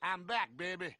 I'm back, baby.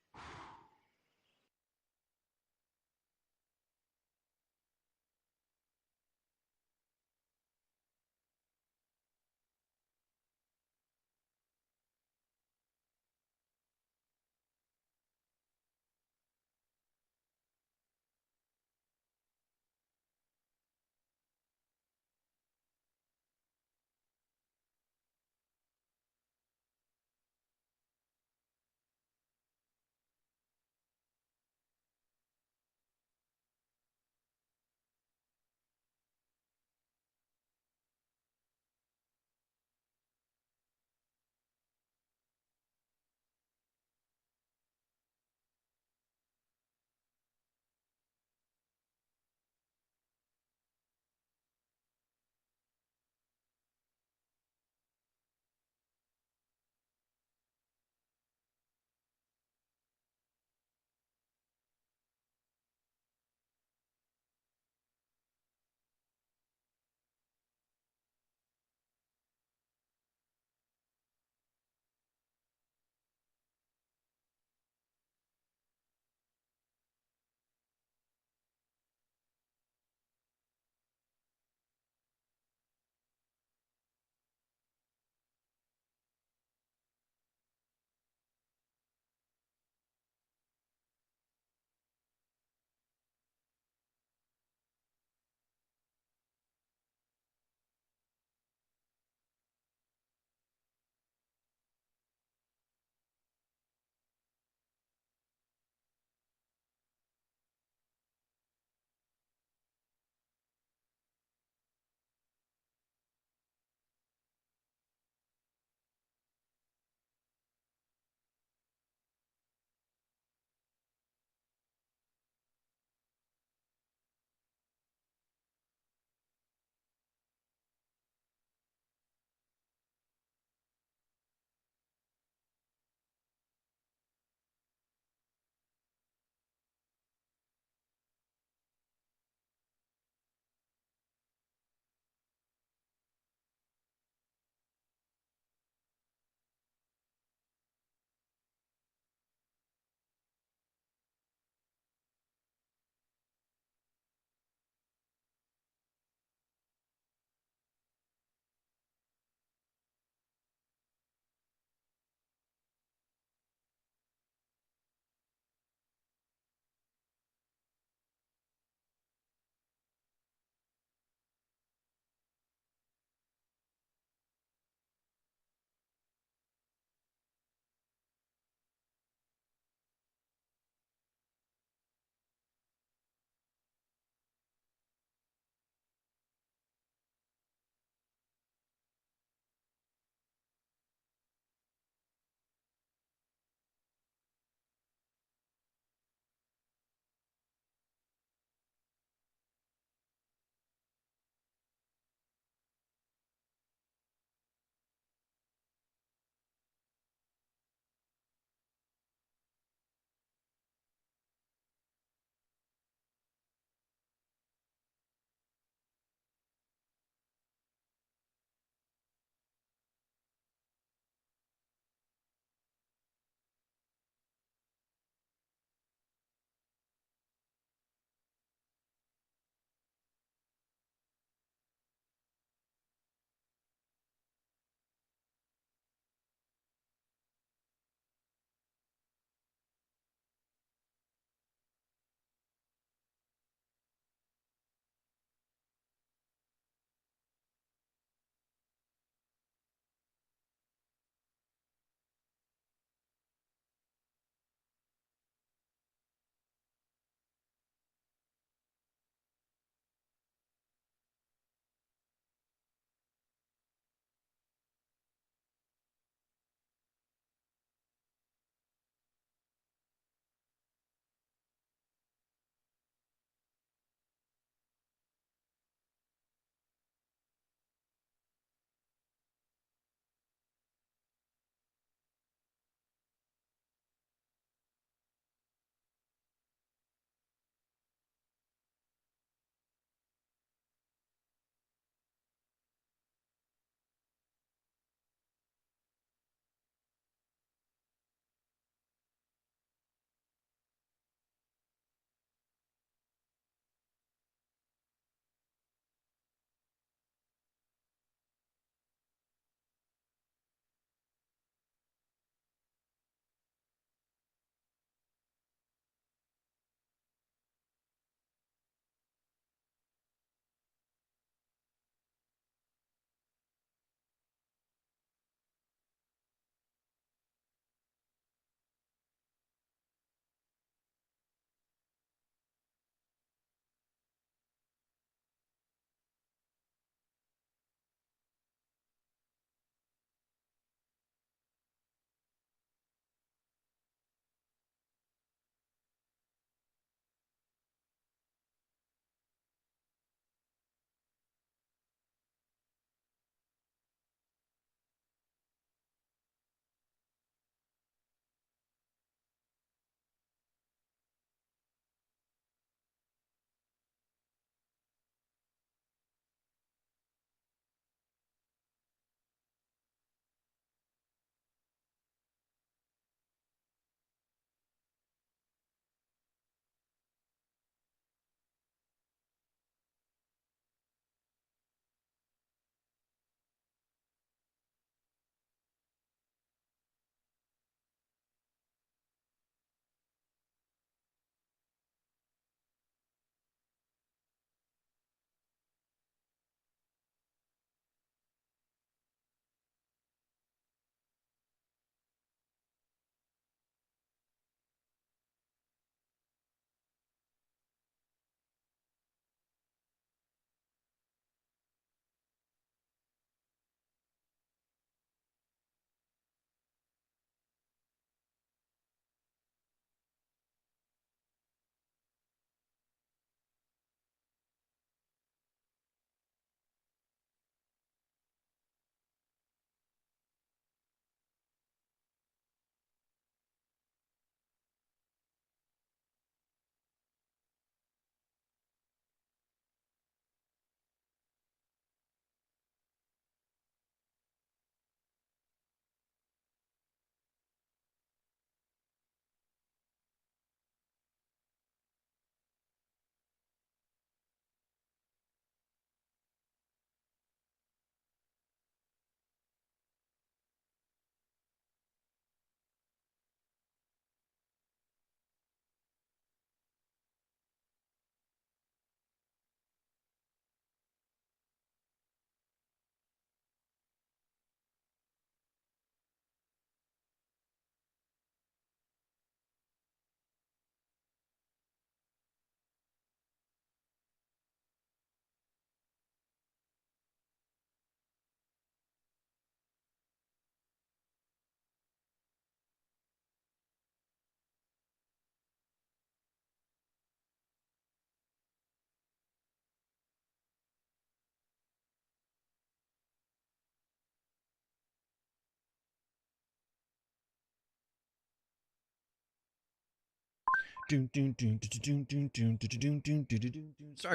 Sorry,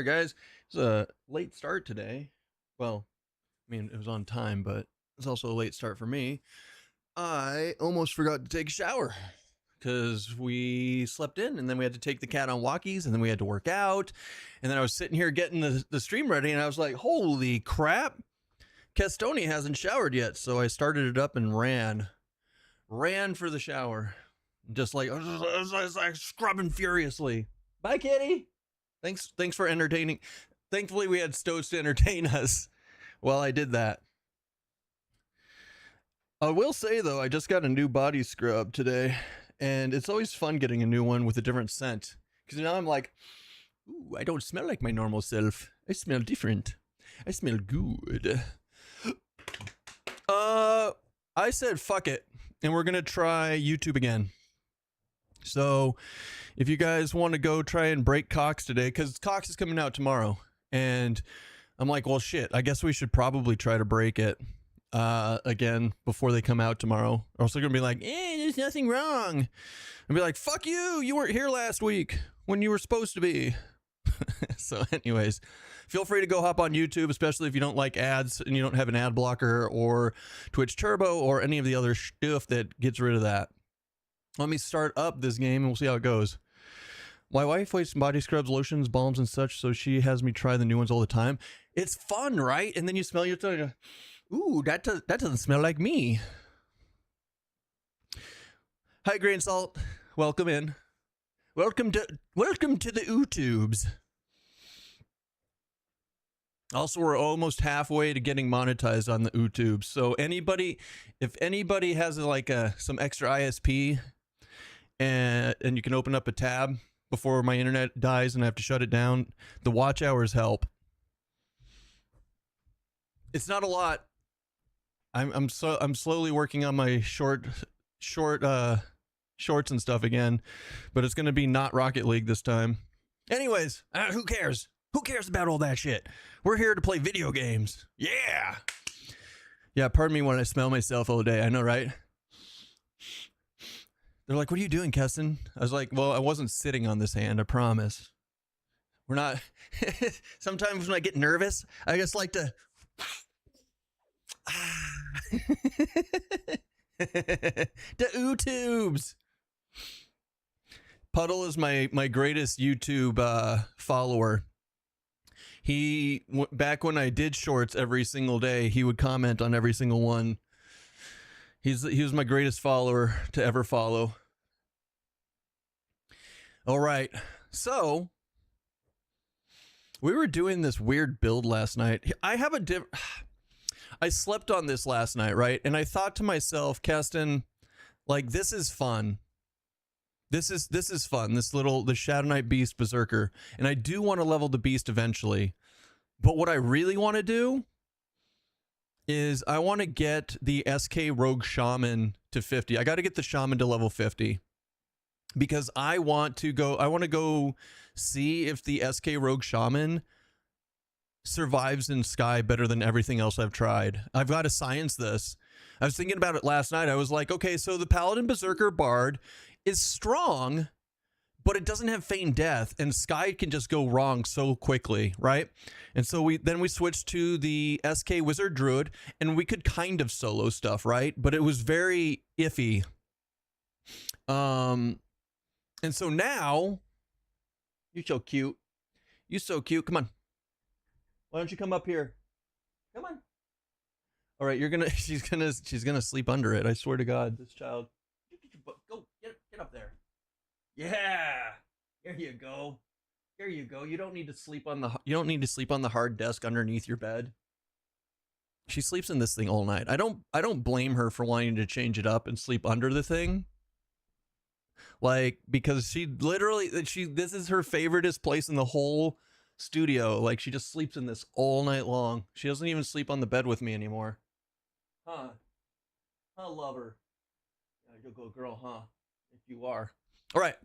guys. It's a late start today. Well, I mean, it was on time, but it's also a late start for me. I almost forgot to take a shower because we slept in, and then we had to take the cat on walkies, and then we had to work out. And then I was sitting here getting the stream ready, and I was like, holy crap, KestonTV hasn't showered yet. So I started it up and ran for the shower. Just like scrubbing furiously. Bye, kitty. Thanks for entertaining. Thankfully, we had Stoats to entertain us while I did that. I will say, though, I just got a new body scrub today, and it's always fun getting a new one with a different scent. Because now I'm like, ooh, I don't smell like my normal self. I smell different. I smell good. I said fuck it, and we're going to try YouTube again. So if you guys want to go try and break Cox today, because Cox is coming out tomorrow, and I'm like, well, shit, I guess we should probably try to break it again before they come out tomorrow. Or else they're going to be like, there's nothing wrong. And be like, fuck you, you weren't here last week when you were supposed to be. So anyways, feel free to go hop on YouTube, especially if you don't like ads and you don't have an ad blocker or Twitch Turbo or any of the other stuff that gets rid of that. Let me start up this game and we'll see how it goes. My wife wastes body scrubs, lotions, balms, and such, so she has me try the new ones all the time. It's fun, right? And then you smell your tongue. Ooh, that doesn't smell like me. Hi, Grain Salt. Welcome in. Welcome to the YouTubes. Also, we're almost halfway to getting monetized on the YouTubes. So if anybody has like some extra ISP, and you can open up a tab before my internet dies and I have to shut it down, the watch hours help. It's not a lot. I'm slowly working on my shorts and stuff again, but it's going to be not Rocket League this time. Anyways, who cares? Who cares about all that shit? We're here to play video games. Yeah. Yeah, pardon me when I smell myself all day. I know, right? They're like, what are you doing, Keston? I was like, well, I wasn't sitting on this hand, I promise. We're not. Sometimes when I get nervous, I just like to. The YouTubes. Puddle is my greatest YouTube follower. He, back when I did shorts every single day, he would comment on every single one. He was my greatest follower to ever follow. All right, so we were doing this weird build last night. I slept on this last night, right? And I thought to myself, Keston, like, this is fun. This is fun. The Shadow Knight Beast Berserker. And I do want to level the beast eventually. But what I really want to do is I want to get the SK Rogue Shaman to 50. I got to get the Shaman to level 50. Because I want to go see if the SK Rogue Shaman survives in Sky better than everything else I've tried. I've got to science this. I was thinking about it last night. I was like, okay, so the Paladin Berserker Bard is strong, but it doesn't have Feign Death, and Sky can just go wrong so quickly, right? And so we switched to the SK Wizard Druid, and we could kind of solo stuff, right? But it was very iffy. And so now, you're so cute. You're so cute. Come on. Why don't you come up here? Come on. All right, she's gonna sleep under it. I swear to God, this child. Go get up there. Yeah. There you go. There you go. You don't need to sleep on the hard desk underneath your bed. She sleeps in this thing all night. I don't blame her for wanting to change it up and sleep under the thing. Like, because this is her favoriteest place in the whole studio. Like, she just sleeps in this all night long. She doesn't even sleep on the bed with me anymore. Huh, lover? Yeah, you'll go, girl, huh? If you are. All right.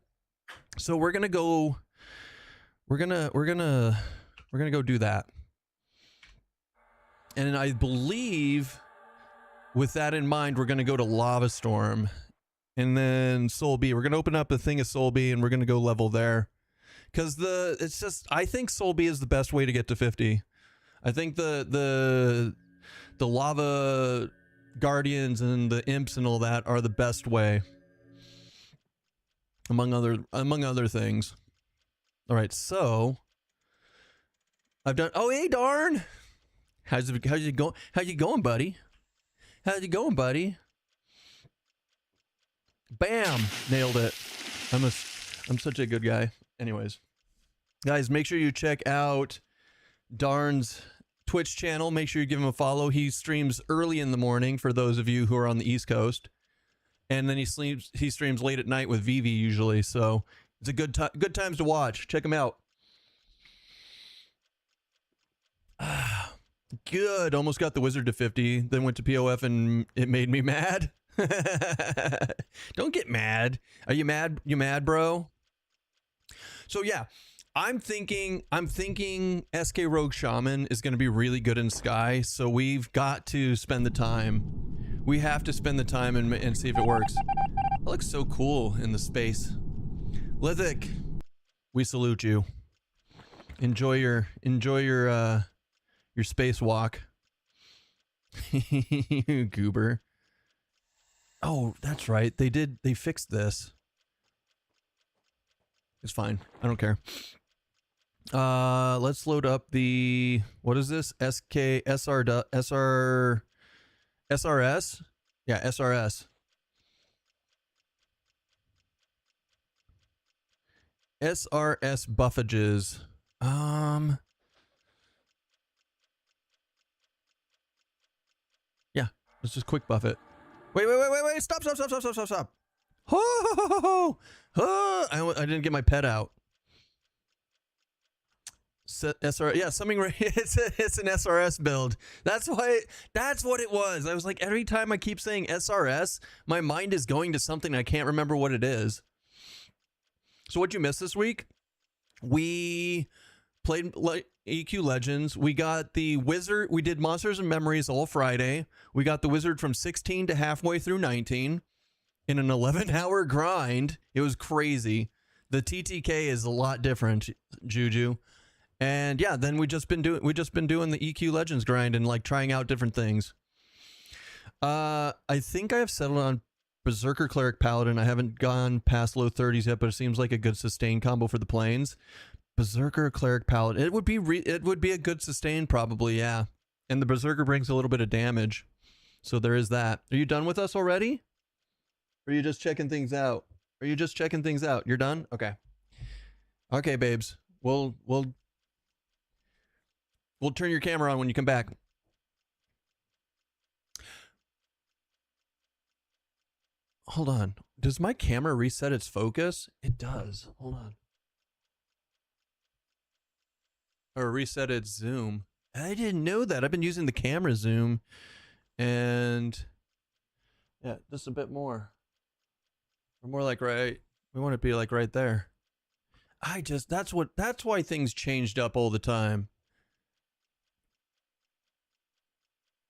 So we're gonna go do that. And I believe with that in mind, we're gonna go to Lava Storm and then Soul B. We're gonna open up a thing of Soul B, and we're gonna go level there, because I think Soul B is the best way to get to 50. I think the lava guardians and the imps and all that are the best way, among other things. All right, so I've done. Oh, hey, darn! How's you going? How you going, buddy? How's it going, buddy? Bam! Nailed it. I'm such a good guy. Anyways, guys, make sure you check out Darn's Twitch channel. Make sure you give him a follow. He streams early in the morning for those of you who are on the East Coast, and then he streams late at night with Vivi usually. So it's a good times to watch. Check him out. Good. Almost got the wizard to 50. Then went to POF and it made me mad. Don't get mad. Are you mad? You mad, bro? So yeah, I'm thinking SK Rogue Shaman is going to be really good in Sky. So we've got to spend the time. We have to spend the time and see if it works. It looks so cool in the space. Lithic, we salute you. Enjoy your spacewalk. Goober. Oh, that's right. They fixed this. It's fine. I don't care. Let's load up the, what is this? SRS? Yeah, SRS. SRS buffages. Yeah, let's just quick buff it. Wait, stop. I didn't get my pet out. SR, yeah, something right. It's an SRS build. That's what it was. I was like, every time I keep saying SRS, my mind is going to something I can't remember what it is. So what'd you miss this week? We played EQ Legends. We got the wizard. We did Monsters and Memories all Friday. We got the wizard from 16 to halfway through 19 in an 11-hour grind. It was crazy. The TTK is a lot different, Juju. And yeah, then we just been doing the EQ Legends grind and like trying out different things. I think I have settled on Berserker Cleric Paladin. I haven't gone past low 30s yet, but it seems like a good sustain combo for the planes. Berserker Cleric Paladin. It would be a good sustain probably, yeah. And the Berserker brings a little bit of damage. So there is that. Are you done with us already? Or are you just checking things out? You're done? Okay. Okay, babes. We'll turn your camera on when you come back. Hold on. Does my camera reset its focus? It does. Hold on. Or reset its zoom. I didn't know that. I've been using the camera zoom. And yeah, just a bit more. Or more like right. We want it to be like right there. That's why things changed up all the time.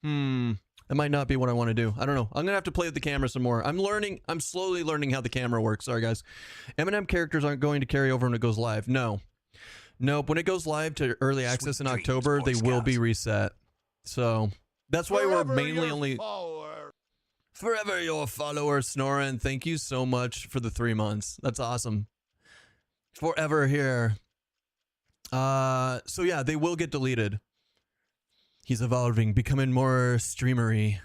That might not be what I want to do. I don't know. I'm gonna have to play with the camera some more. I'm slowly learning how the camera works. Sorry guys. M&M characters aren't going to carry over when it goes live. Nope. When it goes live to early access in October, they will be reset. So that's why we're mainly only forever your follower, Snorin. Thank you so much for the 3 months. That's awesome. Forever here. So yeah, they will get deleted. He's evolving, becoming more streamery.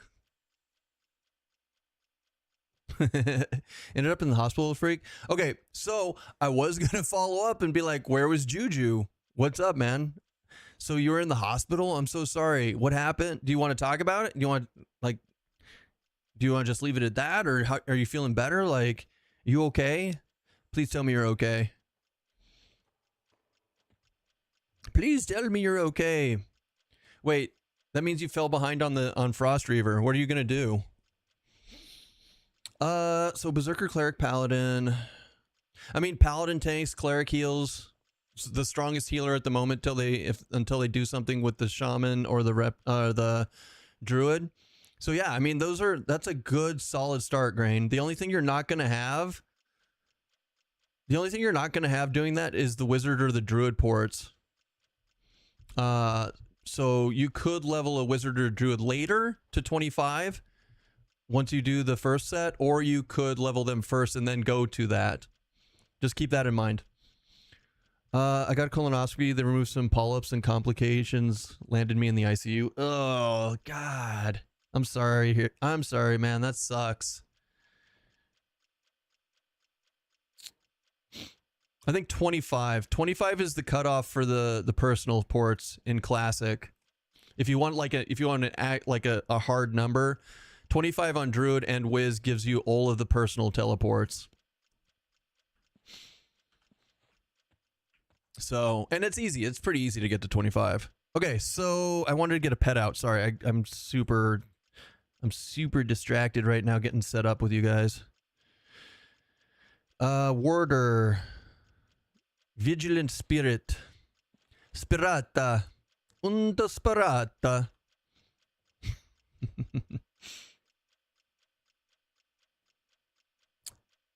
Ended up in the hospital, freak. Okay, so I was gonna follow up and be like, where was Juju? What's up, man? So you were in the hospital? I'm so sorry. What happened? Do you want to talk about it? Do you want to just leave it at that? Or are you feeling better? Like, you okay? Please tell me you're okay. Please tell me you're okay. Wait, that means you fell behind on Frost Reaver. What are you gonna do? So Berserker Cleric Paladin. I mean, Paladin tanks, Cleric heals. The strongest healer at the moment until they do something with the Shaman or the Druid. So yeah, I mean, that's a good solid start, Grain. The only thing you're not going to have doing that is the wizard or the druid ports. So you could level a wizard or druid later to 25 once you do the first set, or you could level them first and then go to that. Just keep that in mind. I got a colonoscopy. They removed some polyps and complications. Landed me in the ICU. Oh, God. I'm sorry. I'm sorry, man. That sucks. I think 25. 25 is the cutoff for the personal ports in Classic. If you want a hard number, 25 on Druid and Wiz gives you all of the personal teleports. So, and it's easy. It's pretty easy to get to 25. Okay, so I wanted to get a pet out. Sorry, I'm super distracted right now getting set up with you guys. Warder. Vigilant Spirit. Spirata. Unta sparata.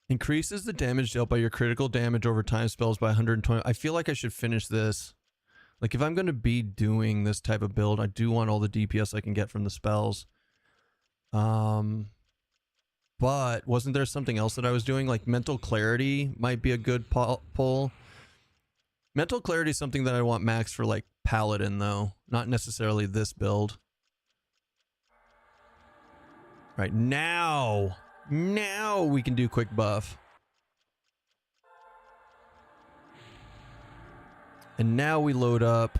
Increases the damage dealt by your critical damage over time spells by 120. I feel like I should finish this. Like, if I'm going to be doing this type of build, I do want all the DPS I can get from the spells. But wasn't there something else that I was doing? Like, Mental Clarity might be a good pull. Mental Clarity is something that I want max for, like, Paladin, though. Not necessarily this build. Right, now we can do quick buff. And now we load up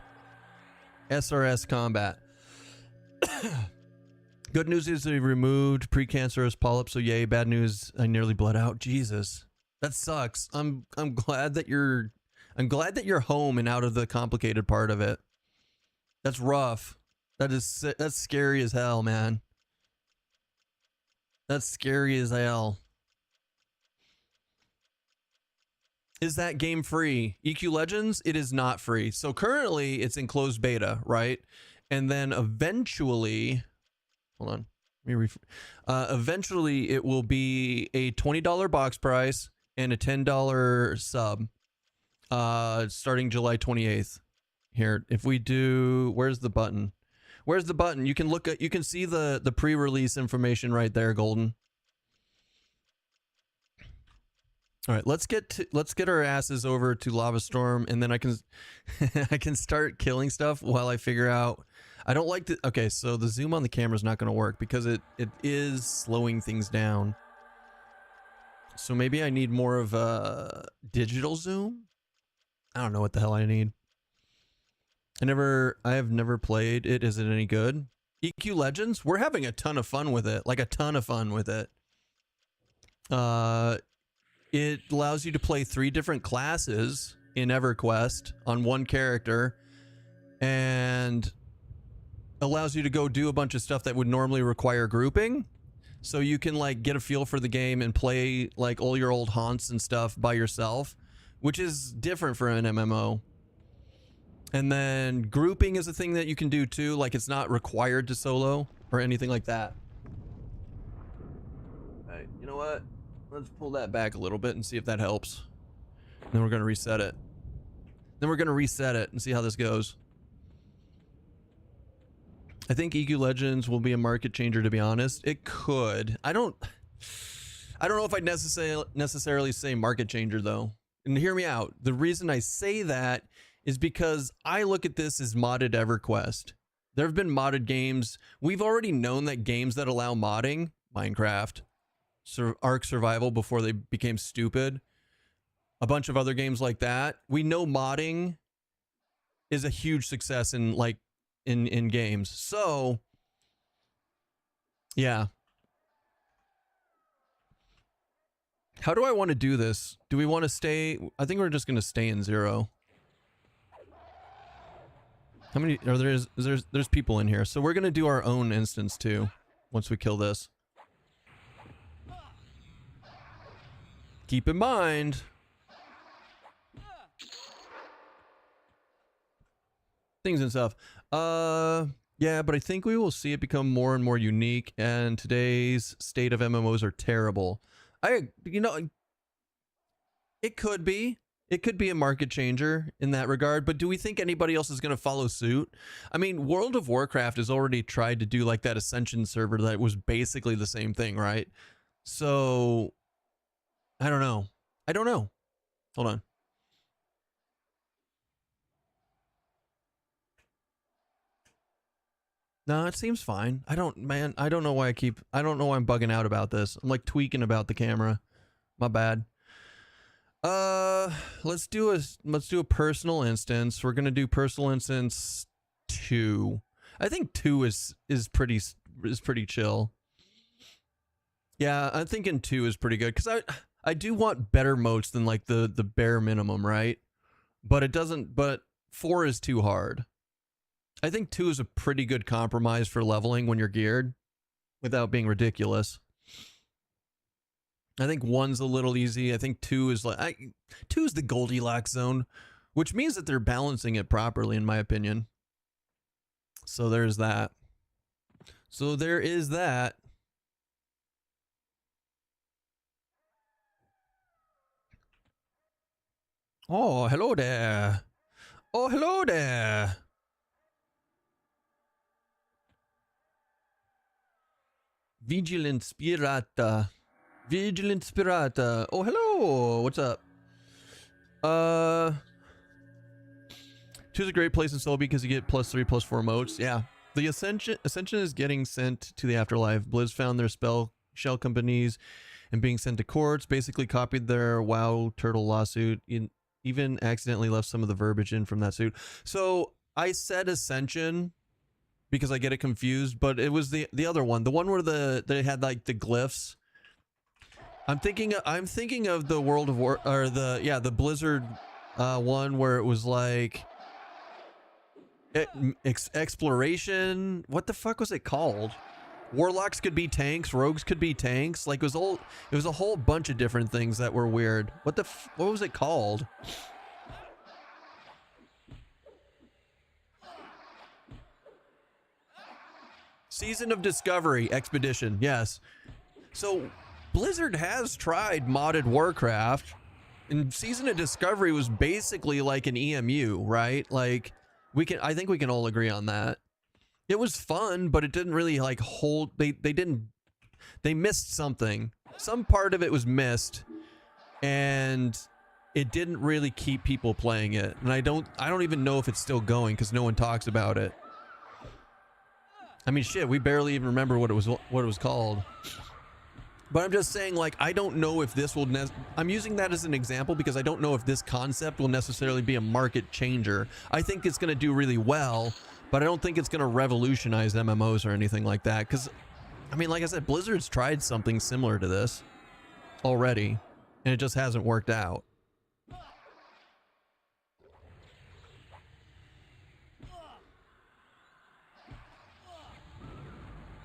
SRS combat. Good news is they removed precancerous polyps, so yay. Bad news, I nearly bled out. Jesus, that sucks. I'm glad that you're home and out of the complicated part of it. That's rough. That's scary as hell, man. That's scary as hell. Is that game free? EQ Legends? It is not free. So currently it's in closed beta, right? And then eventually, hold on. Eventually it will be a $20 box price and a $10 sub starting July 28th. Here, if we do, where's the button? Where's the button? You can look at, you can see the pre-release information right there, Golden. All right, let's get our asses over to Lava Storm, and then I can I can start killing stuff while I figure out. I don't like the, okay, so the zoom on the camera is not going to work because it is slowing things down. So maybe I need more of a digital zoom. I don't know what the hell I need. I have never played it. Is it any good? EQ Legends? We're having a ton of fun with it. Like a ton of fun with it. It allows you to play 3 different classes in EverQuest on one character and allows you to go do a bunch of stuff that would normally require grouping. So you can like get a feel for the game and play like all your old haunts and stuff by yourself, which is different for an MMO. And then grouping is a thing that you can do too. Like it's not required to solo or anything like that. All right, you know what? Let's pull that back a little bit and see if that helps. And then we're going to reset it. Then we're going to reset it and see how this goes. I think EQ Legends will be a market changer, to be honest. It could. I don't know if I'd necessarily say market changer though. And hear me out. The reason I say that is because I look at this as modded EverQuest. There have been modded games. We've already known that games that allow modding, Minecraft, Ark Survival before they became stupid, a bunch of other games like that. We know modding is a huge success in like in games. So yeah. How do I want to do this? Do we want to stay? I think we're just going to stay in 0. How many are there? There's people in here. So we're going to do our own instance too once we kill this. Keep in mind, things and stuff. Yeah, but I think we will see it become more and more unique, and today's state of MMOs are terrible. It could be. It could be a market changer in that regard, but do we think anybody else is going to follow suit? I mean, World of Warcraft has already tried to do like that Ascension server that was basically the same thing, right? So, I don't know. I don't know. Hold on. No, it seems fine. I don't know why I don't know why I'm bugging out about this. I'm like tweaking about the camera. My bad. Let's do a personal instance. We're gonna do personal instance 2. I think 2 is pretty chill. Yeah, I'm thinking 2 is pretty good because I do want better moats than like the bare minimum, right? But it doesn't. But 4 is too hard. I think 2 is a pretty good compromise for leveling when you're geared, without being ridiculous. I think 1's a little easy. I think 2 is like 2 is the Goldilocks zone, which means that they're balancing it properly, in my opinion. So there's that. So there is that. Oh, hello there. Oh, hello there. Vigilant Spirata. Vigilant Spirata. Oh, hello. What's up? 2 is a great place in solo because you get +3/+4 modes. Yeah. The Ascension is getting sent to the afterlife. Blizz found their shell companies and being sent to courts. Basically copied their WoW Turtle lawsuit. Even accidentally left some of the verbiage in from that suit. So I said Ascension because I get it confused, but it was the other one. The one where they had like the glyphs. I'm thinking of the World of War, or the Blizzard one where it was like exploration. What the fuck was it called? Warlocks could be tanks, rogues could be tanks. Like it was a whole bunch of different things that were weird. What was it called? Season of Discovery Expedition. Yes. So Blizzard has tried modded Warcraft, and Season of Discovery was basically like an EMU, right? Like I think we can all agree on that. It was fun, but it didn't really like hold. They missed something. Some part of it was missed, and it didn't really keep people playing it. And I don't even know if it's still going because no one talks about it. I mean, shit, we barely even remember what it was called. But I'm just saying, like, I don't know if this will... I'm using that as an example because I don't know if this concept will necessarily be a market changer. I think it's going to do really well, but I don't think it's going to revolutionize MMOs or anything like that. Because, I mean, like I said, Blizzard's tried something similar to this already, and it just hasn't worked out.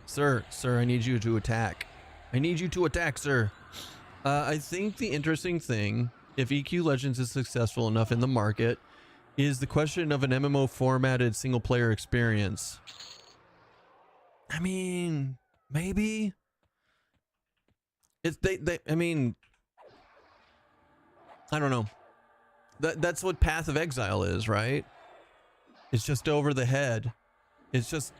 Sir, I need you to attack. I need you to attack, sir. I think the interesting thing, if EQ Legends is successful enough in the market, is the question of an MMO formatted single player experience. I mean, maybe. I mean, I don't know. That's what Path of Exile is, right? It's just over the head. It's just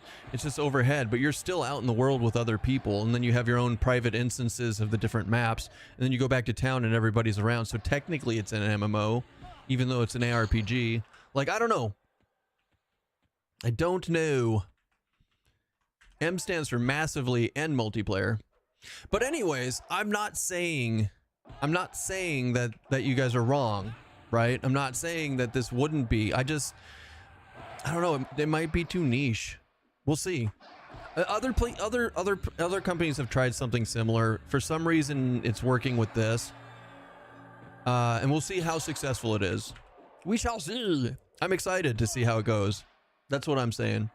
overhead, but you're still out in the world with other people, and then you have your own private instances of the different maps, and then you go back to town and everybody's around. So technically it's an MMO, even though it's an ARPG. Like, I don't know. I don't know. M stands for massively and multiplayer. But anyways, I'm not saying that you guys are wrong, right? I'm not saying that this wouldn't be. I don't know. It might be too niche. We'll see. Other companies have tried something similar. For some reason, it's working with this, and we'll see how successful it is. We shall see. I'm excited to see how it goes. That's what I'm saying.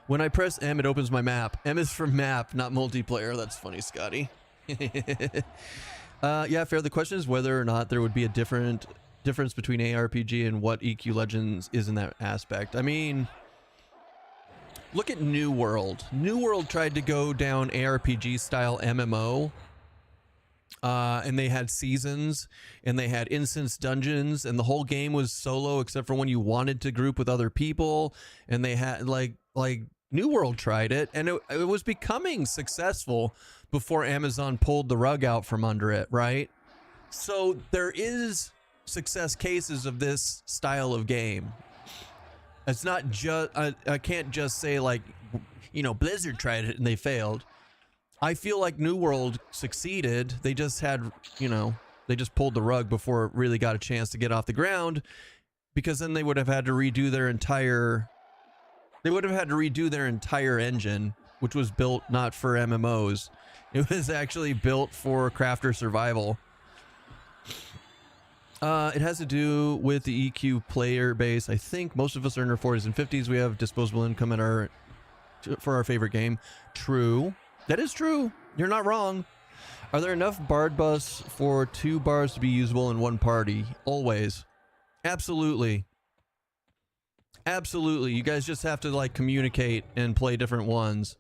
When I press M, it opens my map. M is for map, not multiplayer. That's funny, Scotty. Yeah, fair. The question is whether or not there would be a difference between ARPG and what EQ Legends is in that aspect. I mean, Look at New World. New World tried to go down ARPG style MMO. And they had seasons and they had instance dungeons and the whole game was solo except for when you wanted to group with other people. And they had like New World tried it and it was becoming successful before Amazon pulled the rug out from under it, right? So there is success cases of this style of game. It's not just, I can't just say like, you know, Blizzard tried it and they failed. I feel like New World succeeded. They just had, you know, they just pulled the rug before it really got a chance to get off the ground, because then they would have had to redo their entire, engine, which was built not for MMOs. It was actually built for crafter survival. It has to do with the EQ player base. I think most of us are in our 40s and 50s. We have disposable income for our favorite game. True. That is true. You're not wrong. Are there enough bard buffs for 2 bards to be usable in one party? Always. Absolutely. Absolutely. You guys just have to like communicate and play different ones.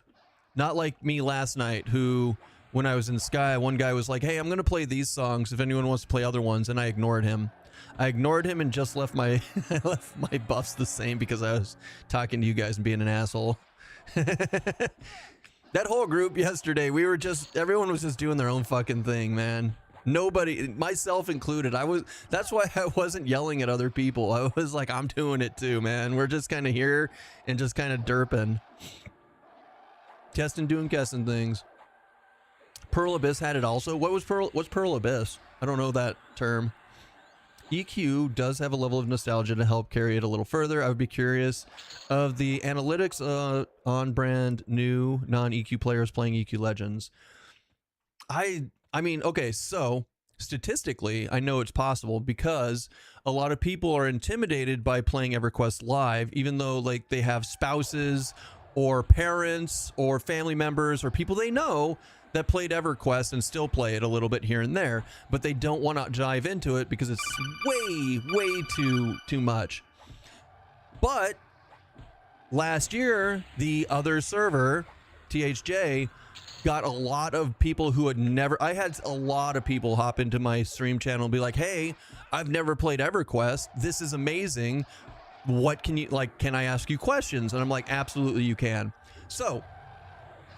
Not like me last night, who, when I was in Sky, one guy was like, hey, I'm going to play these songs if anyone wants to play other ones, and I ignored him. I ignored him and just left my left my buffs the same because I was talking to you guys and being an asshole. That whole group yesterday, everyone was just doing their own fucking thing, man. Nobody, myself included, that's why I wasn't yelling at other people. I was like, I'm doing it too, man. We're just kind of here and just kind of derping. Keston doing Keston things. Pearl Abyss had it also. What's Pearl Abyss? I don't know that term. EQ does have a level of nostalgia to help carry it a little further. I would be curious of the analytics on brand new non-EQ players playing EQ Legends. I mean, okay, so statistically, I know it's possible because a lot of people are intimidated by playing EverQuest Live, even though like they have spouses or parents or family members or people they know that played EverQuest and still play it a little bit here and there, but they don't want to dive into it because it's way too much. But last year, the other server, THJ, got a lot of people who had never, I had a lot of people hop into my stream channel and be like, hey, I've never played EverQuest. This is amazing. What can you, like, can I ask you questions? And I'm like, absolutely you can. So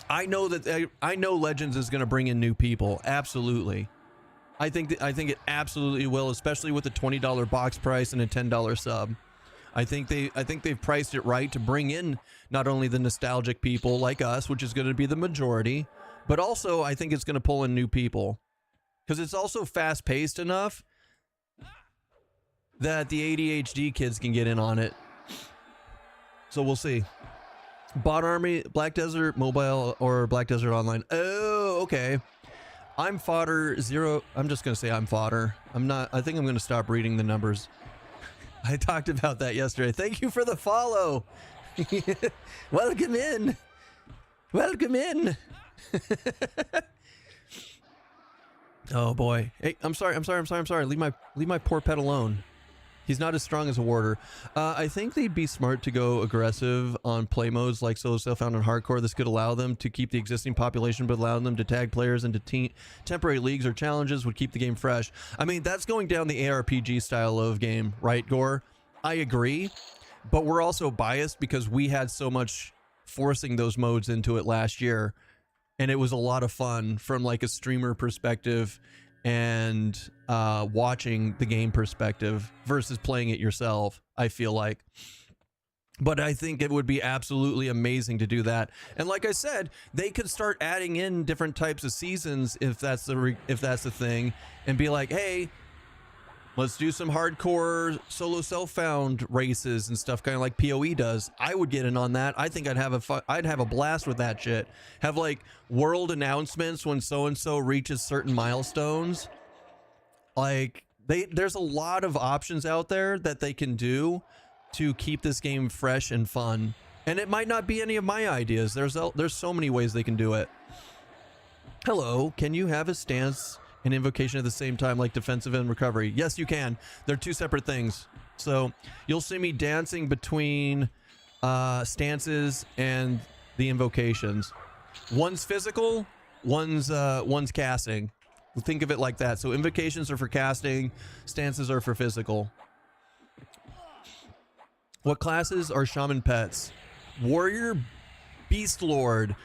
I know Legends is going to bring in new people. Absolutely. I think it absolutely will, especially with the $20 box price and a $10 sub. I think they've priced it right to bring in not only the nostalgic people like us, which is going to be the majority, but also I think it's going to pull in new people because it's also fast paced enough that the ADHD kids can get in on it. So we'll see. Bot Army, Black Desert Mobile, or Black Desert Online. Oh, okay. I'm fodder 0. I'm just going to say I'm fodder. I'm not. I think I'm going to stop reading the numbers. I talked about that yesterday. Thank you for the follow. Welcome in. Welcome in. Oh boy. Hey, I'm sorry. Leave my poor pet alone. He's not as strong as a warder. I think they'd be smart to go aggressive on play modes like solo self-found and hardcore. This could allow them to keep the existing population, but allow them to tag players into temporary leagues or challenges would keep the game fresh. I mean, that's going down the ARPG style of game, right, Gore? I agree, but we're also biased because we had so much forcing those modes into it last year, and it was a lot of fun from like a streamer perspective and watching the game perspective versus playing it yourself, I feel like. But I think it would be absolutely amazing to do that. And like I said, they could start adding in different types of seasons if that's the thing, and be like, hey, let's do some hardcore solo self-found races and stuff, kind of like PoE does. I would get in on that. I think I'd have a blast with that shit. Have like world announcements when so-and-so reaches certain milestones. Like there's a lot of options out there that they can do to keep this game fresh and fun. And it might not be any of my ideas. There's so many ways they can do it. Hello, can you have a stance and invocation at the same time like defensive and recovery? Yes, you can. They're two separate things. So you'll see me dancing between stances, and the invocations. One's physical, one's casting. Think of it like that. So invocations are for casting, stances are for physical. What classes are shaman pets? Warrior, beast lord.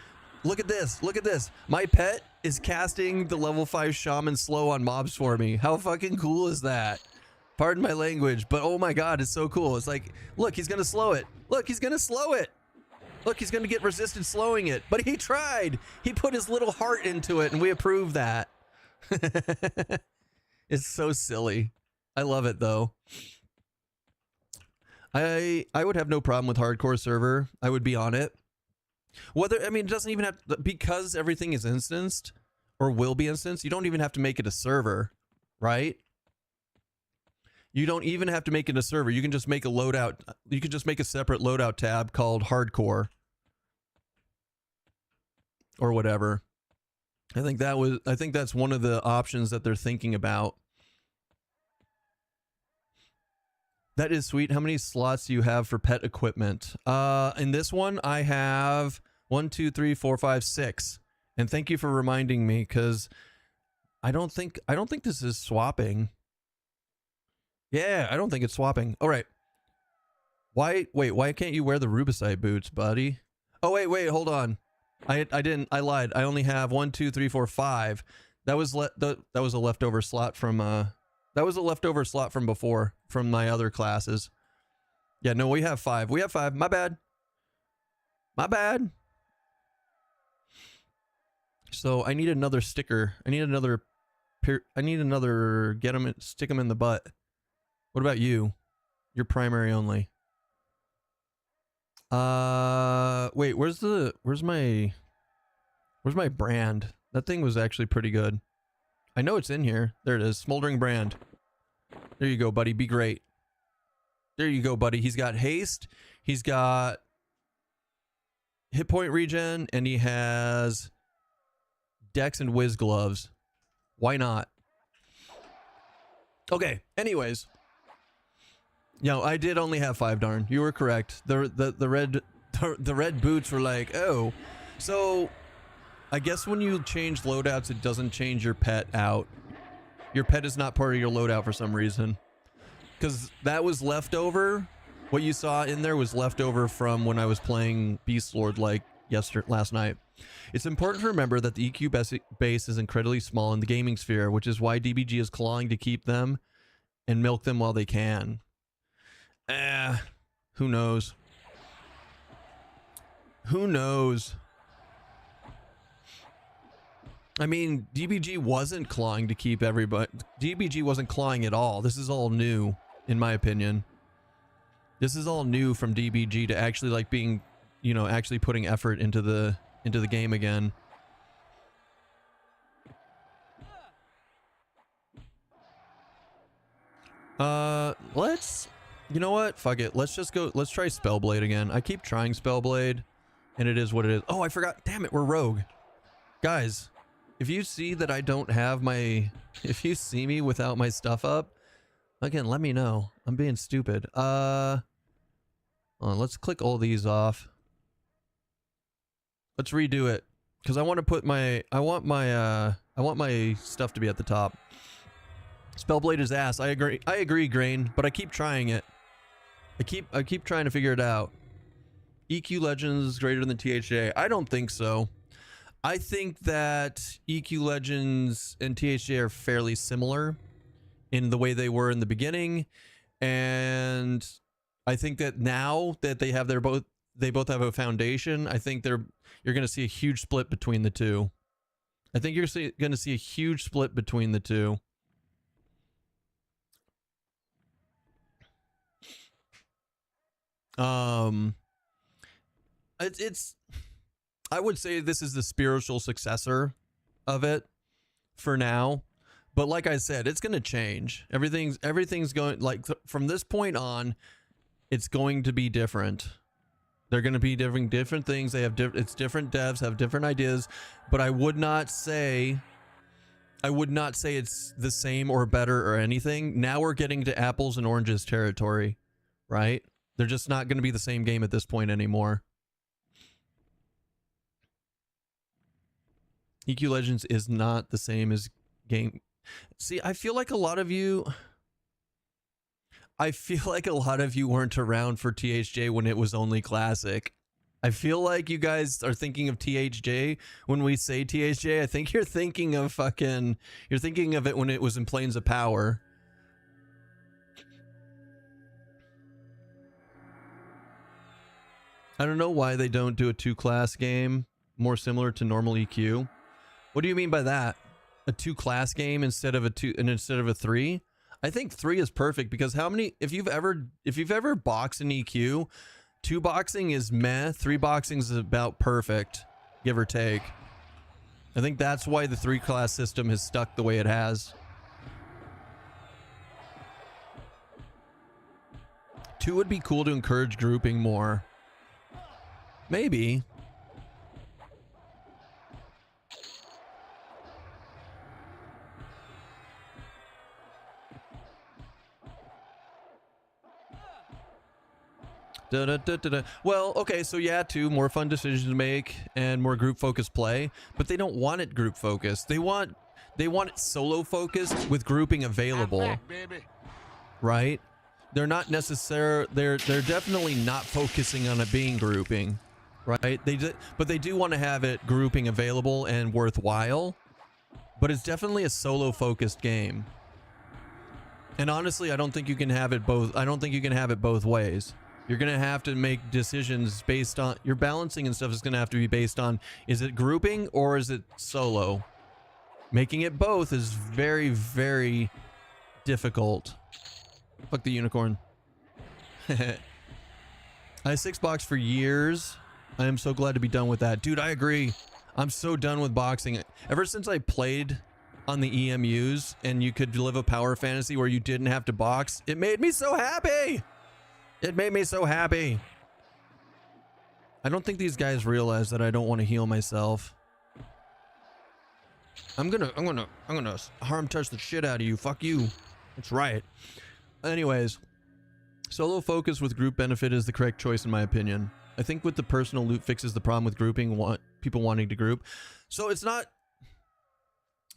Look at this. Look at this. My pet is casting the level 5 shaman slow on mobs for me. How fucking cool is that? Pardon my language, but oh my god, it's so cool. It's like, look, he's gonna slow it. Look, he's gonna slow it. Look, he's gonna get resisted slowing it. But he tried. He put his little heart into it, and we approve that. It's so silly. I love it though. I would have no problem with hardcore server. I would be on it. Whether, I mean, it doesn't even have to, because everything is instanced or will be instanced, you don't even have to make it a server, right? You don't even have to make it a server. You can just make a loadout. You can just make a separate loadout tab called hardcore or whatever. I think that's one of the options that they're thinking about. That is sweet. How many slots do you have for pet equipment? In this one, I have 1, 2, 3, 4, 5, 6. And thank you for reminding me, because I don't think this is swapping. Yeah, I don't think it's swapping. All right. Wait, why can't you wear the Rubicite boots, buddy? Oh, wait, hold on. I lied. I only have 1, 2, 3, 4, 5. That was a leftover slot from before, from my other classes. Yeah, no, we have 5. We have 5. My bad. My bad. So I need another sticker. I need another stick 'em in the butt. What about you? You're primary only. Wait, where's my brand? That thing was actually pretty good. I know it's in here. There it is. Smoldering brand. There you go, buddy. Be great. There you go, buddy. He's got haste. He's got hit point regen, and he has dex and whiz gloves. Why not? Okay. Anyways. No, I did only have 5, darn. You were correct. The red boots were like, oh. So I guess when you change loadouts, it doesn't change your pet out. Your pet is not part of your loadout for some reason. Because that was leftover. What you saw in there was leftover from when I was playing Beast Lord like last night. It's important to remember that the EQ base is incredibly small in the gaming sphere, which is why DBG is clawing to keep them and milk them while they can. Who knows? Who knows? I mean, DBG wasn't clawing to keep everybody. DBG wasn't clawing at all. This is all new, in my opinion. This is all new from DBG to actually like being, you know, actually putting effort into the game again. You know what? Fuck it. Let's just go. Let's try Spellblade again. I keep trying Spellblade, and it is what it is. Oh, I forgot. Damn it, we're rogue. Guys, if you see that I don't have my... If you see me without my stuff up, again, let me know. I'm being stupid. Hold on, let's click all these off. Let's redo it. Because I want to put my... I want my stuff to be at the top. Spellblade is ass. I agree, Grain, but I keep trying it. I keep trying to figure it out. EQ Legends is greater than THJ. I don't think so. I think that EQ Legends and THJ are fairly similar in the way they were in the beginning, and I think that now that they have they both have a foundation, I think you're going to see a huge split between the two. I think you're going to see a huge split between the two. It's I would say this is the spiritual successor of it for now, but like I said, it's going to change. Everything's going, like, from this point on, it's going to be different. They're going to be different things. They have it's different devs have different ideas, but I would not say it's the same or better or anything. Now we're getting to apples and oranges territory, right? They're just not going to be the same game at this point anymore. EQ Legends is not the same as game. See, I feel like a lot of you weren't around for THJ when it was only classic. I feel like you guys are thinking of THJ when we say THJ. I think you're thinking of it when it was in Planes of Power. I don't know why they don't do a 2-class game more similar to normal EQ. What do you mean by that? A 2-class game instead of a 3? I think 3 is perfect because how many, if you've ever boxed in EQ, 2 boxing is meh, 3 boxing is about perfect, give or take. I think that's why the 3-class system has stuck the way it has. 2 would be cool to encourage grouping more. Maybe. Well, okay, so yeah, 2 more fun decisions to make and more group focused play, but they don't want it group focused. They want it solo focused with grouping available. Back, baby. Right? They're not necessarily, they're definitely not focusing on it being grouping, right? But they do want to have it grouping available and worthwhile, but it's definitely a solo focused game. And honestly, I don't think you can have it both. I don't think you can have it both ways. You're going to have to make decisions based on your balancing and stuff is going to have to be based on, is it grouping or is it solo? Making it both is very, very difficult. Fuck the unicorn. I had 6-box for years. I am so glad to be done with that. Dude, I agree. I'm so done with boxing. Ever since I played on the EMUs and you could live a power fantasy where you didn't have to box, it made me so happy. It made me so happy. I don't think these guys realize that I don't want to heal myself. I'm gonna harm touch the shit out of you. Fuck you. That's right. Anyways, solo focus with group benefit is the correct choice in my opinion. I think with the personal loot fixes the problem with grouping, people wanting to group. So it's not,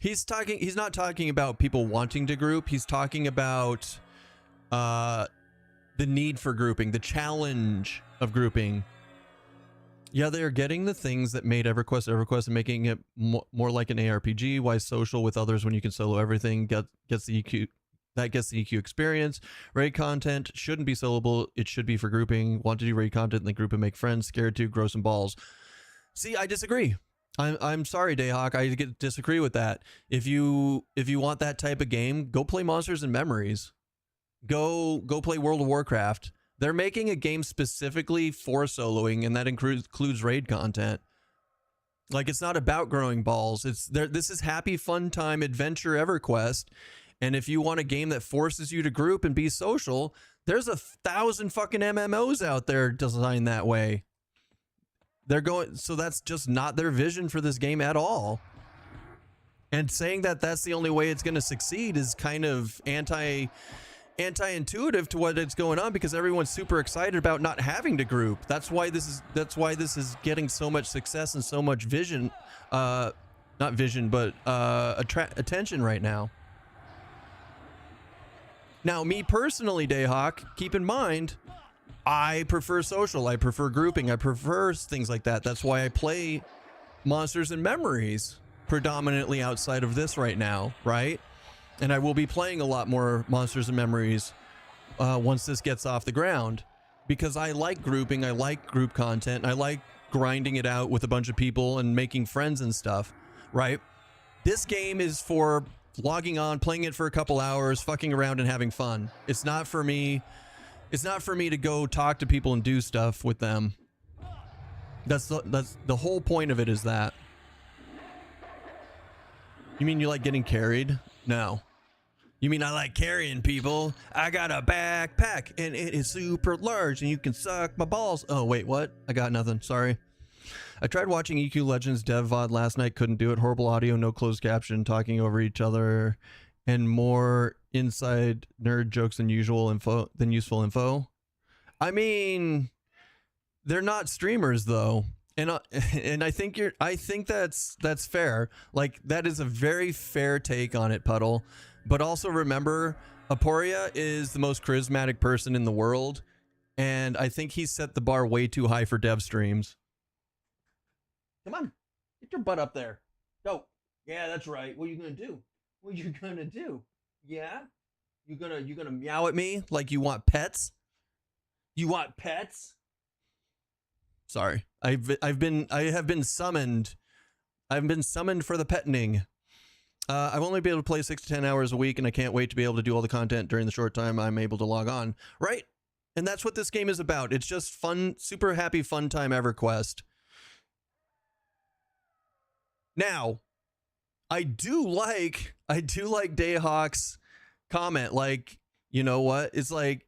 he's not talking about people wanting to group. He's talking about the need for grouping, the challenge of grouping. Yeah, they are getting the things that made EverQuest and making it more like an ARPG. Why social with others when you can solo everything? Gets the EQ. That gets the EQ experience. Raid content shouldn't be soloable. It should be for grouping. Want to do raid content in the group and make friends. Scared to grow some balls. See, I disagree. I'm sorry, Dayhawk. I disagree with that. If you want that type of game, go play Monsters and Memories. Go play World of Warcraft. They're making a game specifically for soloing, and that includes raid content. Like, it's not about growing balls. This is happy, fun time adventure EverQuest. And if you want a game that forces you to group and be social, there's 1,000 fucking MMOs out there designed that way. So that's just not their vision for this game at all. And saying that that's the only way it's going to succeed is kind of anti-intuitive to what it's going on, because everyone's super excited about not having to group. That's why this is getting so much success and so much vision, not vision, but attention right now. Now, me personally, Dayhawk, keep in mind, I prefer social, I prefer grouping, I prefer things like that. That's why I play Monsters and Memories predominantly outside of this right now, right? And I will be playing a lot more Monsters and Memories once this gets off the ground, because I like grouping, I like group content, I like grinding it out with a bunch of people and making friends and stuff, right? This game is for logging on, playing it for a couple hours, fucking around and having fun. It's not for me. It's not for me to go talk to people and do stuff with them. That's the whole point of it, is that. You mean you like getting carried? No. You mean I like carrying people? I got a backpack and it is super large and you can suck my balls. Oh, wait, what? I got nothing. Sorry. I tried watching EQ Legends dev VOD last night. Couldn't do it. Horrible audio, no closed caption, talking over each other, and more inside nerd jokes than useful info. I mean, they're not streamers though. And I think that's fair. Like that is a very fair take on it, Puddle. But also remember, Aporia is the most charismatic person in the world, and I think he set the bar way too high for dev streams. Come on, get your butt up there. Go. Yeah, that's right. What are you gonna do? What are you gonna do? Yeah, you gonna meow at me like you want pets? You want pets? Sorry, I have been summoned. I've been summoned for the petting. I've only been able to play 6 to 10 hours a week, and I can't wait to be able to do all the content during the short time I'm able to log on. Right? And that's what this game is about. It's just fun, super happy, fun time EverQuest. Now, I do like Dayhawk's comment. Like, you know what? It's like,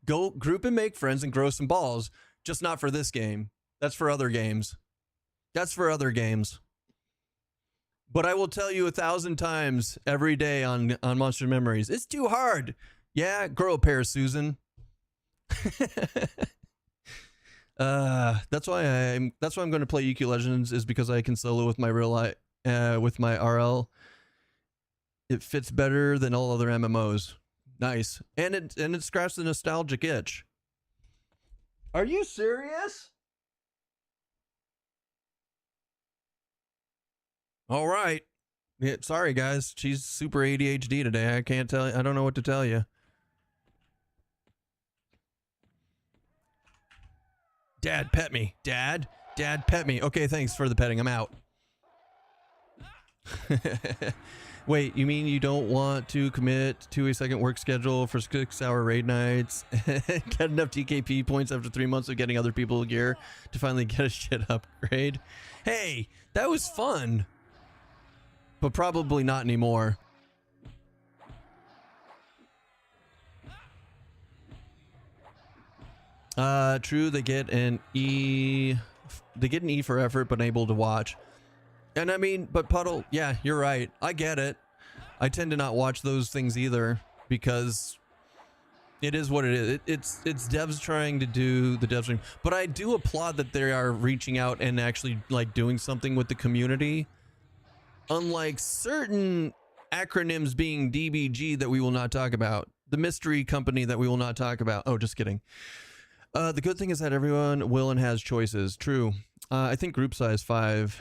go group and make friends and grow some balls. Just not for this game. That's for other games. That's for other games. But I will tell you 1,000 times every day on Monster Memories, it's too hard. Yeah, grow a pair, Susan. That's why I'm going to play EverQuest Legends, is because I can solo with my with my RL. It fits better than all other MMOs. Nice, and it scratched the nostalgic itch. Are you serious? All right. Yeah, sorry guys, she's super ADHD today. I can't tell you. I don't know what to tell you. Dad, pet me. Dad, pet me. Okay, thanks for the petting. I'm out. Wait, you mean you don't want to commit to a second work schedule for 6-hour raid nights, get enough TKP points after 3 months of getting other people gear to finally get a shit upgrade? Hey, that was fun, but probably not anymore. True, they get an E for effort, but unable to watch. And I mean, but Puddle, yeah, you're right. I get it. I tend to not watch those things either because it is what it is. It's devs trying to do the dev stream, but I do applaud that they are reaching out and actually like doing something with the community. Unlike certain acronyms being DBG that we will not talk about, the mystery company that we will not talk about. Oh, just kidding. The good thing is that everyone will and has choices. True. I think group size 5.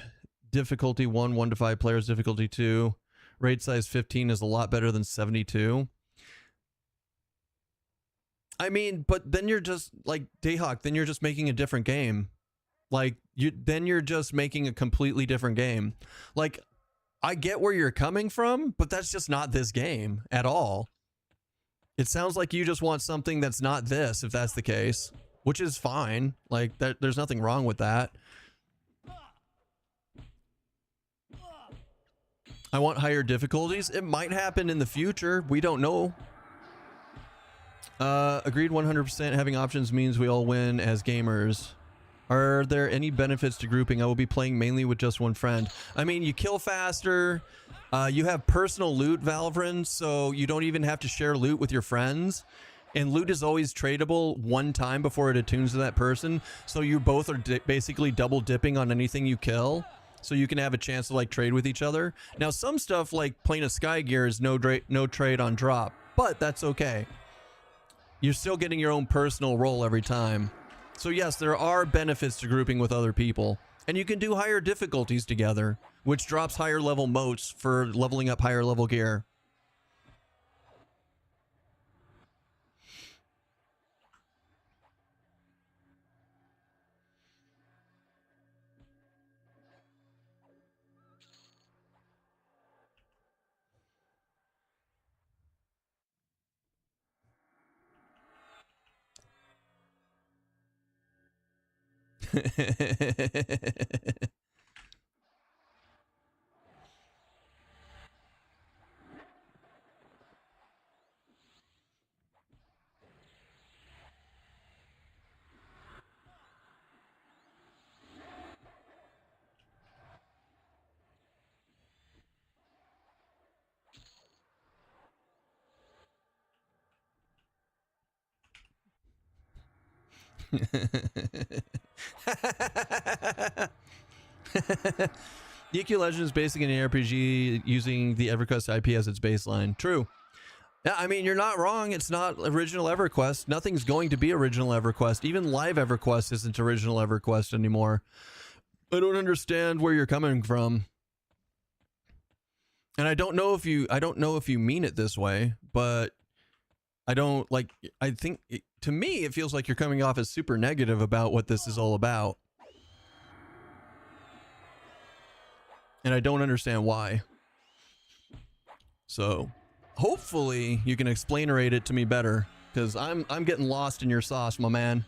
Difficulty 1 to 5 players, difficulty 2. Raid size 15 is a lot better than 72. I mean, but then you're just like Dayhawk, then you're just making a different game. Like then you're just making a completely different game. Like I get where you're coming from, but that's just not this game at all. It sounds like you just want something that's not this, if that's the case, which is fine. Like there's nothing wrong with that. I want higher difficulties. It might happen in the future. We don't know. Agreed 100%. Having options means we all win as gamers. Are there any benefits to grouping? I will be playing mainly with just one friend. I mean, you kill faster. You have personal loot, Valvrin, so you don't even have to share loot with your friends. And loot is always tradable one time before it attunes to that person. So you both are basically double dipping on anything you kill. So you can have a chance to like trade with each other. Now some stuff like Plane of Sky gear is no trade on drop, but that's okay. You're still getting your own personal roll every time. So yes, there are benefits to grouping with other people. And you can do higher difficulties together, which drops higher level motes for leveling up higher level gear. EQ Legends is basically an RPG using the EverQuest IP as its baseline. True. Yeah, I mean, you're not wrong. It's not original EverQuest. Nothing's going to be original EverQuest. Even live EverQuest isn't original EverQuest anymore. I don't understand where you're coming from. And I don't know if you mean it this way, but I think to me it feels like you're coming off as super negative about what this is all about. And I don't understand why. So hopefully you can explain-orate it to me better, because I'm getting lost in your sauce, my man.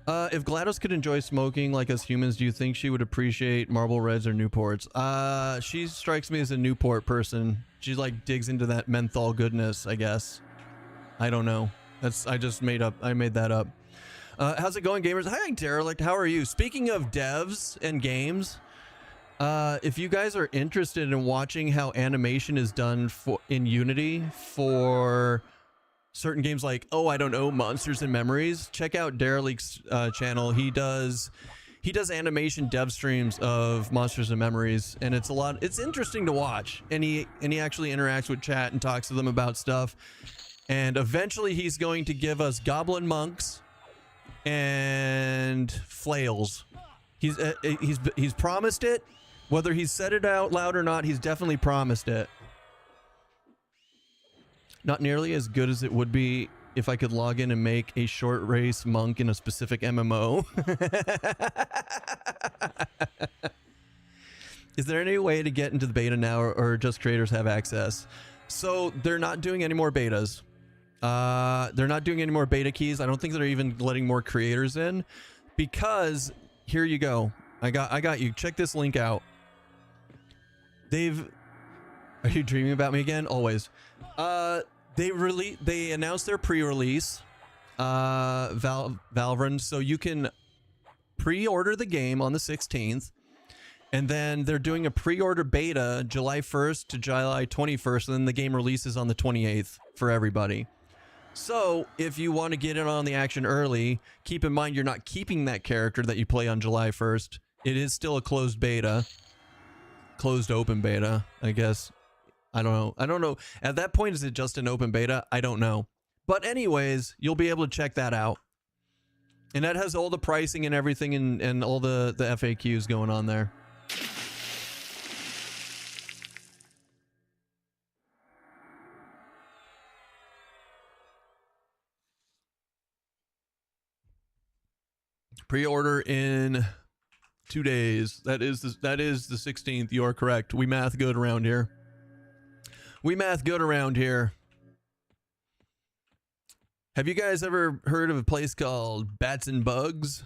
If GLaDOS could enjoy smoking like us humans, do you think she would appreciate Marlboro Reds or Newports? She strikes me as a Newport person. She like digs into that menthol goodness, I guess. I don't know. I made that up. How's it going, gamers? Hi, Derelict. How are you? Speaking of devs and games, if you guys are interested in watching how animation is done in Unity for certain games like, oh, I don't know, Monsters and Memories, check out Derelict's channel. He does animation dev streams of Monsters and Memories, and it's interesting to watch. And he actually interacts with chat and talks to them about stuff. And eventually he's going to give us goblin monks and flails. He's promised it. Whether he's said it out loud or not, he's definitely promised it. Not nearly as good as it would be if I could log in and make a short race monk in a specific MMO. Is there any way to get into the beta now, or just creators have access? So they're not doing any more betas. They're not doing any more beta keys. I don't think they're even letting more creators in, because here you go. I got you. Check this link out. Are you dreaming about me again? Always. They announced their pre-release, Valorant, so you can pre-order the game on the 16th, and then they're doing a pre-order beta July 1st to July 21st, and then the game releases on the 28th for everybody. So if you want to get in on the action early, keep in mind you're not keeping that character that you play on July 1st. It is still a closed beta. Closed open beta, I guess. I don't know. At that point, is it just an open beta? I don't know. But anyways, you'll be able to check that out. And that has all the pricing and everything, and all the FAQs going on there. Pre-order in 2 days. That is the 16th. You are correct. We math good around here. We math good around here. Have you guys ever heard of a place called Bats and Bugs?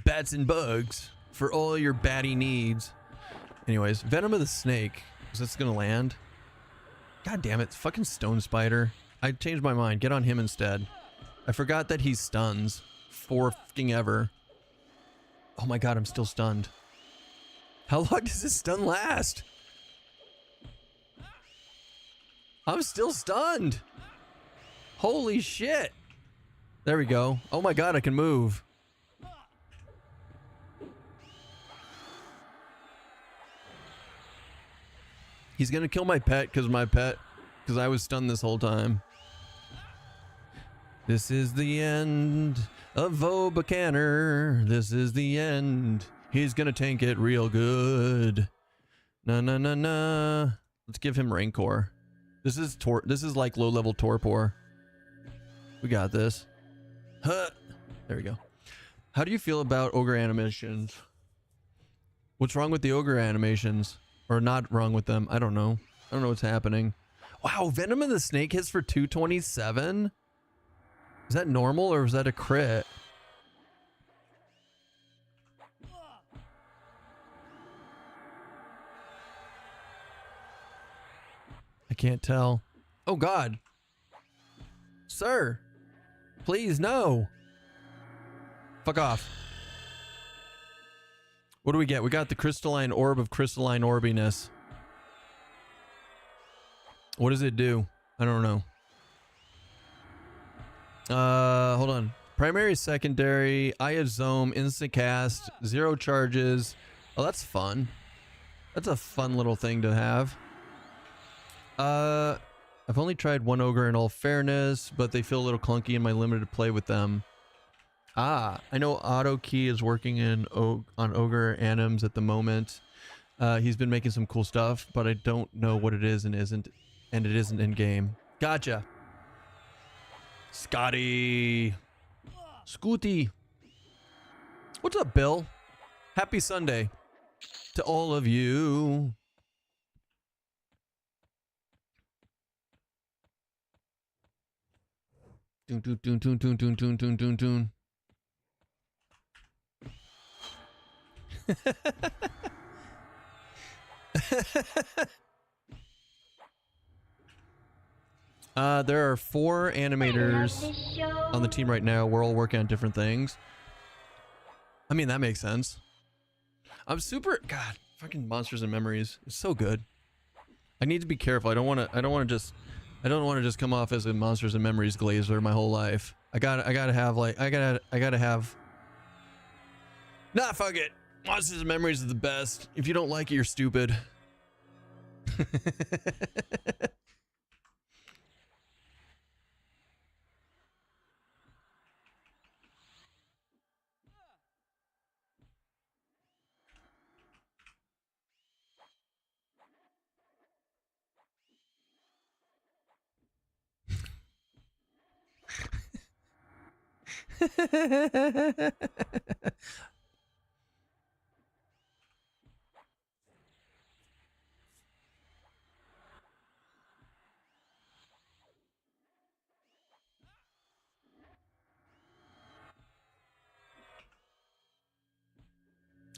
Bats and Bugs for all your batty needs. Anyways, Venom of the Snake. Is this gonna land? God damn it, fucking Stone Spider. I changed my mind. Get on him instead. I forgot that he stuns for fucking ever. Oh my god, I'm still stunned. How long does this stun last? I'm still stunned. Holy shit. There we go. Oh my god, I can move. He's gonna kill my pet because I was stunned this whole time. This is the end of Vobacanner. This is the end. He's gonna tank it real good. Na. Let's give him Rancor. This is like low-level Torpor. We got this. Huh. There we go. How do you feel about ogre animations? What's wrong with the ogre animations? Or not wrong with them? I don't know. I don't know what's happening. Wow, Venom of the Snake hits for 227? Is that normal or is that a crit? I can't tell. Oh god. Sir. Please, no. Fuck off. What do we get? We got the crystalline orb of crystalline orbiness. What does it do? I don't know. Hold on. Primary, secondary, Iazome, instant cast, 0 charges. Oh, that's fun. That's a fun little thing to have. I've only tried one ogre in all fairness, but they feel a little clunky in my limited play with them. Ah, I know Auto Key is working on ogre anims at the moment. He's been making some cool stuff, but I don't know what it is and it isn't in game. Gotcha. Scotty. Scooty. What's up, Bill? Happy Sunday to all of you. Doon, doon, doon, doon, doon, doon, doon, doon, doon, doon. There are 4 animators on the team right now. We're all working on different things. I mean, that makes sense. I'm super... God, fucking Monsters and Memories. It's so good. I need to be careful. I don't want to just come off as a Monsters and Memories glazer my whole life. I gotta have... Nah, fuck it. Monsters and Memories is the best. If you don't like it, you're stupid.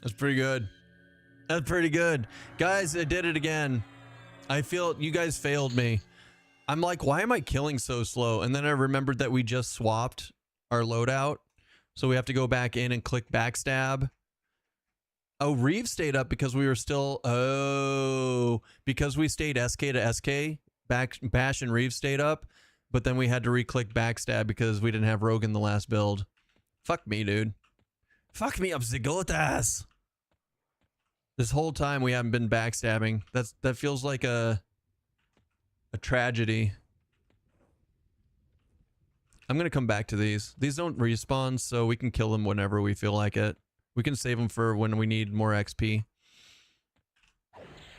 That's pretty good. That's pretty good. Guys, I did it again. I feel you guys failed me. I'm like, why am I killing so slow? And then I remembered that we just swapped our loadout. So we have to go back in and click backstab. Oh, Reeve stayed up because we were still... Oh, because we stayed SK to SK. Bash and Reeve stayed up. But then we had to re-click backstab because we didn't have Rogue in the last build. Fuck me, dude. Fuck me up, Zigotas. This whole time we haven't been backstabbing. That feels like a tragedy. I'm gonna come back to these. These don't respawn, so we can kill them whenever we feel like it. We can save them for when we need more XP.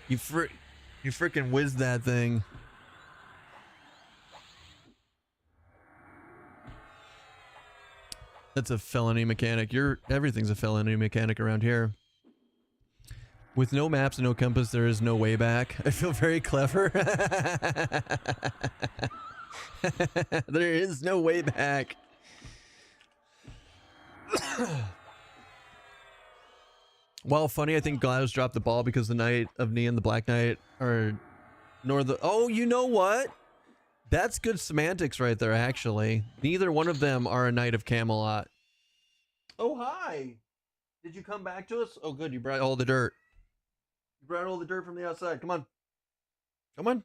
You freaking whizzed that thing. That's a felony mechanic. Everything's a felony mechanic around here. With no maps and no compass, there is no way back. I feel very clever. There is no way back. While funny, I think GLaDOS dropped the ball because the Knight of Knee and the Black Knight are... Oh, you know what? That's good semantics right there, actually. Neither one of them are a Knight of Camelot. Oh, hi! Did you come back to us? Oh, good, you brought all the dirt. You brought all the dirt from the outside. Come on. Come on.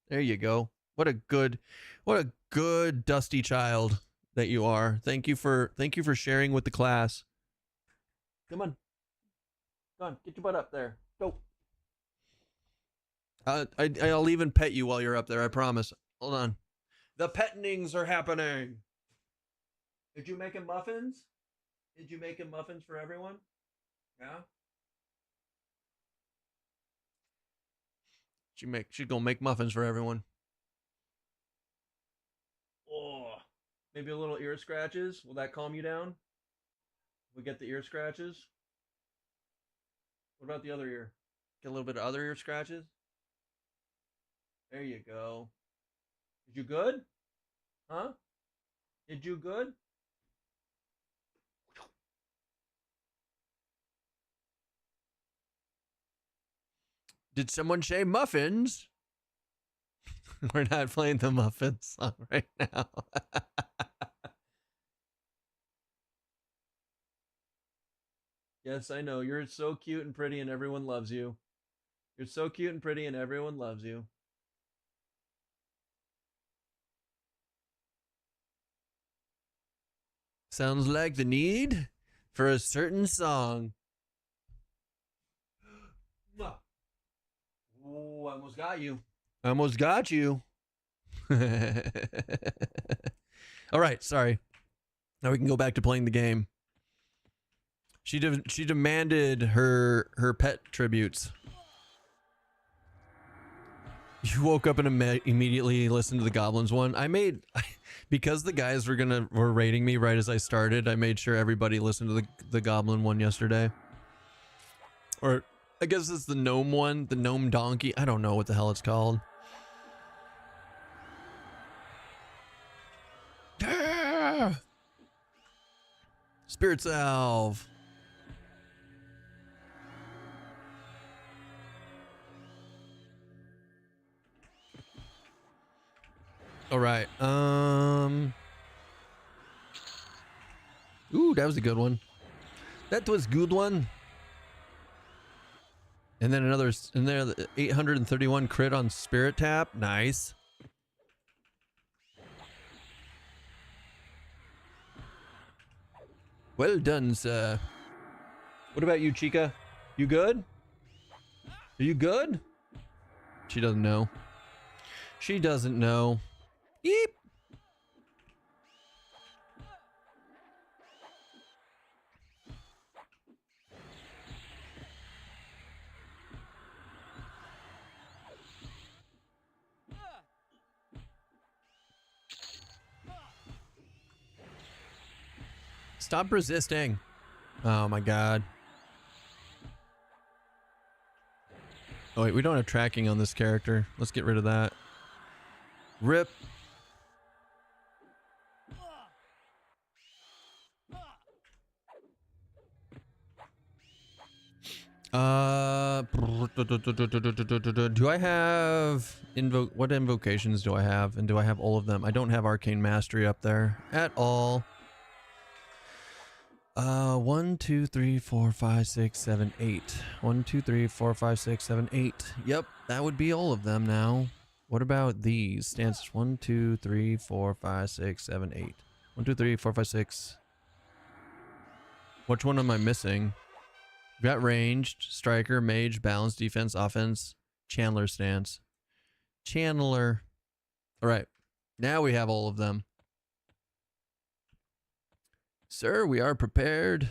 There you go. What a good dusty child that you are. Thank you for sharing with the class. Come on. Come on, get your butt up there. Go. I'll even pet you while you're up there, I promise. Hold on. The petnings are happening. Did you make him muffins? Did you make him muffins for everyone? Yeah? She's gonna make muffins for everyone. Oh, maybe a little ear scratches. Will that calm you down? We get the ear scratches. What about the other ear? Get a little bit of other ear scratches. There you go. Did you good? Huh? Did you good? Did someone say muffins? We're not playing the muffin song right now. Yes, I know. You're so cute and pretty and everyone loves you. You're so cute and pretty and everyone loves you. Sounds like the need for a certain song. Oh, I almost got you. I almost got you. All right, sorry. Now we can go back to playing the game. She demanded her pet tributes. You woke up and immediately listened to the Goblins one. Because the guys were rating me right as I started, I made sure everybody listened to the Goblin one yesterday. Or I guess it's the gnome one, the gnome donkey. I don't know what the hell it's called. Ah! Spirit Salve. All right. Ooh, that was a good one. That was a good one. And then another in there, 831 crit on Spirit Tap. Nice. Well done, sir. What about you, Chica? You good? Are you good? She doesn't know. She doesn't know. Yeep. Stop resisting. Oh my god. Oh wait, we don't have tracking on this character. Let's get rid of that. Rip. Do I have what invocations do I have? And do I have all of them? I don't have Arcane Mastery up there at all. 1, 2, 3, 4, 5, 6, 7, 8. 1, 2, 3, 4, 5, 6, 7, 8. Yep, that would be all of them now. What about these stances? 1, 2, 3, 4, 5, 6, 7, 8. 1, 2, 3, 4, 5, 6. Which one am I missing? We've got ranged, striker, mage, balance, defense, offense, Chandler stance. Chandler. All right, now we have all of them. Sir, we are prepared.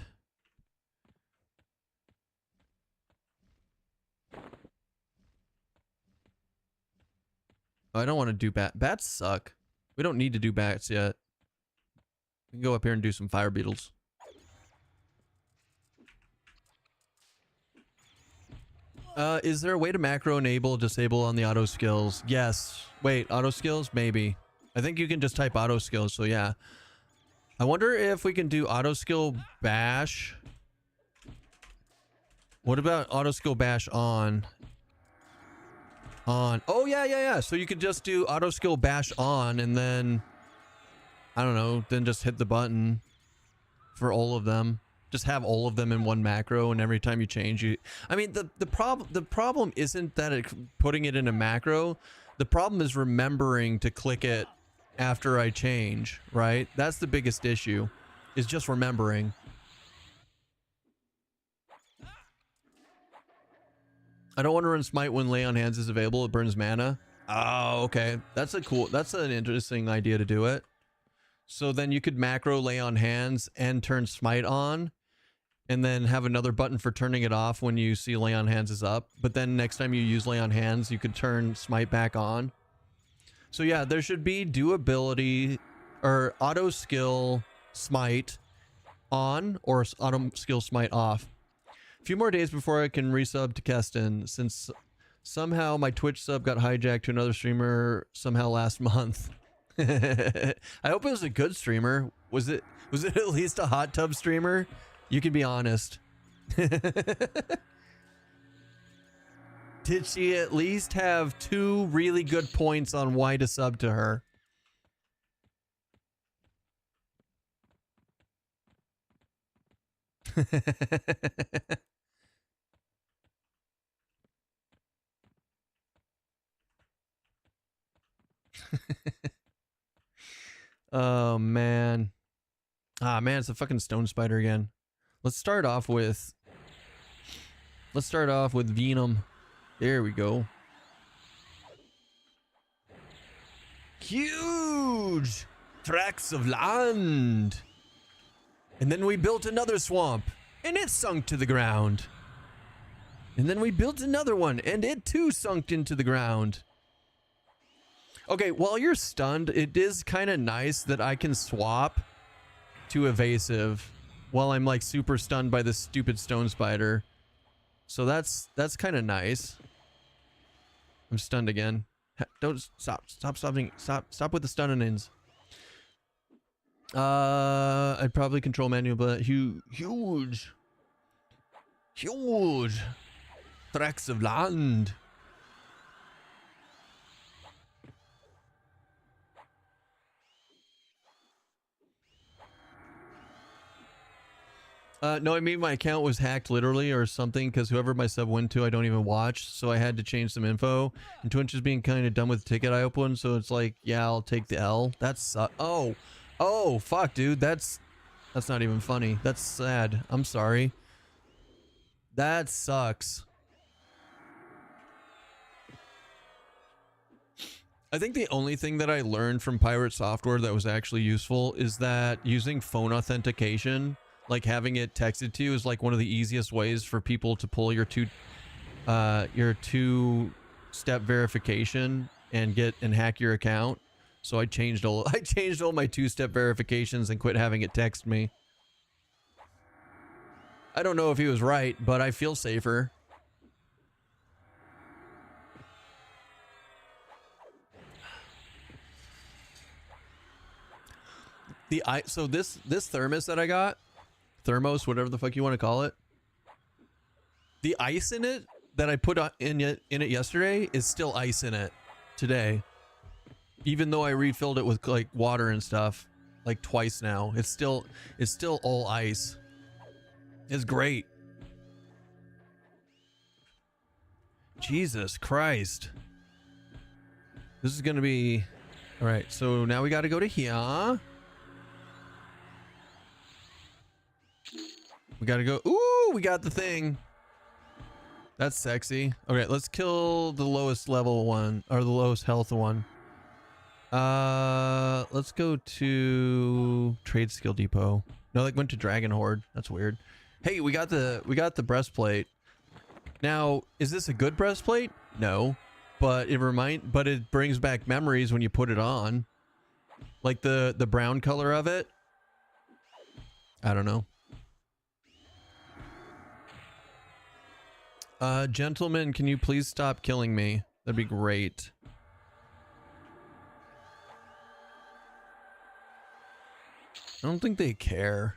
Oh, I don't want to do bats suck. We don't need to do bats yet. We can go up here and do some fire beetles. Is there a way to macro enable disable on the auto skills? Yes. Wait, auto skills? Maybe. I think you can just type auto skills, so yeah. I wonder if we can do auto skill bash. What about auto skill bash on? On. Oh, yeah. So you could just do auto skill bash on and then, I don't know, then just hit the button for all of them. Just have all of them in one macro, and every time you change, I mean, the problem isn't that putting it in a macro. The problem is remembering to click it after I change, right? That's the biggest issue, is just remembering. I don't want to run Smite when Lay on Hands is available. It burns mana. Oh, okay. That's an interesting idea to do it. So then you could macro Lay on Hands and turn Smite on, and then have another button for turning it off when you see Lay on Hands is up. But then next time you use Lay on Hands, you could turn Smite back on. So yeah, there should be durability or auto skill Smite on or auto skill Smite off. A few more days before I can resub to Keston, since somehow my Twitch sub got hijacked to another streamer somehow last month. I hope it was a good streamer. Was it at least a hot tub streamer? You can be honest. Did she at least have 2 really good points on why to sub to her? Oh, man. Ah, man, it's a fucking stone spider again. Let's start off with Venom. There we go. Huge tracts of land. And then we built another swamp, and it sunk to the ground. And then we built another one, and it too sunk into the ground. Okay, while you're stunned, it is kind of nice that I can swap to evasive while I'm like super stunned by this stupid stone spider. So that's kind of nice. I'm stunned again. Don't stop with the stunnings. I'd probably control manual, but huge tracts of land. No, I mean my account was hacked literally or something because whoever my sub went to, I don't even watch. So I had to change some info. And Twitch is being kind of dumb with the ticket I opened. So it's like, yeah, I'll take the L. That's oh, fuck, dude. That's not even funny. That's sad. I'm sorry. That sucks. I think the only thing that I learned from pirate software that was actually useful is that using phone authentication, like having it texted to you, is like one of the easiest ways for people to pull your two-step verification and hack your account. So I changed all my two-step verifications and quit having it text me. I don't know if he was right, but I feel safer. So this thermos that I got, thermos, whatever the fuck you want to call it, the ice in it that I put in it yesterday is still ice in it today, even though I refilled it with like water and stuff like twice now. It's still all ice. It's great. Jesus Christ, this is gonna be all right. So now we got to go to here. We gotta go. Ooh, we got the thing. That's sexy. Okay, let's kill the lowest level one, or the lowest health one. Let's go to Trade Skill Depot. No, like went to Dragon Horde. That's weird. Hey, we got the breastplate. Now, is this a good breastplate? No, but it brings back memories when you put it on. Like the brown color of it. I don't know. Gentlemen, can you please stop killing me? That'd be great. I don't think they care.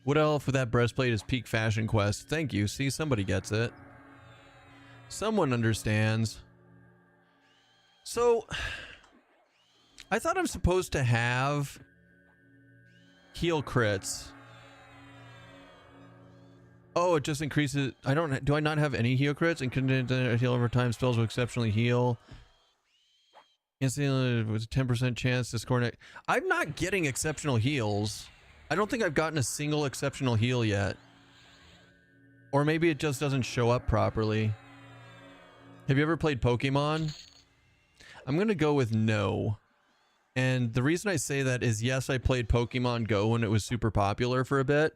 What elf with that breastplate is peak fashion quest? Thank you. See, somebody gets it. Someone understands. So, I thought I'm supposed to have heal crits. Oh, it just increases. Do I not have any heal crits? And can heal over time. Spells will exceptionally heal. Instantly with a 10% chance to score. I'm not getting exceptional heals. I don't think I've gotten a single exceptional heal yet. Or maybe it just doesn't show up properly. Have you ever played Pokemon? I'm gonna go with no. And the reason I say that is, yes, I played Pokemon Go when it was super popular for a bit.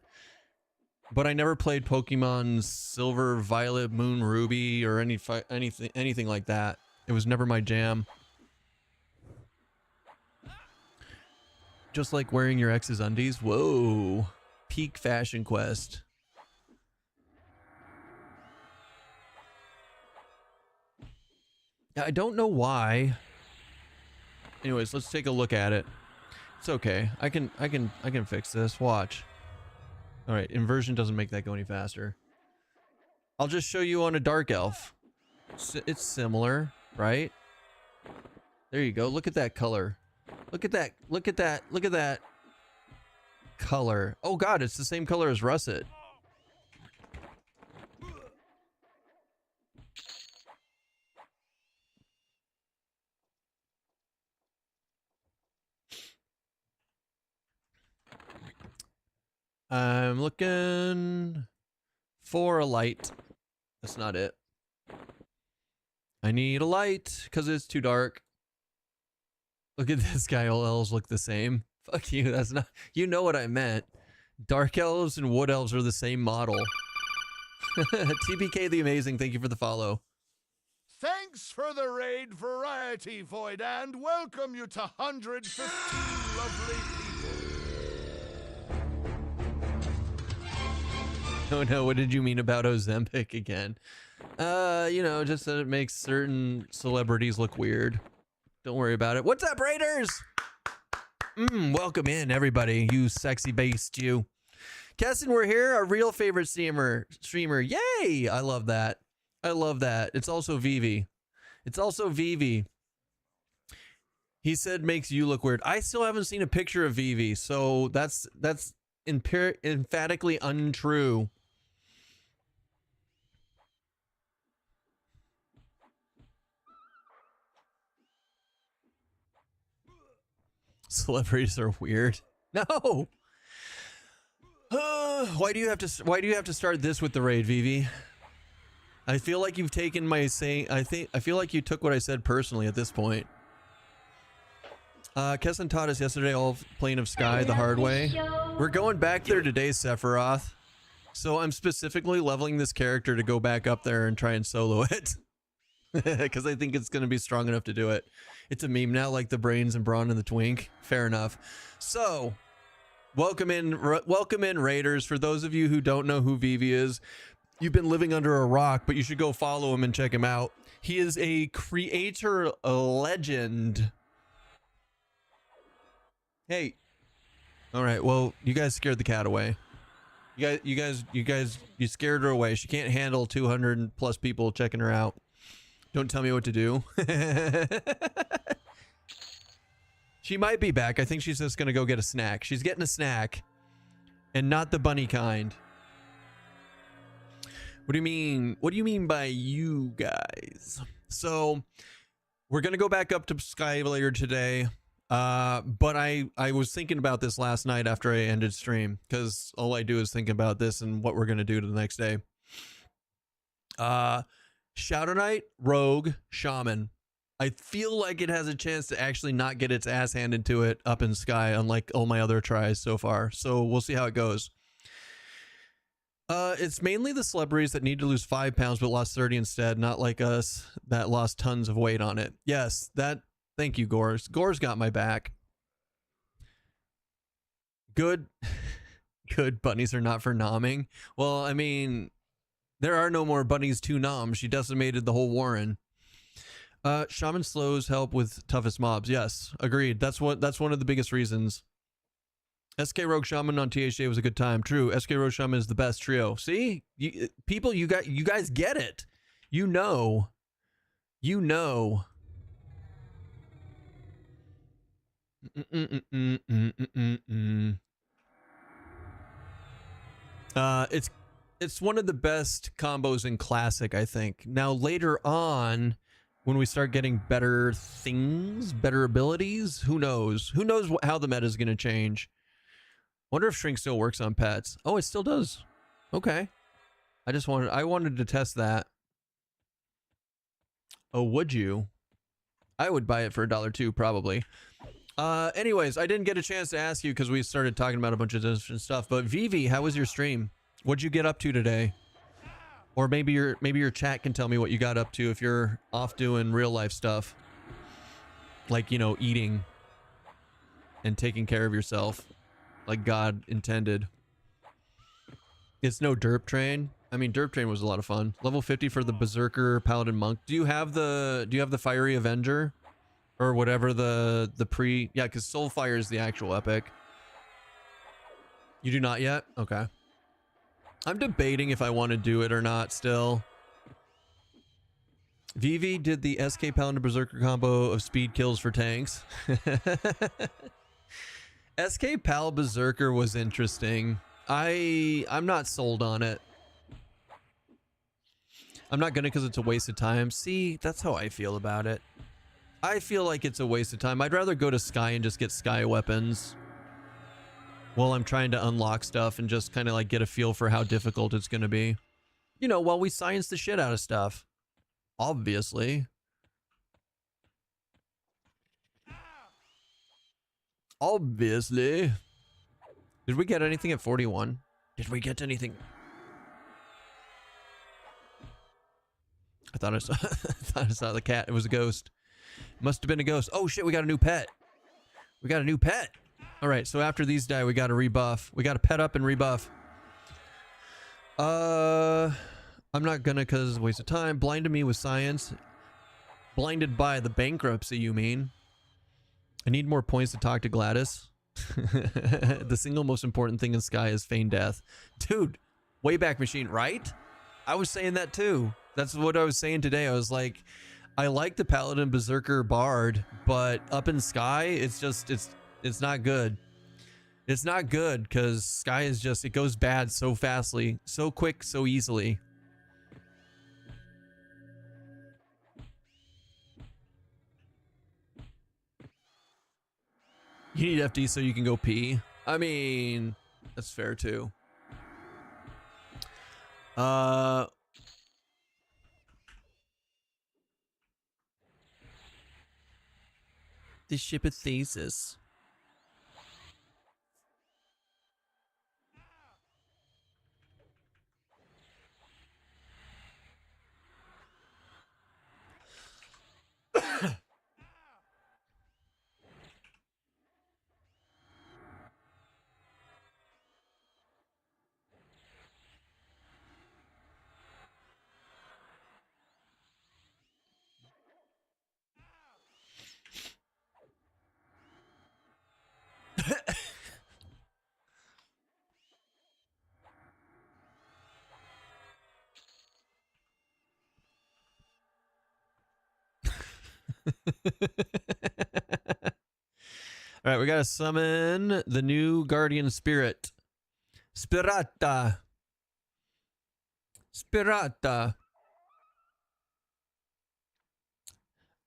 But I never played Pokemon Silver, Violet, Moon, Ruby, or anything like that. It was never my jam. Just like wearing your ex's undies. Whoa. Peak fashion quest. Yeah, I don't know why. Anyways, let's take a look at it. It's okay. I can fix this. Watch. All right, inversion doesn't make that go any faster. I'll just show you on a dark elf. It's similar, right? There you go. Look at that color. Look at that. Look at that. Look at that color. Oh god, it's the same color as Russet. I'm looking for a light. That's not it. I need a light because it's too dark. Look at this guy. All elves look the same. Fuck you. That's not. You know what I meant. Dark elves and wood elves are the same model. TBK the Amazing. Thank you for the follow. Thanks for the raid variety, Void, and welcome you to 115 lovely people. Oh no, what did you mean about Ozempic again? You know, just that it makes certain celebrities look weird. Don't worry about it. What's up, Raiders? Welcome in, everybody. You sexy beast, you. Keston, we're here. Our real favorite streamer. Yay! I love that. I love that. It's also Vivi. It's also Vivi. He said makes you look weird. I still haven't seen a picture of Vivi, so that's emphatically untrue. Celebrities are weird. No. Why do you have to start this with the raid, Vivi? I feel like you've taken my saying. I feel like you took what I said personally at this point. Keston taught us yesterday all Plane of Sky the hard way. We're going back there today, Sephiroth. So I'm specifically leveling this character to go back up there and try and solo it. Because I think it's going to be strong enough to do it. It's a meme now, like the brains and brawn and the twink. Fair enough. So, welcome in Raiders. For those of you who don't know who Vivi is, you've been living under a rock, but you should go follow him and check him out. He is a creator legend. Hey. All right. Well, you guys scared the cat away. You scared her away. She can't handle 200 plus people checking her out. Don't tell me what to do. She might be back. I think she's just going to go get a snack. She's getting a snack. And not the bunny kind. What do you mean? What do you mean by you guys? So, we're going to go back up to Sky later today. But I was thinking about this last night after I ended stream. Because all I do is think about this and what we're going to do the next day. Shadow Knight, Rogue, Shaman. I feel like it has a chance to actually not get its ass handed to it up in Sky, unlike all my other tries so far. So we'll see how it goes. It's mainly the celebrities that need to lose 5 pounds but lost 30 instead, not like us that lost tons of weight on it. Yes, that. Thank you, Gores. Gores got my back. Good. Good bunnies are not for nomming. Well, I mean, there are no more bunnies to nom. She decimated the whole Warren. Shaman slows help with toughest mobs. Yes, agreed. That's one of the biggest reasons. SK Rogue Shaman on THA was a good time. True. SK Rogue Shaman is the best trio. See? People, you guys get it. You know. You know. It's one of the best combos in Classic, I think. Now later on, when we start getting better things, better abilities, who knows? Who knows how the meta is going to change? Wonder if Shrink still works on pets. Oh, it still does. Okay. I wanted to test that. Oh, would you? I would buy it for $1 too, probably. Anyways, I didn't get a chance to ask you because we started talking about a bunch of different stuff. But Vivi, how was your stream? What'd you get up to today? Or maybe your chat can tell me what you got up to if you're off doing real life stuff. Like, you know, eating and taking care of yourself like God intended. It's no derp train. I mean, derp train was a lot of fun. Level 50 for the Berserker Paladin Monk. Do you have the Fiery Avenger? Or whatever the pre... Yeah, because Soulfire is the actual epic. You do not yet? Okay. I'm debating if I want to do it or not still. Vivi did the SK Paladin Berserker combo of speed kills for tanks. SK Pal Berserker was interesting. I'm not sold on it. I'm not gonna because it's a waste of time. See, that's how I feel about it. I feel like it's a waste of time. I'd rather go to Sky and just get Sky weapons. while I'm trying to unlock stuff and just kind of like get a feel for how difficult it's going to be. You know, while we science the shit out of stuff. Obviously. Obviously. Did we get anything at 41? Did we get anything? I thought I saw, I thought I saw the cat. It was a ghost. Must have been a ghost. Oh shit, we got a new pet. We got a new pet. All right, so after these die, we got to rebuff. We got to pet up and rebuff. I'm not gonna because waste of time. Blinded me with science. Blinded by the bankruptcy, you mean? I need more points to talk to Gladys. The single most important thing in Sky is feign death. Dude, Wayback Machine, right? I was saying that too. That's what I was saying today. I was like, I like the Paladin Berserker Bard, but up in Sky, it's just, it's not good. It's not good because Sky is just, it goes bad so fastly, so quick, so easily. You need FD so you can go pee. I mean, that's fair too. The ship of Thesis. All right, we gotta summon the new guardian spirit. Spirata. Spirata.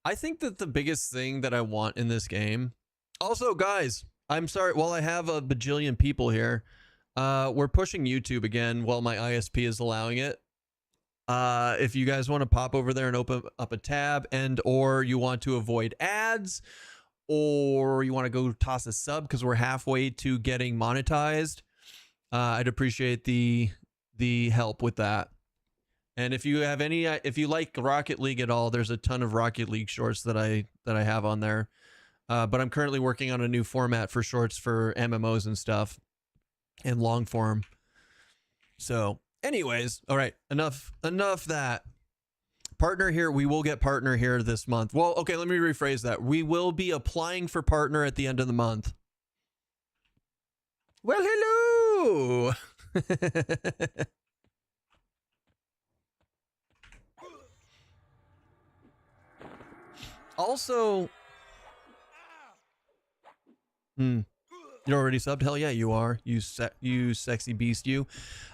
I think that the biggest thing that I want in this game. Also, guys, I'm sorry. While I have a bajillion people here, we're pushing YouTube again while my ISP is allowing it. If you guys want to pop over there and open up a tab, and or you want to avoid ads, or you want to go toss a sub because we're halfway to getting monetized, I'd appreciate the help with that. And if you have any, if you like Rocket League at all, there's a ton of Rocket League shorts that I have on there. But I'm currently working on a new format for shorts for MMOs and stuff, and long form. So, anyways, all right, enough that. Partner here, we will get partner here this month. Well, okay, let me rephrase that. We will be applying for partner at the end of the month. Well, hello. Also, you're already subbed? Hell yeah, you are. You sexy beast, you.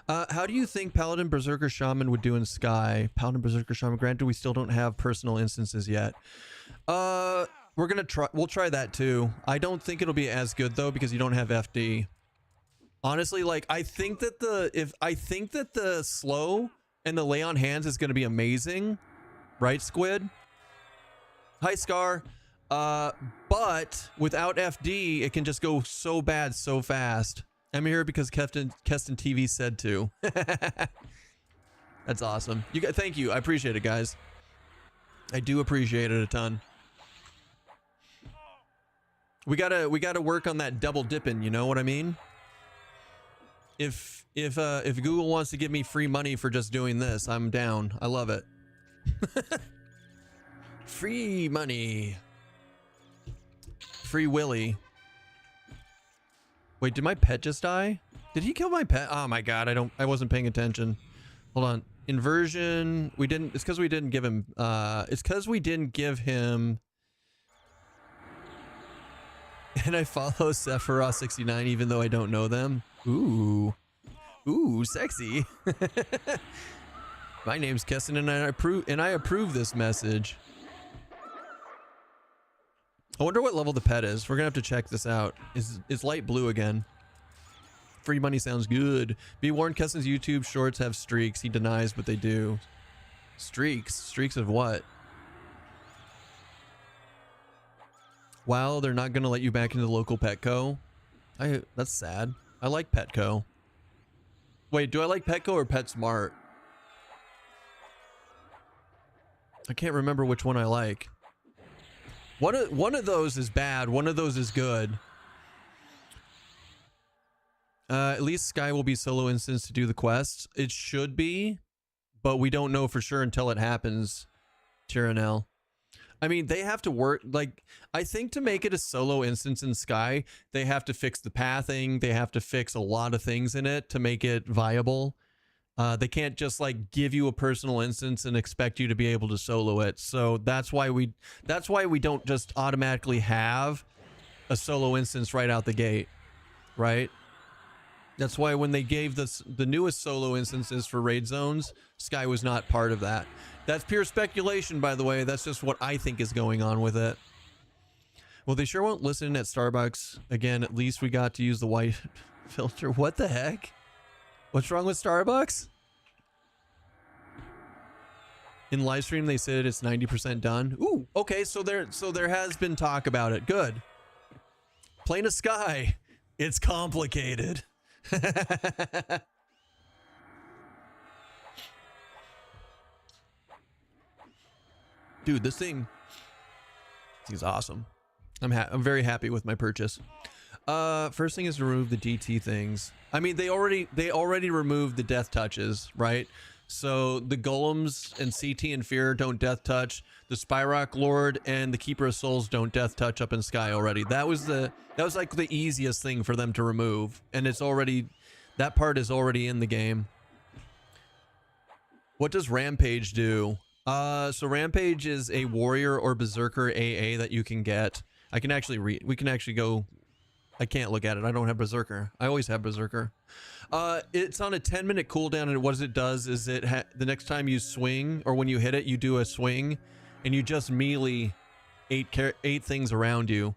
How do you think Paladin Berserker Shaman would do in Sky? Paladin Berserker Shaman, granted we still don't have personal instances yet. We're gonna try, we'll try that too. I don't think it'll be as good though because you don't have FD. Honestly, like I think that the slow and the lay on hands is gonna be amazing. Right, Squid? Hi, Scar. But without FD, it can just go so bad so fast. I'm here because KestonTV said to. That's awesome. Thank you. I appreciate it, guys. I do appreciate it a ton. We gotta work on that double dipping. You know what I mean? If Google wants to give me free money for just doing this, I'm down. I love it. Free money. Free Willy. Wait, did my pet just die? Did he kill my pet? Oh my god, I wasn't paying attention. Hold on. Inversion. We didn't, it's because we didn't give him and I follow Sephiroth 69 even though I don't know them. Ooh. Ooh, sexy. My name's Keston and I approve this message. I wonder what level the pet is. We're gonna have to check this out. It's light blue again. Free money sounds good. Be warned, Keston's YouTube shorts have streaks. He denies, but they do. Streaks? Streaks of what? Wow, they're not gonna let you back into the local Petco. That's sad. I like Petco. Wait, do I like Petco or PetSmart? I can't remember which one I like. One of those is bad. One of those is good. At least Sky will be solo instance to do the quests. It should be, but we don't know for sure until it happens. Tyrannel. I mean, they have to work. Like, I think to make it a solo instance in Sky, they have to fix the pathing. They have to fix a lot of things in it to make it viable. They can't just like give you a personal instance and expect you to be able to solo it. So that's why we don't just automatically have a solo instance right out the gate, right? That's why when they gave the newest solo instances for raid zones, Sky was not part of that. That's pure speculation, by the way. That's just what I think is going on with it. Well, they sure won't listen at Starbucks. Again, at least we got to use the white filter. What the heck? What's wrong with Starbucks? In livestream, they said it's 90% done. Ooh, okay, so there has been talk about it. Good. Plane of Sky. It's complicated. Dude, this thing is awesome. I'm very happy with my purchase. First thing is to remove the DT things. I mean, they already removed the death touches, right? So the golems and CT and Fear don't death touch. The Spyrock Lord and the Keeper of Souls don't death touch up in Sky already. That was like the easiest thing for them to remove, and it's already, that part is already in the game. What does Rampage do? So Rampage is a warrior or berserker AA that you can get. I can actually read. We can actually go. I can't look at it. I don't have berserker. I always have berserker. It's on a 10-minute cooldown, and what it does is the next time you swing or when you hit it, you do a swing, and you just melee 8 things around you.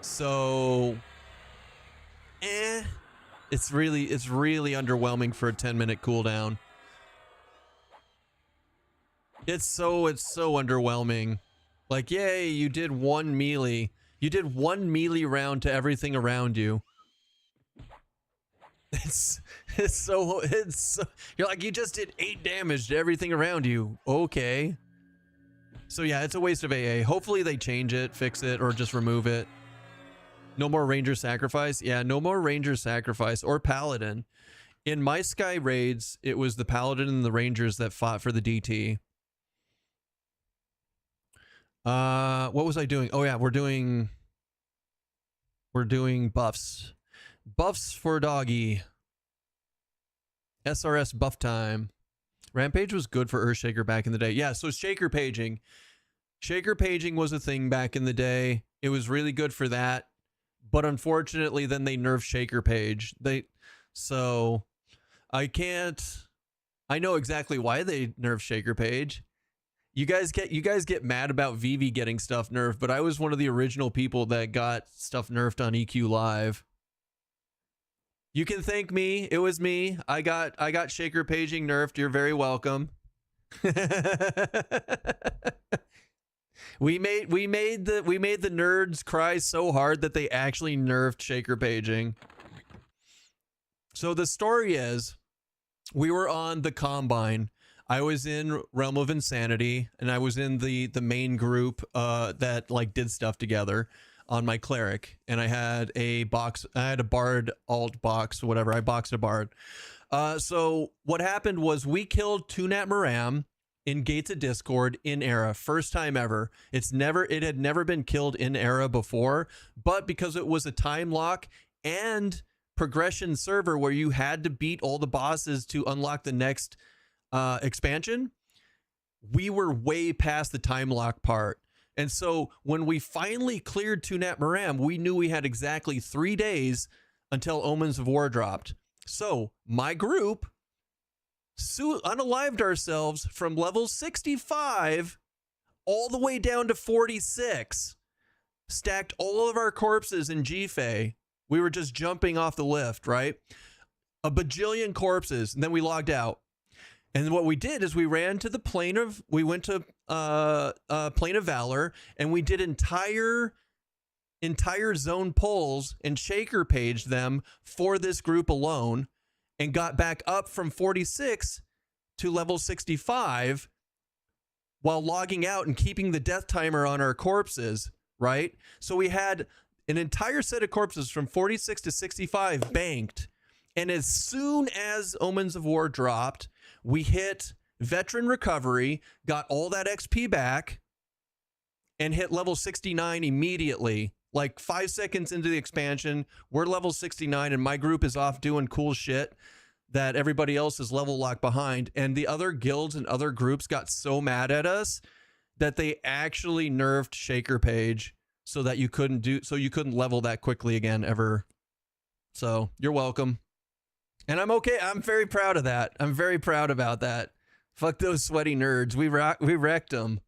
So, it's really underwhelming for a 10-minute cooldown. It's so underwhelming. Like, yay, you did one melee. You did one melee round to everything around you. It's so you're like, you just did 8 damage to everything around you. Okay. So yeah, it's a waste of AA. Hopefully they change it, fix it, or just remove it. No more Ranger Sacrifice. Yeah, no more Ranger Sacrifice or Paladin. In my Sky raids, it was the Paladin and the Rangers that fought for the DT. What was I doing? Oh yeah, we're doing buffs. Buffs for doggy. SRS buff time. Rampage was good for Earthshaker back in the day. Yeah, so shaker paging. Shaker paging was a thing back in the day. It was really good for that. But unfortunately, then they nerfed shaker page. So I know exactly why they nerfed shaker page. You guys get mad about Vivi getting stuff nerfed, but I was one of the original people that got stuff nerfed on EQ Live. You can thank me. It was me. I got shaker paging nerfed. You're very welcome. we made the nerds cry so hard that they actually nerfed shaker paging. So the story is, we were on the Combine. I was in Realm of Insanity, and I was in the main group that like did stuff together on my cleric, and I had a bard alt box, whatever. I boxed a bard. So what happened was we killed Tunat Maram in Gates of Discord in era, first time ever. It had never been killed in era before, but because it was a time lock and progression server where you had to beat all the bosses to unlock the next expansion, we were way past the time lock part. And so when we finally cleared Tunat Maram, we knew we had exactly 3 days until Omens of War dropped. So my group unalived ourselves from level 65 all the way down to 46, stacked all of our corpses in GFA, We were just jumping off the lift, right? A bajillion corpses, and then we logged out. And what we did is we went to Plane of Valor, and we did entire zone polls and shaker paged them for this group alone, and got back up from 46 to level 65 while logging out and keeping the death timer on our corpses, right? So we had an entire set of corpses from 46 to 65 banked. And as soon as Omens of War dropped, we hit veteran recovery, got all that XP back, and hit level 69 immediately. Like 5 seconds into the expansion, we're level 69, and my group is off doing cool shit that everybody else is level locked behind. And the other guilds and other groups got so mad at us that they actually nerfed Shaker Page so that you couldn't level that quickly again ever. So you're welcome. And I'm okay. I'm very proud of that. I'm very proud about that. Fuck those sweaty nerds. We wrecked them.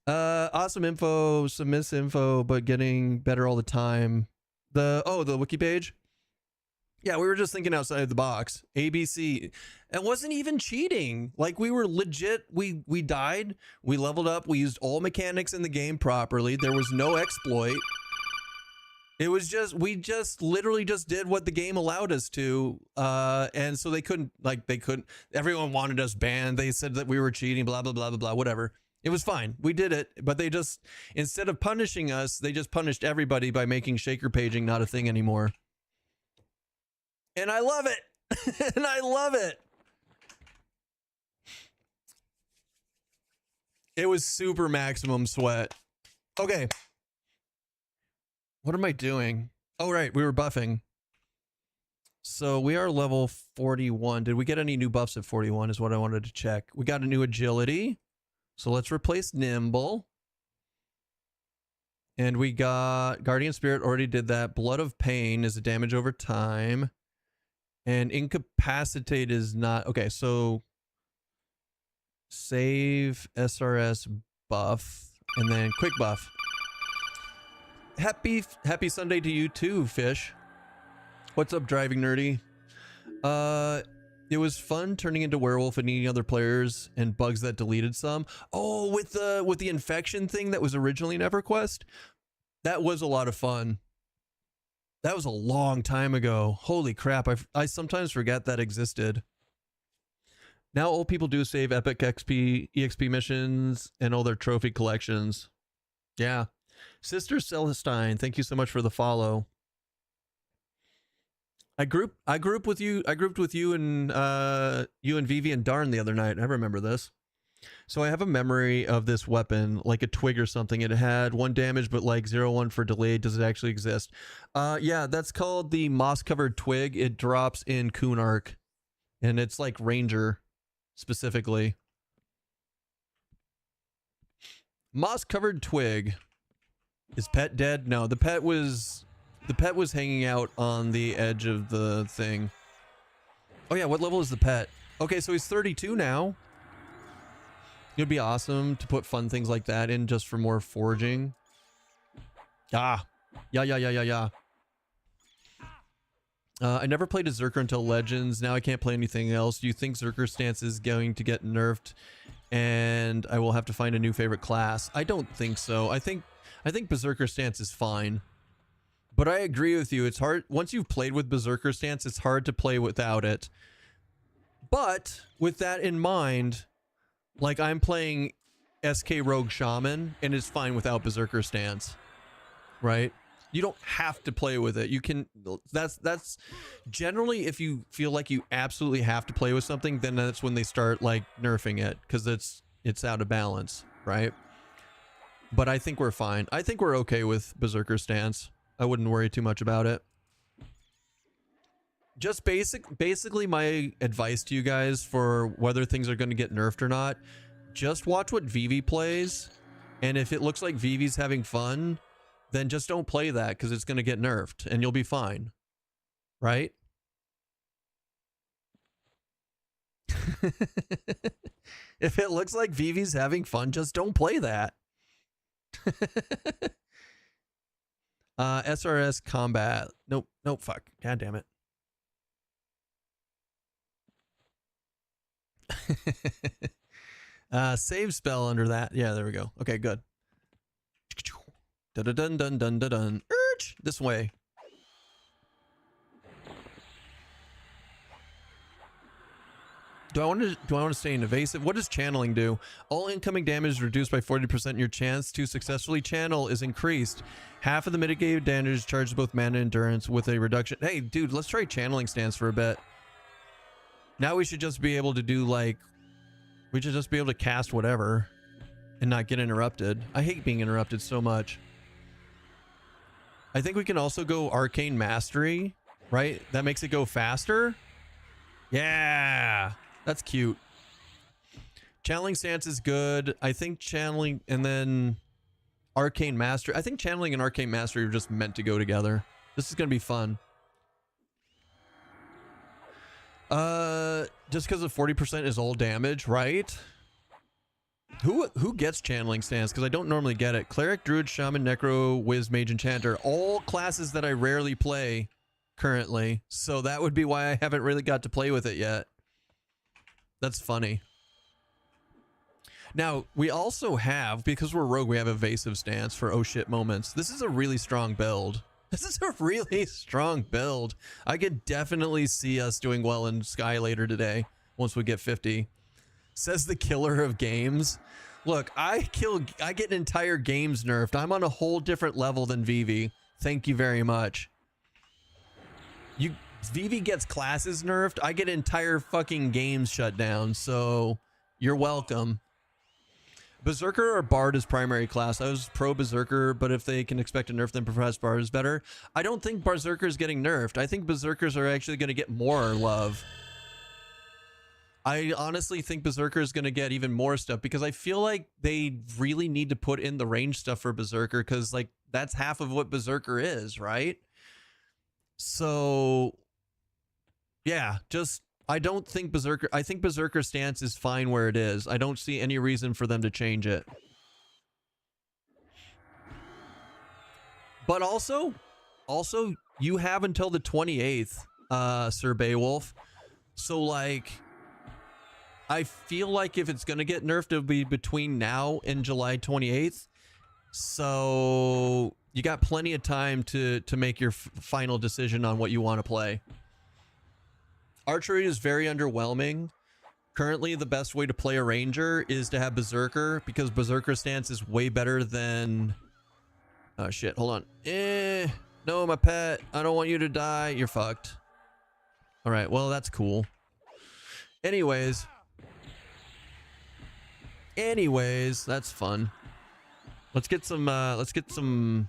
Awesome info, some misinfo, but getting better all the time. The wiki page. Yeah, we were just thinking outside the box. ABC. It wasn't even cheating. Like, we were legit. We died. We leveled up. We used all mechanics in the game properly. There was no exploit. It was just, we literally did what the game allowed us to. And so they couldn't, everyone wanted us banned. They said that we were cheating, blah, blah, blah, blah, blah, whatever. It was fine. We did it. But they just, instead of punishing us, they just punished everybody by making shaker paging not a thing anymore. And I love it. And I love it. It was super maximum sweat. Okay. What am I doing? Oh, right. We were buffing. So we are level 41. Did we get any new buffs at 41 is what I wanted to check. We got a new agility. So let's replace nimble. And we got Guardian Spirit, already did that. Blood of Pain is a damage over time. And Incapacitate is not. Okay, so save SRS buff and then quick buff. Happy Sunday to you too, Fish. What's up, Driving Nerdy? It was fun turning into werewolf and eating other players and bugs that deleted some. Oh, with the infection thing that was originally in EverQuest. That was a lot of fun. That was a long time ago. Holy crap. I sometimes forget that existed. Now old people do save epic EXP missions and all their trophy collections. Yeah. Sister Celestine, thank you so much for the follow. I grouped with you and Vivi and Darn the other night. I remember this. So I have a memory of this weapon, like a twig or something. It had 1 damage, but like 0-1 for delayed. Does it actually exist? Yeah, that's called the moss-covered twig. It drops in Kunark, and it's like Ranger specifically. Moss-covered twig. Is Pet dead? No, the pet was hanging out on the edge of the thing. Oh yeah, what level is the pet? Okay, so he's 32 now. It'd be awesome to put fun things like that in just for more foraging. Yeah. I never played a Zerker until Legends. Now I can't play anything else. Do you think Zerker stance is going to get nerfed and I will have to find a new favorite class? I don't think so. I think Berserker stance is fine. But I agree with you. It's hard. Once you've played with Berserker stance, it's hard to play without it. But with that in mind, like I'm playing SK Rogue Shaman and it's fine without Berserker stance, right? You don't have to play with it. You can, that's generally if you feel like you absolutely have to play with something, then that's when they start like nerfing it because it's out of balance, right? But I think we're fine. I think we're okay with Berserker stance. I wouldn't worry too much about it. Just basically my advice to you guys for whether things are going to get nerfed or not, just watch what Vivi plays, and if it looks like Vivi's having fun, then just don't play that because it's going to get nerfed and you'll be fine. Right? If it looks like Vivi's having fun, just don't play that. SRS combat. Nope. Nope. Fuck. God damn it. Save spell under that. Yeah, there we go. Okay, good. Dun dun dun dun dun dun. This way. Do I want to stay in evasive? What does channeling do? All incoming damage is reduced by 40%. Your chance to successfully channel is increased. Half of the mitigated damage charges both mana and endurance with a reduction. Hey, dude, let's try channeling stance for a bit. Now we should just be able to do like, we should just be able to cast whatever and not get interrupted. I hate being interrupted so much. I think we can also go arcane mastery, right? That makes it go faster. Yeah. That's cute. Channeling stance is good. I think channeling and then arcane mastery. I think channeling and arcane mastery are just meant to go together. This is going to be fun. Just because of 40% is all damage, right? Who gets channeling stance? Because I don't normally get it. Cleric, druid, shaman, necro, wiz, mage, enchanter. All classes that I rarely play currently. So that would be why I haven't really got to play with it yet. That's funny. Now, we also have, because we're rogue, we have evasive stance for oh shit moments. This is a really strong build. This is a really strong build. I could definitely see us doing well in Sky later today, once we get 50. Says the killer of games. Look, I get entire games nerfed. I'm on a whole different level than Vivi. Thank you very much. Vivi gets classes nerfed. I get entire fucking games shut down. So you're welcome. Berserker or Bard is primary class. I was pro Berserker, but if they can expect a nerf, then perhaps Bard is better. I don't think Berserker is getting nerfed. I think Berserkers are actually going to get more love. I honestly think Berserker is going to get even more stuff because I feel like they really need to put in the range stuff for Berserker because like that's half of what Berserker is, right? So yeah, just I don't think Berserker. I think Berserker stance is fine where it is. I don't see any reason for them to change it. But also you have until the 28th, Sir Beowulf. So like, I feel like if it's gonna get nerfed, it'll be between now and July 28th. So you got plenty of time to make your final decision on what you want to play. Archery is very underwhelming. Currently, the best way to play a ranger is to have Berserker because Berserker stance is way better than... Oh shit, hold on. No, my pet. I don't want you to die. You're fucked. All right, well, that's cool. Anyways, that's fun. Let's get some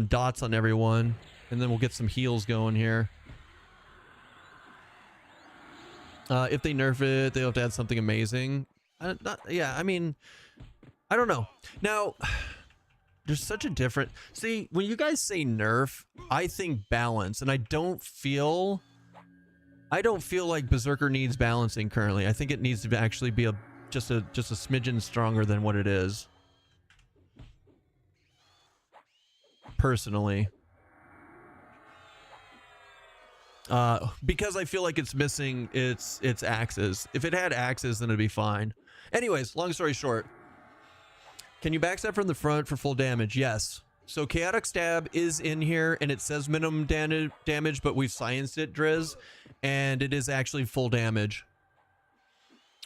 dots on everyone, and then we'll get some heals going here. If they nerf it, they'll have to add something amazing. Yeah, I mean, I don't know. Now, there's such a different... See, when you guys say nerf, I think balance, and I don't feel like Berserker needs balancing currently. I think it needs to actually be just a smidgen stronger than what it is. Personally. Because I feel like it's missing its axes. If it had axes, then it'd be fine. Anyways, long story short. Can you backstab from the front for full damage? Yes. So Chaotic Stab is in here, and it says minimum damage, but we've scienced it, Driz, and it is actually full damage.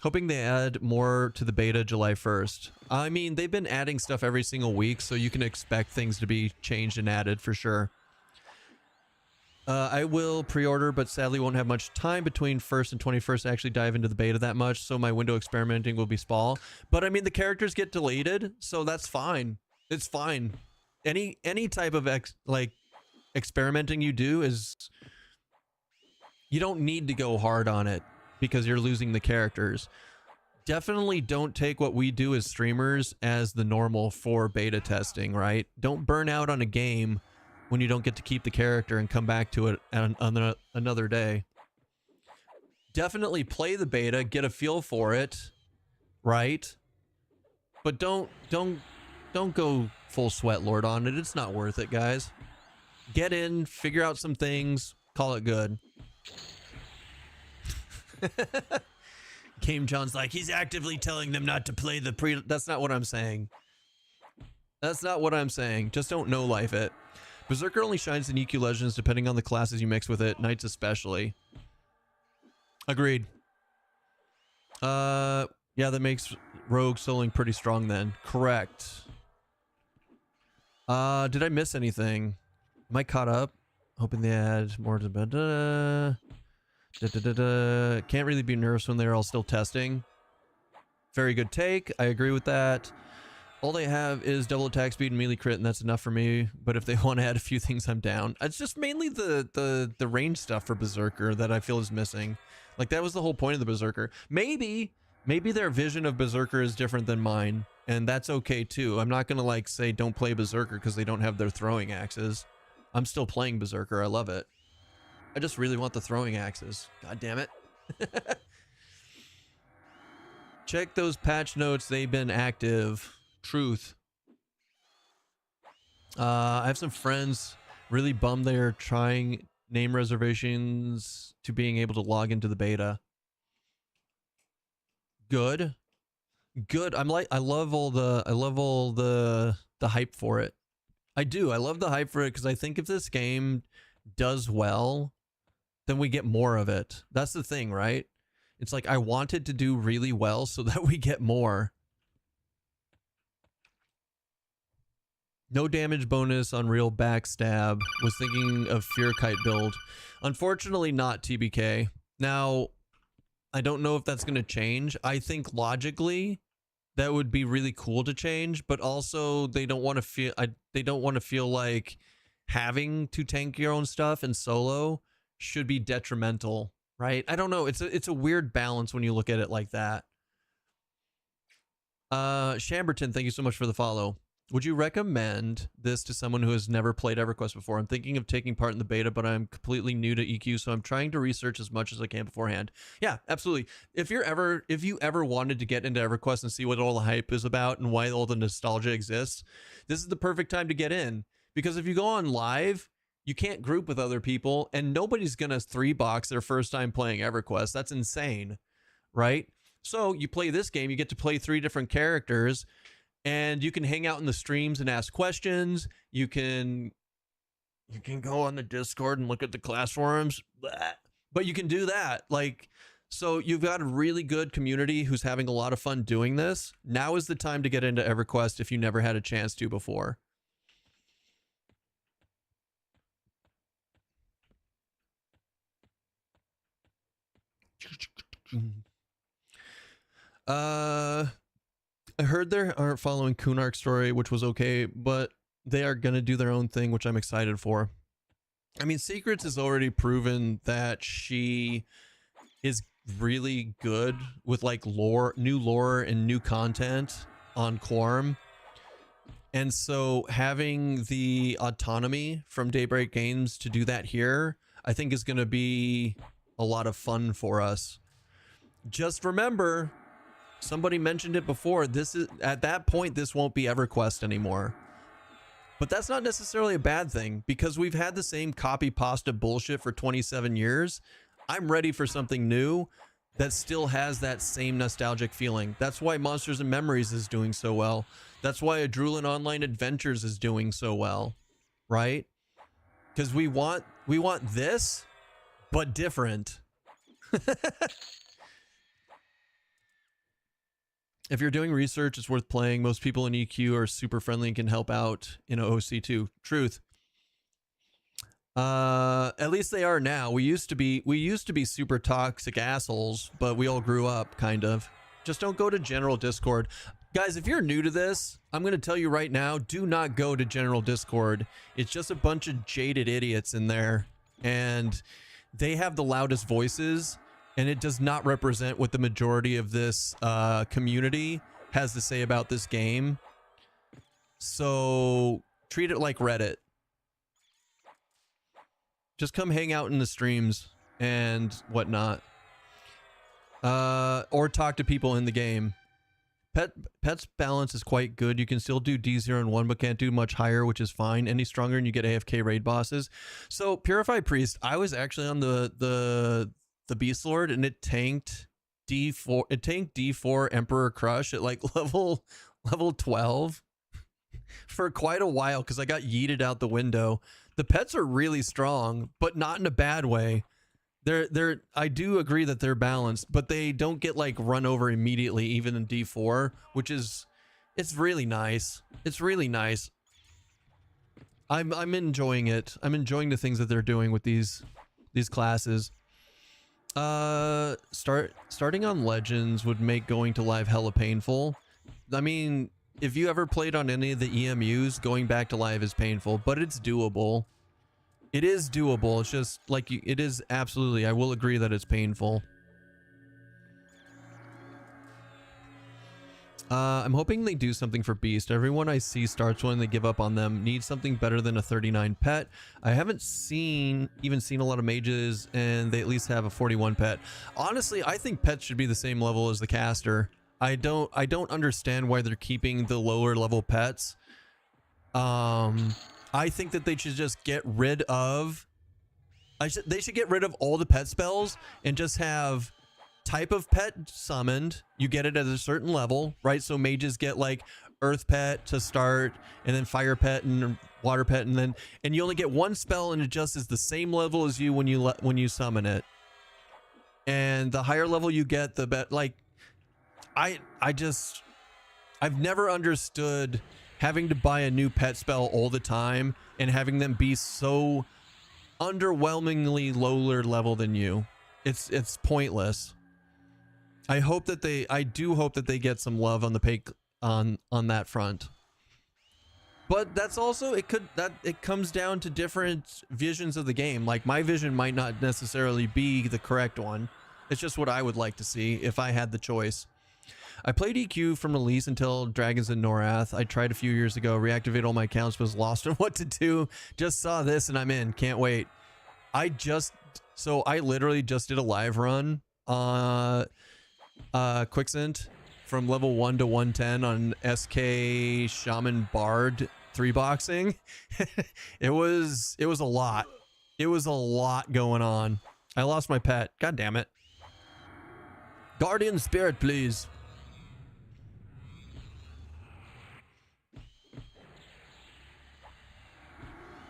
Hoping they add more to the beta July 1st. I mean, they've been adding stuff every single week, so you can expect things to be changed and added for sure. I will pre-order, but sadly won't have much time between 1st and 21st to actually dive into the beta that much, so my window experimenting will be small. But I mean, the characters get deleted, so that's fine. It's fine. Any type of experimenting you do is... You don't need to go hard on it because you're losing the characters. Definitely don't take what we do as streamers as the normal for beta testing, right? Don't burn out on a game when you don't get to keep the character and come back to it on another day. Definitely play the beta, get a feel for it, right? But don't go full sweat lord on it. It's not worth it, guys. Get in, figure out some things, call it good. Game John's like, he's actively telling them not to play the pre. That's not what I'm saying. That's not what I'm saying. Just don't know life it. Berserker only shines in EQ Legends depending on the classes you mix with it, Knights especially. Agreed. Yeah, that makes Rogue soloing pretty strong then. Correct. Did I miss anything? Am I caught up? Hoping they add more to Can't really be nervous when they're all still testing. Very good take. I agree with that. All they have is double attack speed and melee crit, and that's enough for me. But if they want to add a few things, I'm down. It's just mainly the range stuff for Berserker that I feel is missing. Like, that was the whole point of the Berserker. Maybe their vision of Berserker is different than mine, and that's okay too. I'm not gonna like say don't play Berserker because they don't have their throwing axes. I'm still playing Berserker. I love it. I just really want the throwing axes. God damn it. Check those patch notes. They've been active. Truth. I have some friends really bummed they're trying name reservations to being able to log into the beta. Good. Good. I love all the hype for it. I do. I love the hype for it because I think if this game does well, then we get more of it. That's the thing, right? It's like I want it to do really well so that we get more. No damage bonus on real backstab. Was thinking of Fear Kite build. Unfortunately not, TBK. Now, I don't know if that's going to change. I think logically that would be really cool to change, but also they don't want to feel like having to tank your own stuff in solo should be detrimental, right? I don't know. It's a weird balance when you look at it like that. Shamberton, thank you so much for the follow. Would you recommend this to someone who has never played EverQuest before? I'm thinking of taking part in the beta, but I'm completely new to EQ, so I'm trying to research as much as I can beforehand. Yeah, absolutely. If you ever wanted to get into EverQuest and see what all the hype is about and why all the nostalgia exists, this is the perfect time to get in. Because if you go on live, you can't group with other people, and nobody's gonna 3-box their first time playing EverQuest. That's insane, right? So you play this game, you get to play 3 different characters, and you can hang out in the streams and ask questions. You can go on the Discord and look at the class forums. But you can do that. Like, so you've got a really good community who's having a lot of fun doing this. Now is the time to get into EverQuest if you never had a chance to before. I heard they aren't following Kunark's story, which was okay, but they are going to do their own thing, which I'm excited for. I mean, Secrets has already proven that she is really good with like new lore and new content on Quorum. And so having the autonomy from Daybreak Games to do that here, I think is going to be a lot of fun for us. Just remember, somebody mentioned it before, this is at that point this won't be EverQuest anymore. But that's not necessarily a bad thing, because we've had the same copy pasta bullshit for 27 years. I'm ready for something new that still has that same nostalgic feeling. That's why Monsters and Memories is doing so well. That's why Adrulan Online Adventures is doing so well, right? Because we want this, but different. If you're doing research, it's worth playing. Most people in EQ are super friendly and can help out in OC too. Truth. At least they are now. We used to be super toxic assholes, but we all grew up, kind of. Just don't go to general Discord. Guys, if you're new to this, I'm going to tell you right now, do not go to general Discord. It's just a bunch of jaded idiots in there, and they have the loudest voices, and it does not represent what the majority of this community has to say about this game. So treat it like Reddit. Just come hang out in the streams and whatnot. Or talk to people in the game. Pet's balance is quite good. You can still do D0 and 1, but can't do much higher, which is fine. Any stronger and you get AFK raid bosses. So Purify Priest, I was actually on the Beast Lord, and it tanked D4. It tanked D4 Emperor Crush at like level 12 for quite a while because I got yeeted out the window. The pets are really strong, but not in a bad way. I do agree that they're balanced, but they don't get like run over immediately, even in D4, which is, it's really nice. It's really nice. I'm enjoying it. I'm enjoying the things that they're doing with these classes. Starting on Legends would make going to live hella painful. I mean, if you ever played on any of the EMUs, going back to live is painful, but it's doable. It is doable. It's just like it is absolutely. I will agree that it's painful. I'm hoping they do something for Beast. Everyone I see starts when they give up on them. Needs something better than a 39 pet. I haven't even seen a lot of mages, and they at least have a 41 pet. Honestly, I think pets should be the same level as the caster. I don't understand why they're keeping the lower level pets. I think that they should just get rid of. They should get rid of all the pet spells and just have type of pet summoned. You get it at a certain level, right? So mages get like earth pet to start, and then fire pet and water pet, and you only get one spell, and it just is the same level as you when you summon it. And the higher level you get, the better. Like, I've never understood having to buy a new pet spell all the time and having them be so underwhelmingly lower level than you. It's pointless. I do hope that they get some love on the on that front. But that's also, it comes down to different visions of the game. Like, my vision might not necessarily be the correct one. It's just what I would like to see if I had the choice. I played EQ from release until Dragons and Norrath. I tried a few years ago, reactivate all my accounts, was lost on what to do. Just saw this and I'm in. Can't wait. I literally just did a live run Quicksent from level 1 to 110 on SK Shaman Bard 3-boxing. It was a lot. It was a lot going on. I lost my pet. God damn it. Guardian Spirit, please.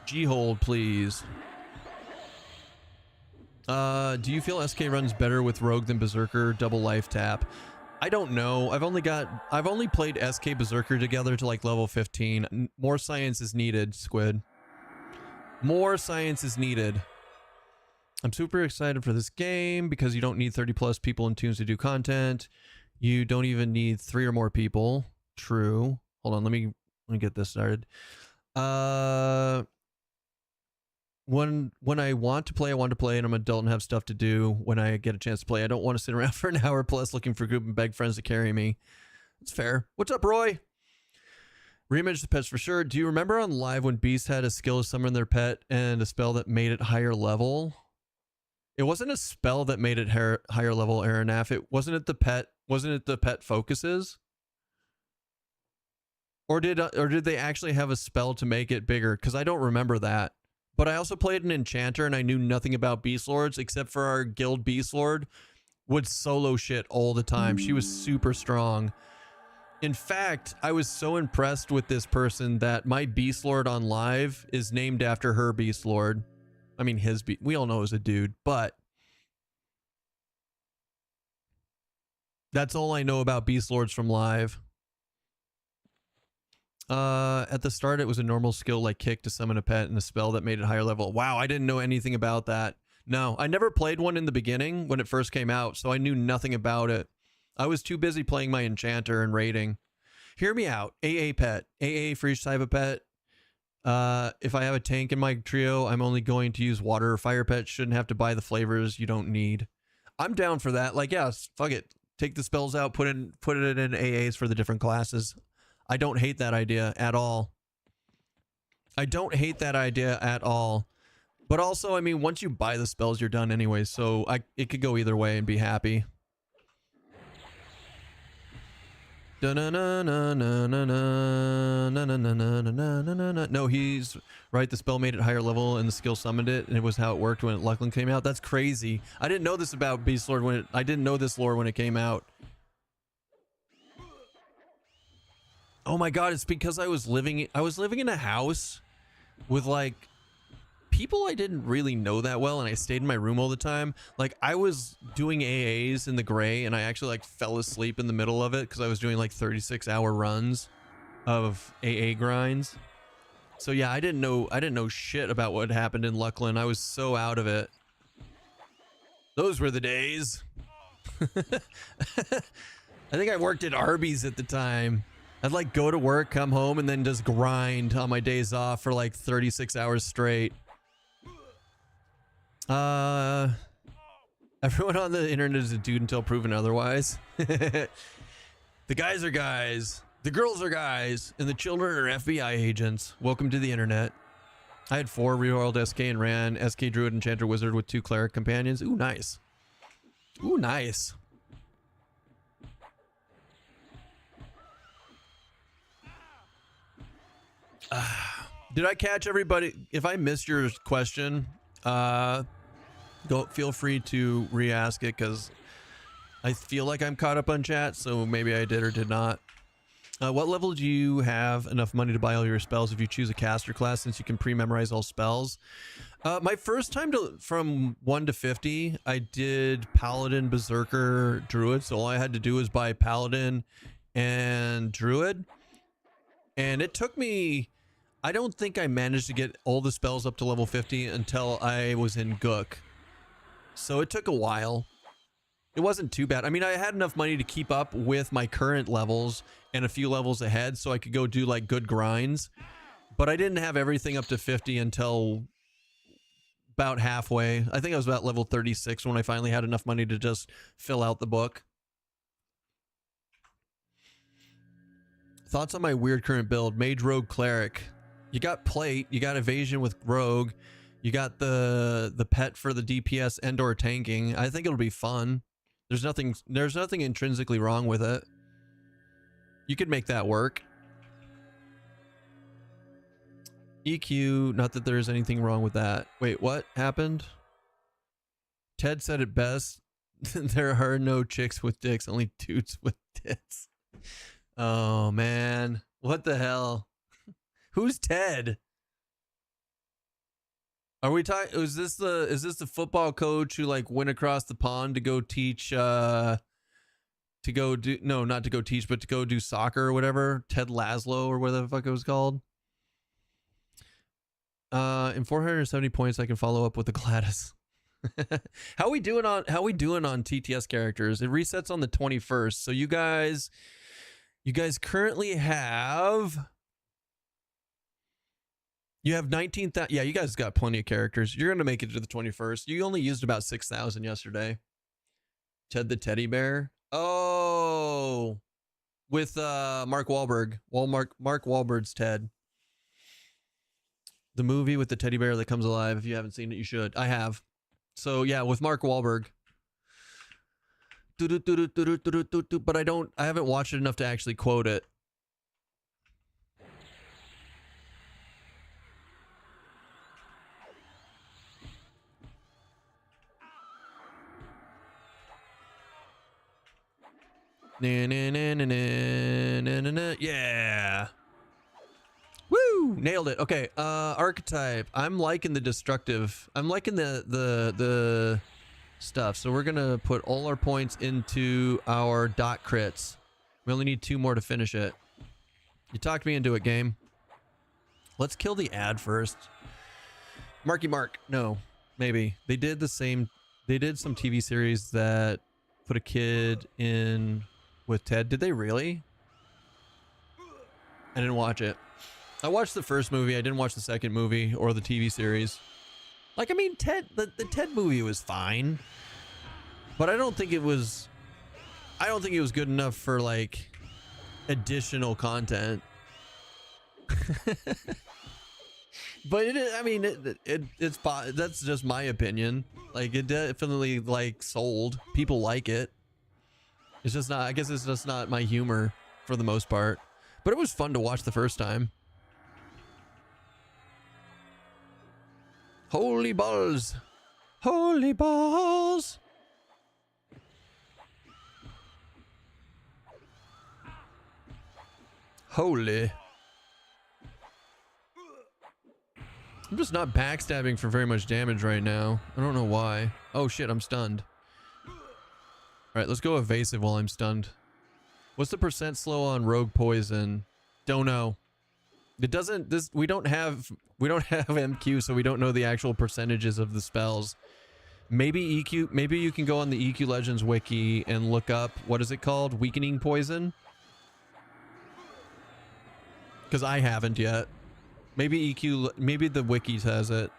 G-hold, please. Do you feel SK runs better with Rogue than Berserker double life tap? I don't know. I've only played SK Berserker together to like level 15. More science is needed, Squid. More science is needed. I'm super excited for this game because you don't need 30 plus people in teams to do content. You don't even need 3 or more people. True. Hold on, let me get this started. When I want to play, and I'm an adult and have stuff to do when I get a chance to play. I don't want to sit around for an hour plus looking for a group and beg friends to carry me. That's fair. What's up, Roy? Reimage the pets for sure. Do you remember on live when Beast had a skill to summon their pet and a spell that made it higher level? It wasn't a spell that made it higher level, Aranaf. Wasn't it the pet focuses? Or did they actually have a spell to make it bigger? Because I don't remember that. But I also played an enchanter and I knew nothing about Beast Lords except for our guild Beast Lord would solo shit all the time. She was super strong. In fact, I was so impressed with this person that my Beast Lord on live is named after her Beast Lord. I mean, we all know it was a dude, but that's all I know about Beast Lords from live. At the start, it was a normal skill like kick to summon a pet and a spell that made it higher level. Wow, I didn't know anything about that. No, I never played one in the beginning when it first came out, so I knew nothing about it. I was too busy playing my enchanter and raiding. Hear me out. AA pet. AA for each type of pet. If I have a tank in my trio, I'm only going to use water or fire pet. Shouldn't have to buy the flavors you don't need. I'm down for that. Like, yeah, fuck it. Take the spells out, put it in AAs for the different classes. I don't hate that idea at all. I don't hate that idea at all. But also, I mean, once you buy the spells, you're done anyway. So it could go either way and be happy. No, he's right. The spell made it higher level and the skill summoned it, and it was how it worked when Lucklin came out. That's crazy. I didn't know this about Beast Lord when I didn't know this lore when it came out. Oh my god, it's because I was living in a house with like people I didn't really know that well, and I stayed in my room all the time. Like I was doing AAs in the gray, and I actually like fell asleep in the middle of it because I was doing like 36-hour runs of AA grinds. So yeah, I didn't know shit about what happened in Lucklin. I was so out of it. Those were the days. I think I worked at Arby's at the time. I'd like go to work, come home, and then just grind on my days off for like 36 hours straight. Everyone on the internet is a dude until proven otherwise. The guys are guys, the girls are guys, and the children are FBI agents. Welcome to the internet. I had 4 rerolled SK and ran SK Druid, Enchanter, Wizard with 2 Cleric companions. Ooh, nice. Ooh, nice. Did I catch everybody? If I missed your question, feel free to re-ask it, because I feel like I'm caught up on chat, so maybe I did or did not. What level do you have enough money to buy all your spells if you choose a caster class, since you can pre-memorize all spells? My first time from 1 to 50, I did Paladin, Berserker, Druid, so all I had to do was buy Paladin and Druid. And it took me... I don't think I managed to get all the spells up to level 50 until I was in Gook. So it took a while. It wasn't too bad. I mean, I had enough money to keep up with my current levels and a few levels ahead, so I could go do like good grinds. But I didn't have everything up to 50 until about halfway. I think I was about level 36 when I finally had enough money to just fill out the book. Thoughts on my weird current build? Mage, Rogue, Cleric. You got plate, you got evasion with rogue, you got the pet for the DPS and or tanking. I think it'll be fun. There's nothing intrinsically wrong with it. You could make that work. EQ, not that there's anything wrong with that. Wait, what happened? Ted said it best. There are no chicks with dicks, only dudes with tits. Oh man, what the hell? Who's Ted? Are we talking? Is this the football coach who like went across the pond to go teach? Not to go teach, but to go do soccer or whatever. Ted Laszlo or whatever the fuck it was called. In 470 points, I can follow up with the Gladys. How we doing on TTS characters? It resets on the 21st. So you guys currently have. You have 19,000. Yeah, you guys got plenty of characters. You're going to make it to the 21st. You only used about 6,000 yesterday. Ted the Teddy Bear. Oh, with Mark Wahlberg. Mark Wahlberg's Ted. The movie with the teddy bear that comes alive. If you haven't seen it, you should. I have. So yeah, with Mark Wahlberg. But I haven't watched it enough to actually quote it. Yeah. Woo! Nailed it. Okay. Archetype. I'm liking the destructive. I'm liking the stuff. So we're gonna put all our points into our dot crits. We only need 2 more to finish it. You talked me into it, game. Let's kill the ad first. Marky Mark. No, maybe. They did the same. They did some TV series that put a kid in with Ted. Did they really? I didn't watch it. I watched the first movie. I didn't watch the second movie or the TV series. Like, I mean, the Ted movie was fine, but I don't think it was good enough for like additional content. But that's just my opinion. Like, it definitely like sold. People like it. It's just not. I guess it's just not my humor. for the most part. But it was fun to watch the first time. Holy balls. Holy balls. Holy. I'm just not backstabbing for very much damage right now. I don't know why. Oh shit, I'm stunned. Alright, let's go evasive while I'm stunned. What's the percent slow on rogue poison? Don't know. It doesn't, we don't have MQ, so we don't know the actual percentages of the spells. Maybe EQ, maybe you can go on the EQ Legends wiki and look up, what is it called? Weakening poison? Because I haven't yet. Maybe EQ, maybe the wikis has it.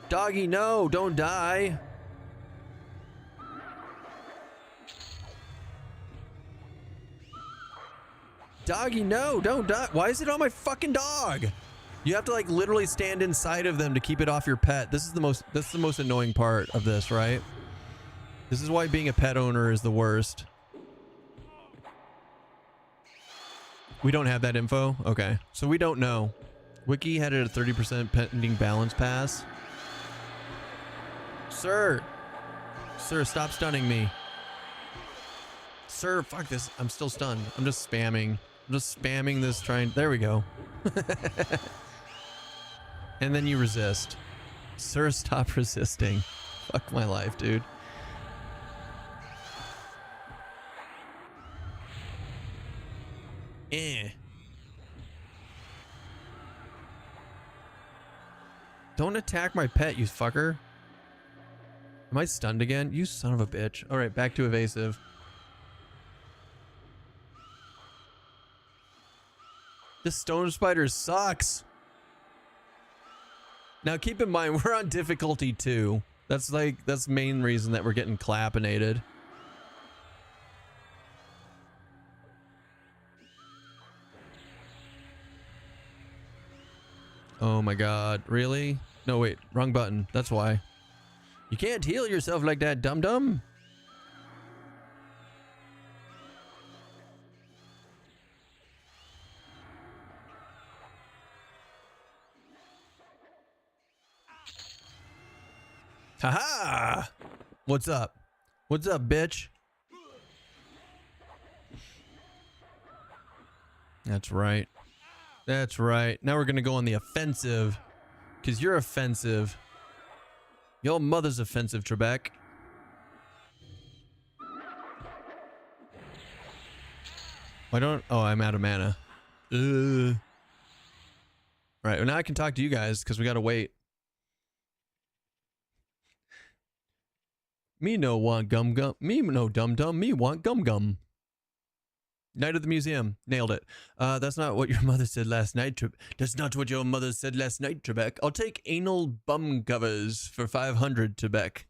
Doggy, no, don't die. Doggy, no, don't die. Why is it on my fucking dog? You have to like literally stand inside of them to keep it off your pet. That's the most annoying part of this, right? This is why being a pet owner is the worst. We don't have that info? Okay. So we don't know. Wiki had it at 30% pending balance pass. Sir! Sir, stop stunning me. Sir, fuck this. I'm still stunned. I'm just spamming. I'm just spamming this trying. There we go. And then you resist. Sir, stop resisting. Fuck my life, dude. Don't attack my pet, you fucker. Am I stunned again? You son of a bitch. Alright, back to evasive. This stone spider sucks. Now keep in mind, we're on difficulty 2. That's the main reason that we're getting clappinated. Oh my god, really? No, wait, wrong button. That's why. You can't heal yourself like that, dum-dum. Haha! What's up? What's up, bitch? That's right. That's right. Now we're gonna go on the offensive. Because you're offensive. Your mother's offensive, Trebek. Why don't... Oh, I'm out of mana. Right, well, now I can talk to you guys because we gotta wait. Me no want gum gum. Me no dum dum. Me want gum gum. Night at the museum. Nailed it. That's not what your mother said last night. That's not what your mother said last night, Trebek. I'll take anal bum covers for 500, Trebek.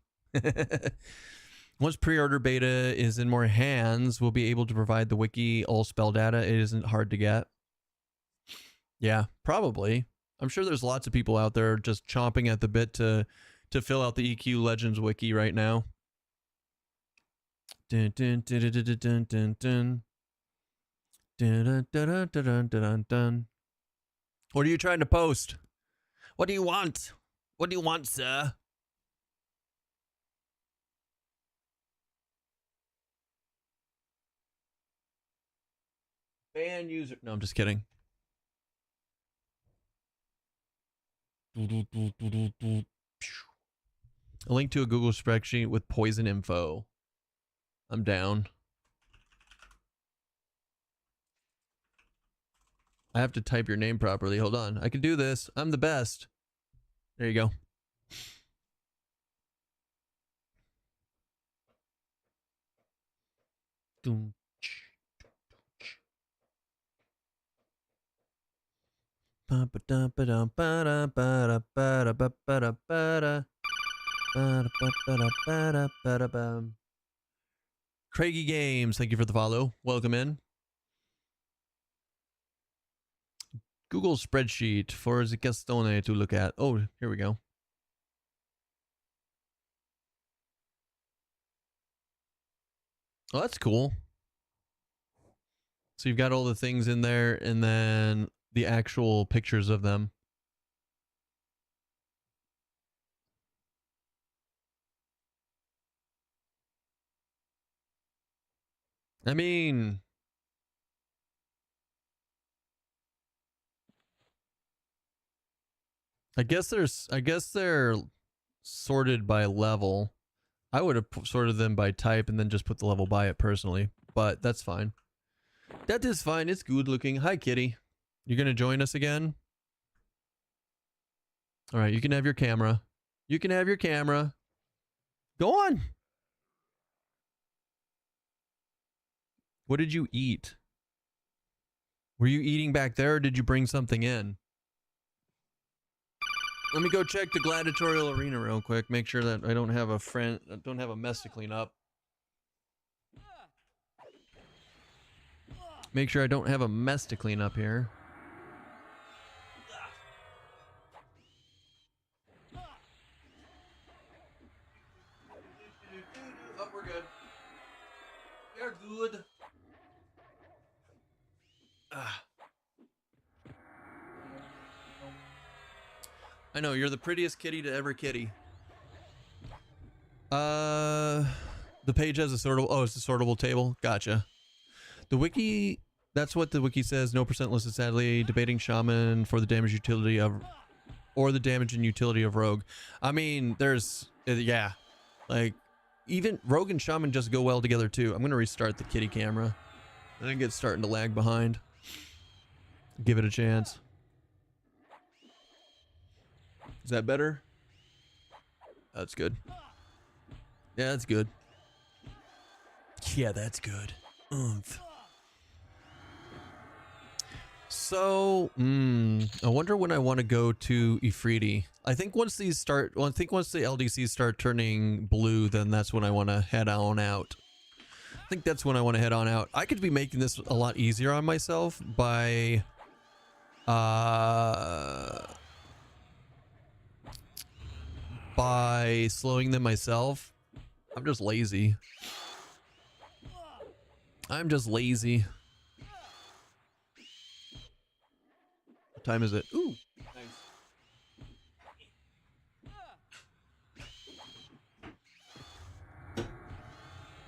Once pre-order beta is in more hands, we'll be able to provide the wiki all spell data. It isn't hard to get. Yeah, probably. I'm sure there's lots of people out there just chomping at the bit to fill out the EQ Legends wiki right now. Dun, dun, dun, dun, dun, dun, dun, dun. Dun, dun, dun, dun, dun, dun, dun. What are you trying to post? What do you want? What do you want, sir? Ban user. No, I'm just kidding. A link to a Google spreadsheet with poison info. I'm down. I have to type your name properly. Hold on. I can do this. I'm the best. There you go. Craigie Games, thank you for the follow. Welcome in. Google spreadsheet for the Kestone to look at. Oh, here we go. Oh, that's cool. So you've got all the things in there and then the actual pictures of them. I mean, I guess they're sorted by level. I would have sorted them by type and then just put the level by it personally, but that's fine. That is fine. It's good looking. Hi, kitty. You're going to join us again? All right, you can have your camera. You can have your camera. Go on. What did you eat? Were you eating back there or did you bring something in? Let me go check the gladiatorial arena real quick. Make sure that I don't have a mess to clean up. Make sure I don't have a mess to clean up here. Oh, we're good. We're good. I know, you're the prettiest kitty to ever kitty. The page has a sortable. Oh, it's a sortable table. Gotcha. The wiki. That's what the wiki says. No percent listed. Sadly, debating shaman for the damage utility of, or the damage and utility of rogue. I mean, there's yeah, like even rogue and shaman just go well together too. I'm gonna restart the kitty camera. I think it's starting to lag behind. Give it a chance. Is that better? That's good. Yeah, that's good. Yeah, that's good. Oomph. So, I wonder when I want to go to Ifriti. I think once the LDCs start turning blue, then that's when I want to head on out. I think that's when I want to head on out. I could be making this a lot easier on myself by slowing them myself. I'm just lazy. I'm just lazy. What time is it? Ooh, nice.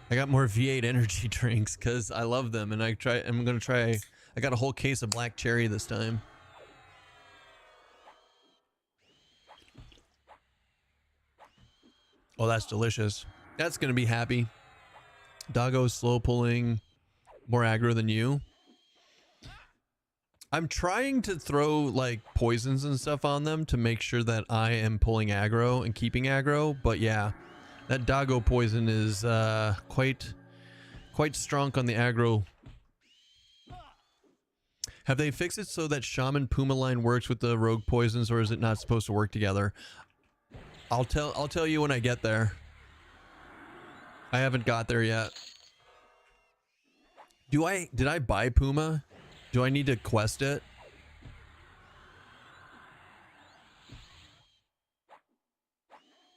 I got more V8 energy drinks because I love them, and I'm gonna try. I got a whole case of black cherry this time. Oh, that's delicious. That's gonna be happy. Doggo's slow pulling, more aggro than you. I'm trying to throw like poisons and stuff on them to make sure that I am pulling aggro and keeping aggro, but yeah, that doggo poison is quite strong on the aggro. Have they fixed it so that Shaman Puma line works with the rogue poisons, or is it not supposed to work together? I'll tell you when I get there. I haven't got there yet. Did I buy Puma? Do I need to quest it?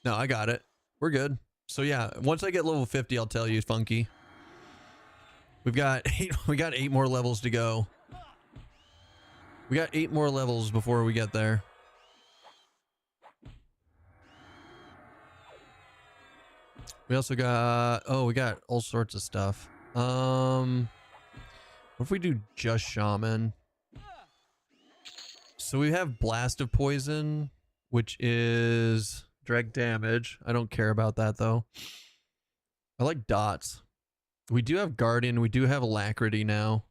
No, I got it. We're good. So yeah, once I get level 50, I'll tell you, Funky. We got 8 more levels to go. We got 8 more levels before we get there. We also got, oh, we got all sorts of stuff. What if we do just shaman? So we have blast of poison, which is direct damage. I don't care about that though. I like dots. We do have guardian. We do have alacrity now.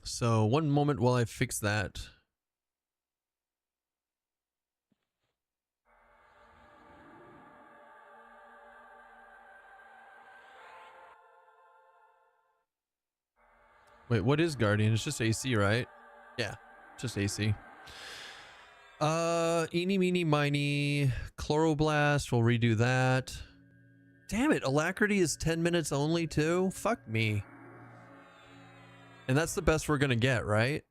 So one moment while I fix that. Wait, what is guardian? It's just AC, right? Yeah, just AC. Eeny, meeny, miny. Chloroblast, we'll redo that. Damn it, alacrity is 10 minutes only too? Fuck me. And that's the best we're gonna get, right?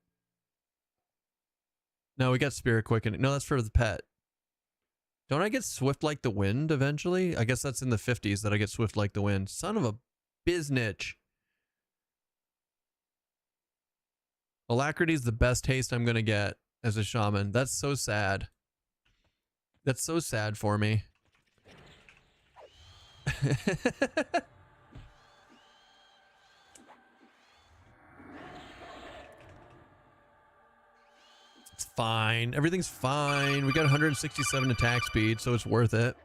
No, we got Spirit Quickening. No, that's for the pet. Don't I get Swift like the Wind eventually? I guess that's in the 50s that I get Swift like the Wind. Son of a biznitch. Alacrity is the best haste I'm gonna get as a shaman. That's so sad. That's so sad for me. It's fine. Everything's fine. We got 167 attack speed, so it's worth it.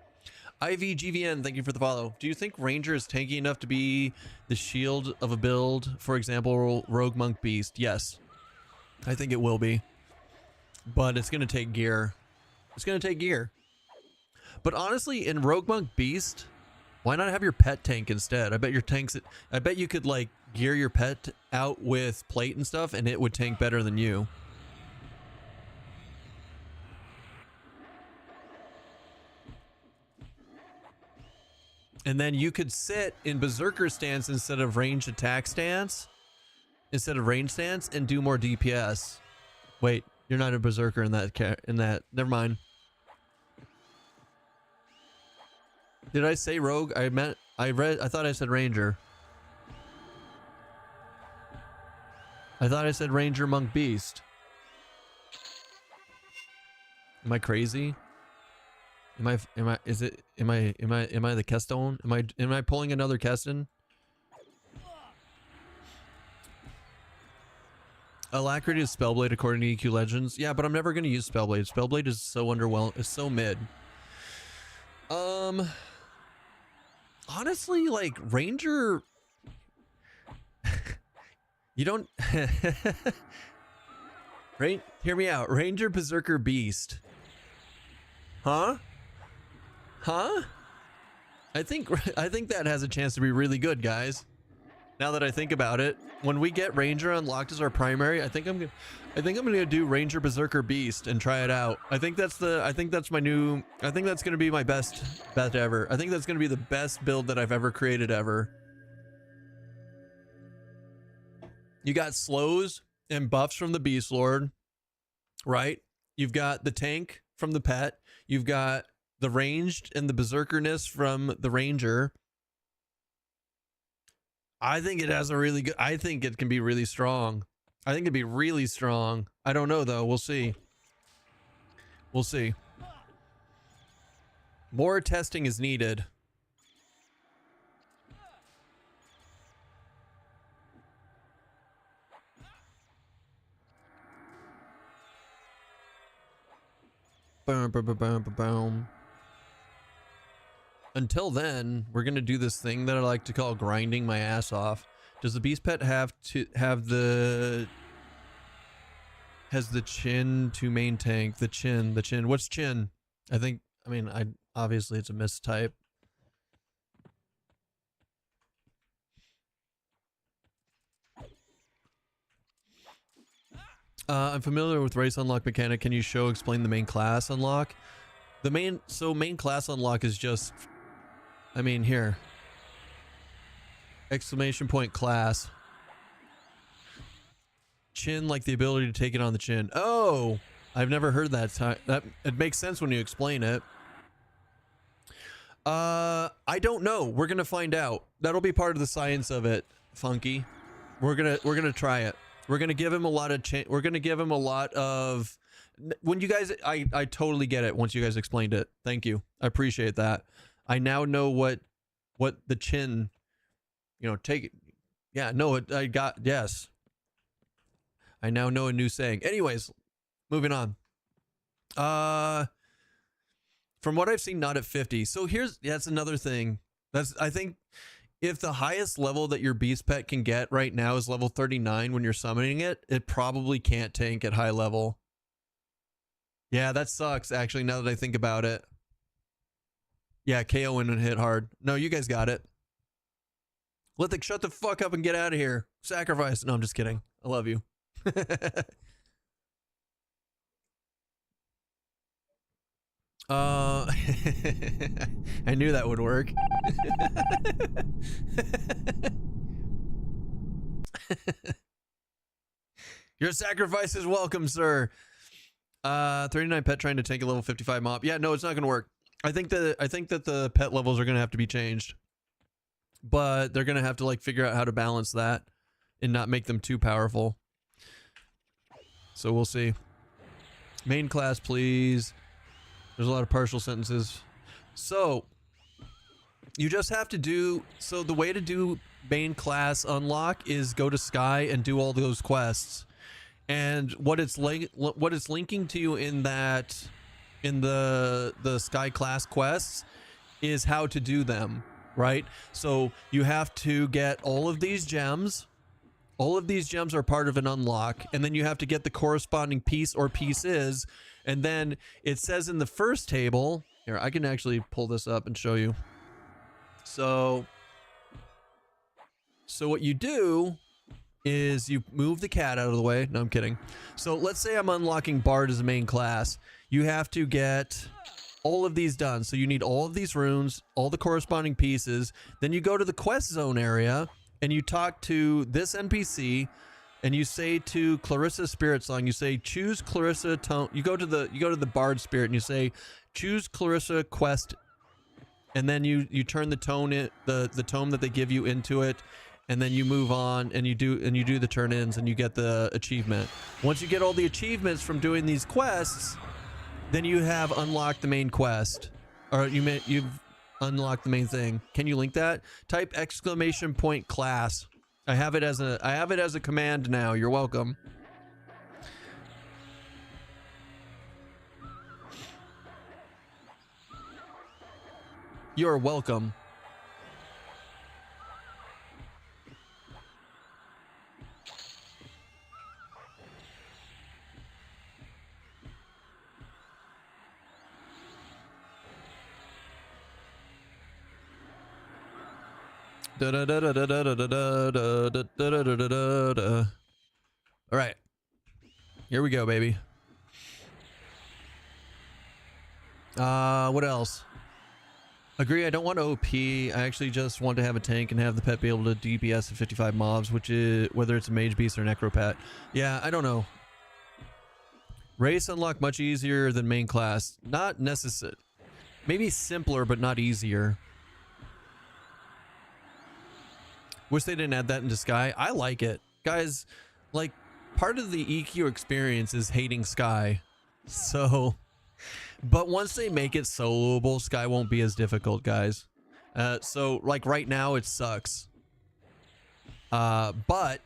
IVGVN, thank you for the follow. Do you think Ranger is tanky enough to be the shield of a build? For example, Rogue Monk Beast. Yes. I think it will be. But it's going to take gear. It's going to take gear. But honestly, in Rogue Monk Beast, why not have your pet tank instead? I bet your tanks... I bet you could, like, gear your pet out with plate and stuff, and it would tank better than you. And then you could sit in Berserker stance instead of ranged attack stance. Instead of range stance, and do more DPS. Wait, you're not a Berserker in that. Never mind. Did I say Rogue? I thought I said Ranger. I thought I said Ranger Monk Beast. Am I crazy? Am I the Keston? Am I pulling another Keston? Alacrity is Spellblade according to EQ Legends. Yeah, but I'm never going to use Spellblade. Spellblade is so underwhelming. It's so mid. Honestly, like, Ranger... You don't... Hear me out. Ranger Berserker Beast. Huh? Huh? I think that has a chance to be really good, guys. Now that I think about it, when we get Ranger unlocked as our primary, I think I'm gonna do Ranger Berserker Beast and try it out. I think that's gonna be my best bet ever. I think that's gonna be the best build that I've ever created ever. You got slows and buffs from the Beast Lord, right? You've got the tank from the pet. You've got the ranged and the berserkerness from the Ranger. I think it has a really good... I think it can be really strong. I think it'd be really strong. I don't know, though. We'll see. We'll see. More testing is needed. Boom, boom, boom, boom, boom. Until then, we're gonna do this thing that I like to call grinding my ass off. Does the beast pet have to have the... Has the chin to main tank? The chin. What's chin? Obviously it's a mistype. I'm familiar with race unlock mechanic. Can you explain the main class unlock? Main class unlock is just... here. Exclamation point class. Chin, like the ability to take it on the chin. Oh! I've never heard that. It makes sense when you explain it. I don't know. We're gonna find out. That'll be part of the science of it, Funky. We're gonna try it. We're gonna give him a lot of when you guys... I totally get it once you guys explained it. Thank you. I appreciate that. I now know what the chin, take it. Yeah, no, yes. I now know a new saying. Anyways, moving on. From what I've seen, not at 50. So that's another thing. I think if the highest level that your beast pet can get right now is level 39 when you're summoning it, it probably can't tank at high level. Yeah, that sucks, actually, now that I think about it. Yeah, KO and hit hard. No, you guys got it. Lithic, shut the fuck up and get out of here. Sacrifice. No, I'm just kidding. I love you. I knew that would work. Your sacrifice is welcome, sir. 39 pet trying to tank a level 55 mob. Yeah, no, it's not gonna work. I think that the pet levels are gonna have to be changed, but they're gonna have to like figure out how to balance that and not make them too powerful. So we'll see. Main class, please. There's a lot of partial sentences. So you just have to do, so the way to do main class unlock is go to Sky and do all those quests. And what it's linking to you in that, in the Sky class quests is how to do them, right? So you have to get all of these gems. All of these gems are part of an unlock, and then you have to get the corresponding piece or pieces. And then it says in the first table, here, I can actually pull this up and show you. So what you do is you move the cat out of the way. No, I'm kidding. So let's say I'm unlocking Bard as a main class. You have to get all of these done. So you need all of these runes, all the corresponding pieces. Then you go to the quest zone area and you talk to this NPC and you say to Clarissa Spirit Song, you say, choose Clarissa tone. You go to the Bard Spirit and you say, choose Clarissa quest. And then you turn the tone the tome that they give you into it. And then you move on and you do the turn-ins and you get the achievement. Once you get all the achievements from doing these quests, then you have unlocked the main quest. Or you've unlocked the main thing. Can you link that? Type ! class. I have it as a command now. You're welcome. You're welcome. All right, here we go, baby. What else? Agree, I don't want OP. I actually just want to have a tank and have the pet be able to DPS at 55 mobs, which is whether it's a mage beast or necro pet. Yeah, I don't know. Race unlock much easier than main class. Not necessary. Maybe simpler, but not easier. Wish they didn't add that into Sky. I like it. Guys, like, part of the EQ experience is hating Sky. So, but once they make it soloable, Sky won't be as difficult, guys. So, like, right now, it sucks. But,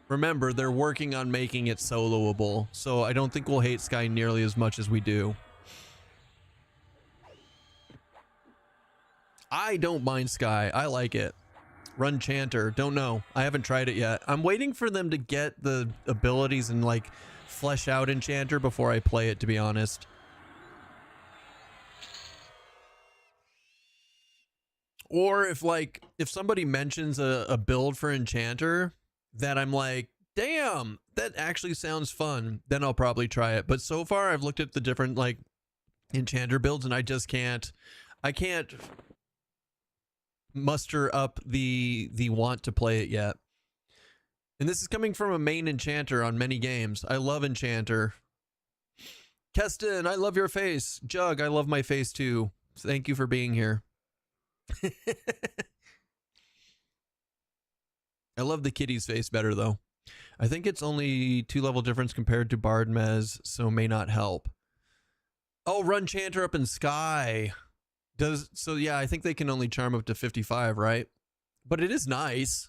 remember, they're working on making it soloable. So, I don't think we'll hate Sky nearly as much as we do. I don't mind Sky. I like it. Run Chanter. Don't know. I haven't tried it yet. I'm waiting for them to get the abilities and like flesh out Enchanter before I play it, to be honest. Or if somebody mentions a build for Enchanter that I'm like, damn, that actually sounds fun, then I'll probably try it. But so far I've looked at the different like Enchanter builds and I can't muster up the want to play it yet. And this is coming from a main Enchanter on many games. I love Enchanter. Keston, I love your face. Jug, I love my face too. Thank you for being here. I love the kitty's face better though. I think it's only 2 level difference compared to Bard Mez, so may not help. Oh, run Chanter up in Sky. So yeah, I think they can only charm up to 55, right? But it is nice.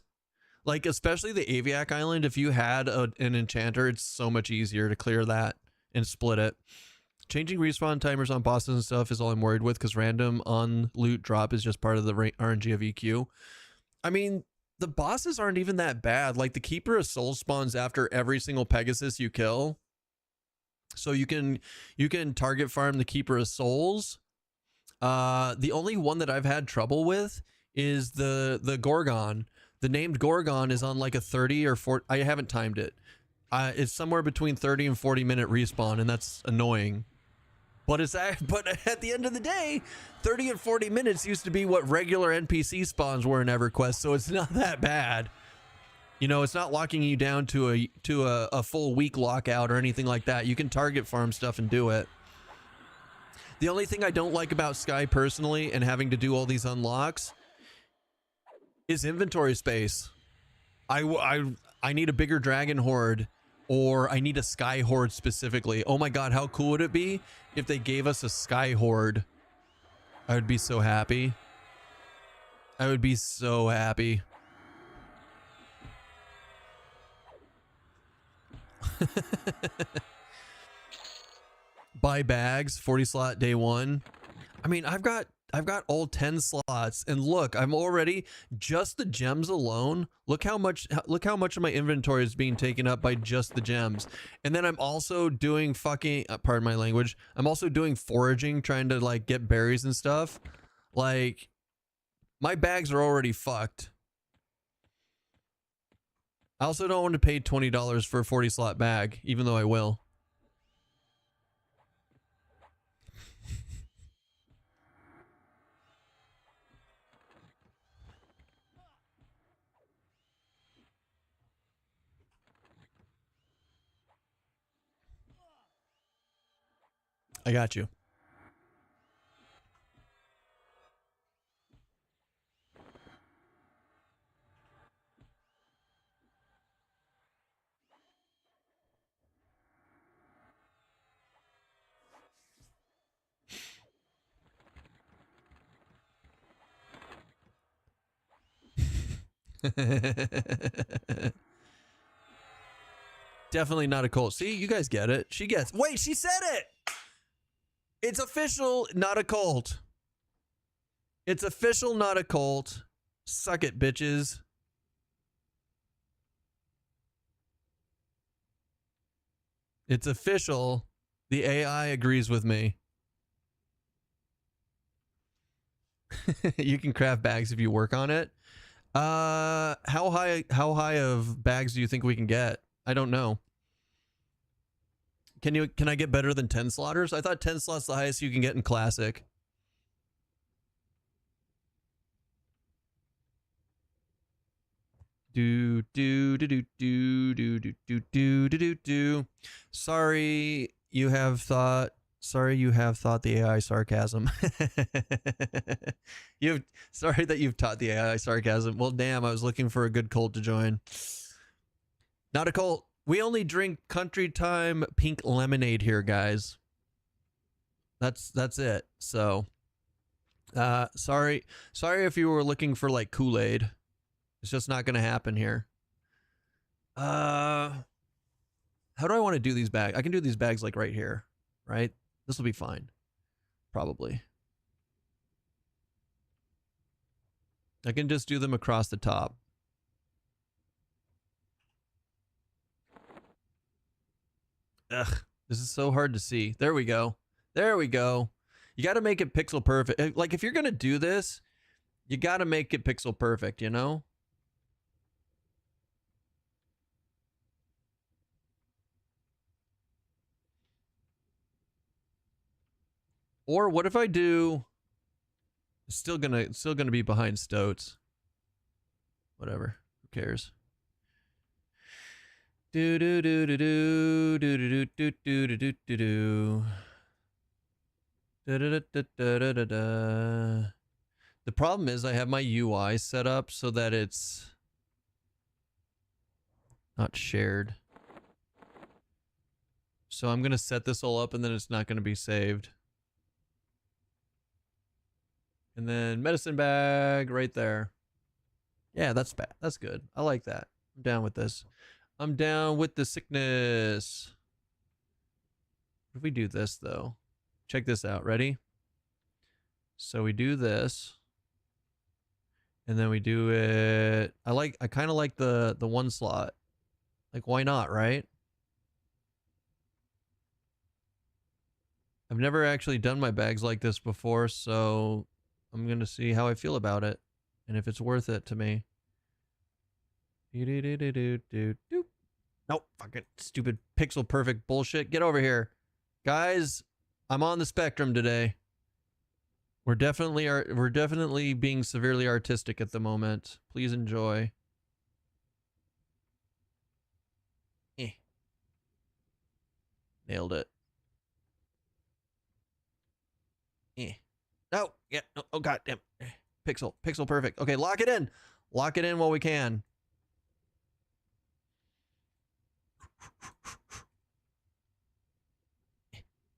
Like, especially the Aviac Island, if you had an Enchanter, it's so much easier to clear that and split it. Changing respawn timers on bosses and stuff is all I'm worried with, because random on loot drop is just part of the RNG of EQ. I mean, the bosses aren't even that bad. Like, the Keeper of Souls spawns after every single Pegasus you kill. So you can target farm the Keeper of Souls. The only one that I've had trouble with is the Gorgon. The named Gorgon is on like a 30 or 40. I haven't timed it. It's somewhere between 30 and 40 minute respawn, and that's annoying. But at the end of the day, 30 and 40 minutes used to be what regular NPC spawns were in EverQuest, so it's not that bad. You know, it's not locking you down to a full week lockout or anything like that. You can target farm stuff and do it. The only thing I don't like about Sky personally and having to do all these unlocks is inventory space. I need a bigger dragon horde, or I need a sky horde specifically. Oh my god, how cool would it be if they gave us a sky horde? I would be so happy. I would be so happy. Buy bags, 40 slot day one. I mean, I've got all 10 slots, and look, I'm already just the gems alone. Look how much of my inventory is being taken up by just the gems. And then I'm also doing fucking pardon my language. I'm also doing foraging, trying to like get berries and stuff. Like, my bags are already fucked. I also don't want to pay $20 for a 40 slot bag, even though I will. I got you. Definitely not a cult. See, you guys get it. She gets. Wait, she said it. It's official, not a cult. It's official, not a cult. Suck it, bitches. It's official. The AI agrees with me. You can craft bags if you work on it. How high of bags do you think we can get? I don't know. Can I get better than 10 slaughters? I thought 10 slots the highest you can get in classic. Do do do do do do do do do do do. Sorry you have thought the AI sarcasm. Sorry that you've taught the AI sarcasm. Well, damn, I was looking for a good cult to join. Not a cult. We only drink country time pink lemonade here, guys. That's it. So, sorry if you were looking for like Kool-Aid. It's just not gonna happen here. How do I want to do these bags? I can do these bags like right here, right? This will be fine, probably. I can just do them across the top. Ugh, this is so hard to see. There we go. There we go. You got to make it pixel perfect. Like, if you're going to do this, you got to make it pixel perfect, you know? Or what if I do... Still gonna be behind Stoats. Whatever. Who cares? Do do do do do do do do do do do do do. Da da da da da da da. The problem is I have my UI set up so that it's not shared. So I'm gonna set this all up and then it's not gonna be saved. And then medicine bag right there. Yeah, that's bad. That's good. I like that. I'm down with this. I'm down with the sickness. What if we do this though? Check this out. Ready? So we do this. And then we do it. I kind of like the one slot. Like, why not, right? I've never actually done my bags like this before, so I'm going to see how I feel about it and if it's worth it to me. Nope, fucking stupid pixel perfect bullshit. Get over here. Guys, I'm on the spectrum today. We're definitely being severely artistic at the moment. Please enjoy. Nailed it. No, yeah. No, oh, god damn. Pixel. Pixel perfect. Okay, lock it in. Lock it in while we can.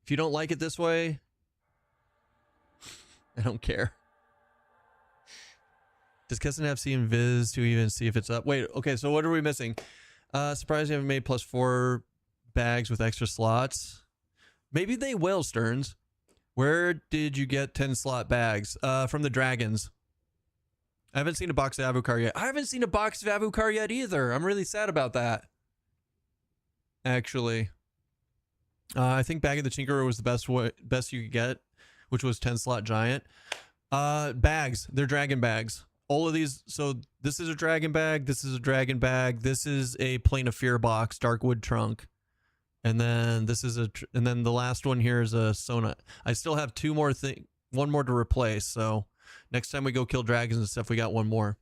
If you don't like it this way, I don't care. Does Keston have see invis to even see if it's up? Wait, okay, so what are we missing? Surprised you haven't made +4 bags with extra slots. Maybe they will, Stearns. Where did you get 10 slot bags? From the dragons. I haven't seen a box of Avucar yet. I haven't seen a box of Avucar yet either. I'm really sad about that. Actually. I think Bag of the Tinkerer was the best you could get, which was 10 slot giant. Bags. They're dragon bags. All of these. So this is a dragon bag. This is a dragon bag. This is a Plane of Fear box, Darkwood trunk. And then this is and then the last one here is a Sona. I still have one more to replace. So next time we go kill dragons and stuff, we got one more.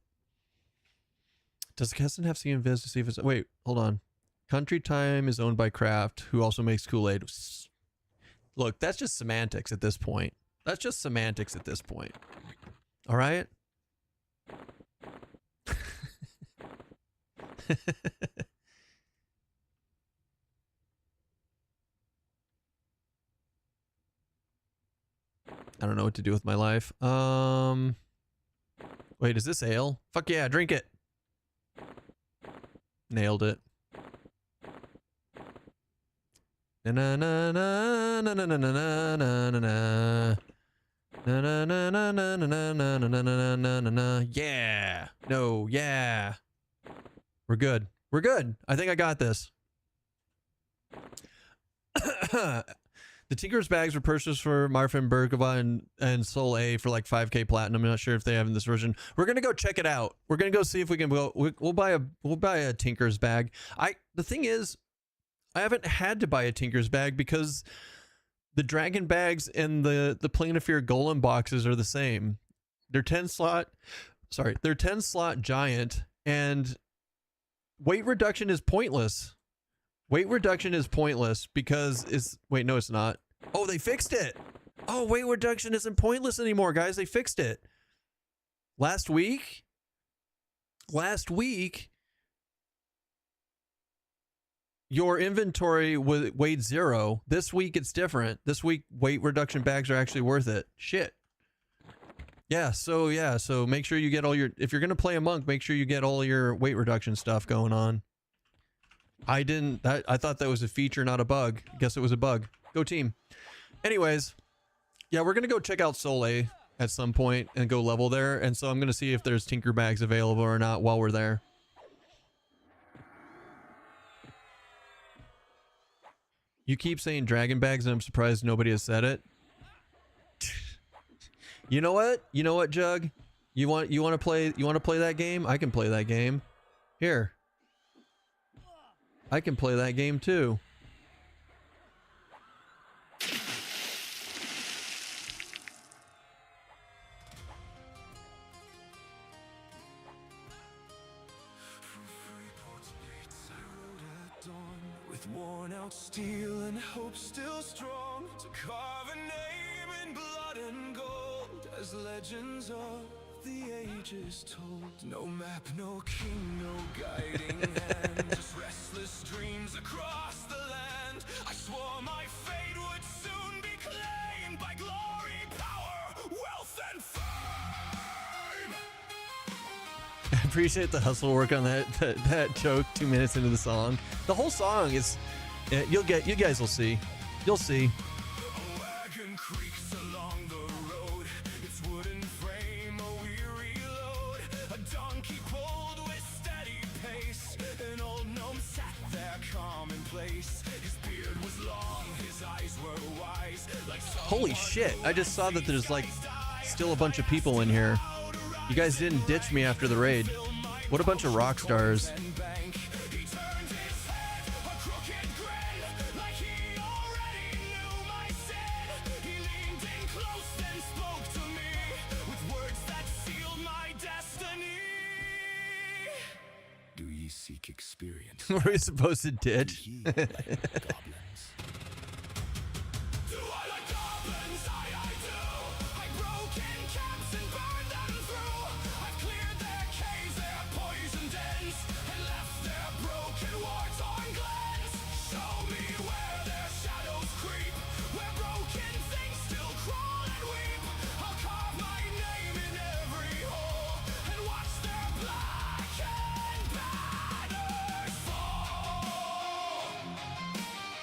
Does Keston have see invis to see if it's, wait, hold on. Country Time is owned by Kraft, who also makes Kool-Aid. Look, that's just semantics at this point. That's just semantics at this point. All right? I don't know what to do with my life. Wait, is this ale? Fuck yeah, drink it. Nailed it. Na na na na na na na na na na. Na na na na na na na na na na na na na. Yeah. No, yeah. We're good. We're good. I think I got this. The Tinker's bags were purchased for Marfin Bergova and Soul A for like 5K platinum. I'm not sure if they have in this version. We're gonna go check it out. We're gonna go see if we can go. We'll buy a Tinker's bag. The thing is, I haven't had to buy a Tinker's bag because the dragon bags and the Plane of Fear golem boxes are the same. They're 10 slot. Sorry, they're 10 slot giant, and weight reduction is pointless. Weight reduction is pointless because wait, no, it's not. Oh, they fixed it. Oh, weight reduction isn't pointless anymore, guys. They fixed it. Last week, your inventory weighed 0. This week, it's different. This week, weight reduction bags are actually worth it. Shit. Yeah, so make sure you get all your, if you're going to play a monk, make sure you get all your weight reduction stuff going on. I thought that was a feature, not a bug. Guess it was a bug. Go team. Anyways, yeah, we're going to go check out Soleil at some point and go level there. And so I'm going to see if there's Tinker bags available or not while we're there. You keep saying dragon bags and I'm surprised nobody has said it. You know what? You know what, Jug? You want to play that game? I can play that game. Here. I can play that game too. With worn out steel and hope still strong, to carve a name in blood and gold, as legends of the ages told. No map, no king, no guiding hand, just restless dreams across the land. I swore my fate would soon be claimed by glory, power, wealth, and fame. I appreciate the hustle work on that joke 2 minutes into the song. The whole song is, you guys will see. You'll see. A wagon creaks along the road, its wooden frame a weary load. A donkey pulled with steady pace, an old gnome sat there commonplace. His beard was long, his eyes were wise, like Holy shit, I just saw that there's like still a bunch of people in here. You guys didn't ditch me after the raid. What a bunch of rock stars. Do ye seek experience? Were we supposed to ditch? Ye like goblins.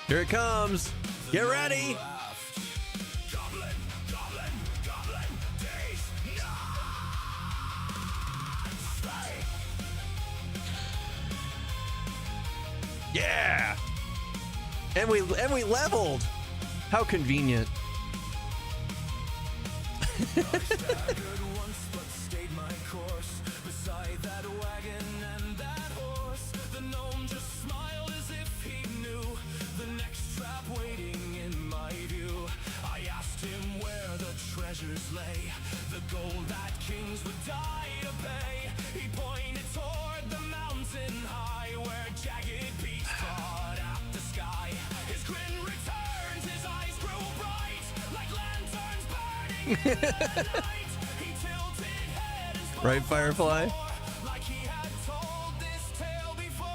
Here it comes. Get ready. Yeah. And we leveled. How convenient. Lay the gold that kings would die to pay. He pointed toward the mountain high where jagged peaks clawed at the sky. His grin returned, his eyes grew bright like lanterns burning in the night. He tilted head and spoke Right, Firefly? like he had told this tale before.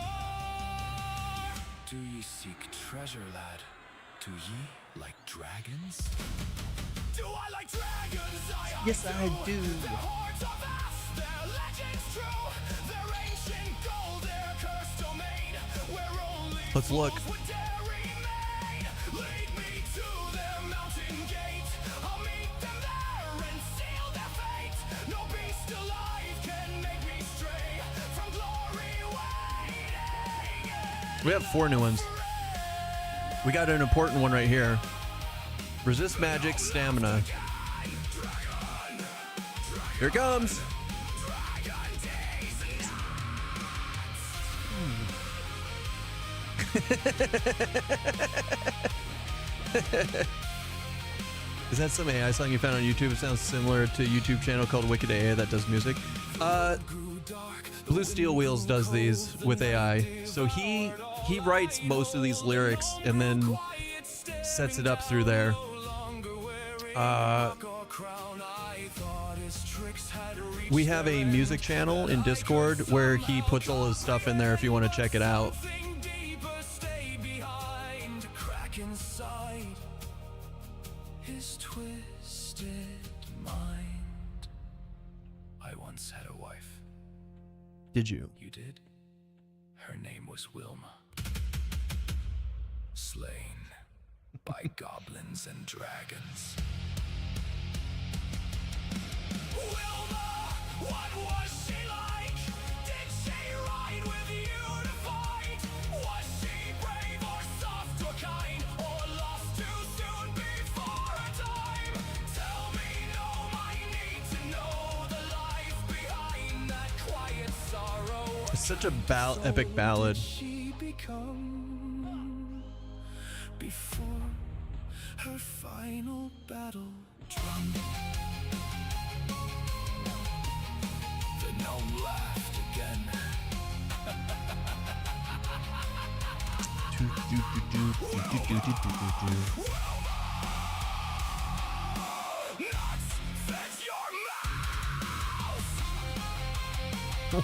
Do ye seek treasure, lad? Do ye like dragons? Do I like dragons? Yes, I do. Their hordes are vast, their legends true, their ancient gold, their cursed domain, where only Let's look. fools would dare remain. Lead me to their mountain gate. I'll meet them there and seal their fate. No beast alive can make me stray from glory waiting. We have 4 new ones. We got an important one right here. Resist magic, stamina. Here it comes. Is that some AI song you found on YouTube? It sounds similar to a YouTube channel called Wicked AI that does music. Blue Steel Wheels does these with AI. So he writes most of these lyrics and then sets it up through there. We have a music channel in Discord where he puts all his stuff in there if you want to check it out. His twisted mind. I once had a wife. Did you? You did? Her name was Wilma. Slain by goblins and dragons. Wilma, what was she like? Did she ride with you to fight? Was she brave or soft or kind? Or lost too soon before her time? Tell me, no, I need to know the life behind that quiet sorrow. It's such a epic ballad. She become before her final battle drum. The gnome laughed again. Nuts fit your mouth.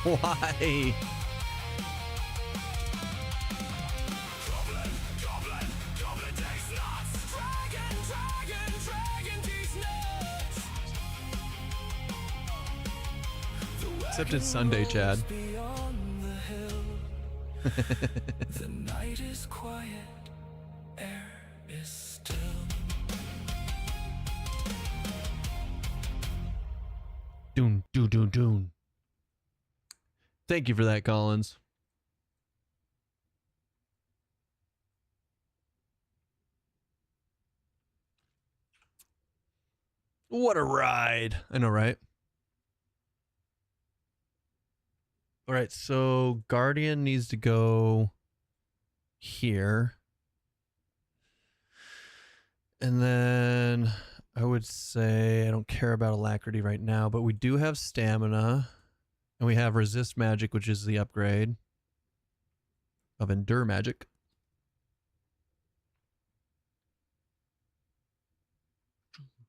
Why? Goblin takes nuts. Dragon takes nuts. Except it's Sunday, Chad. Beyond the hill. The night is quiet, air is still. Doon, doon, doon, doon. Thank you for that, Collins. What a ride. I know, right? All right, so Guardian needs to go here. And then I would say I don't care about Alacrity right now, but we do have Stamina. And we have Resist Magic, which is the upgrade of Endure Magic.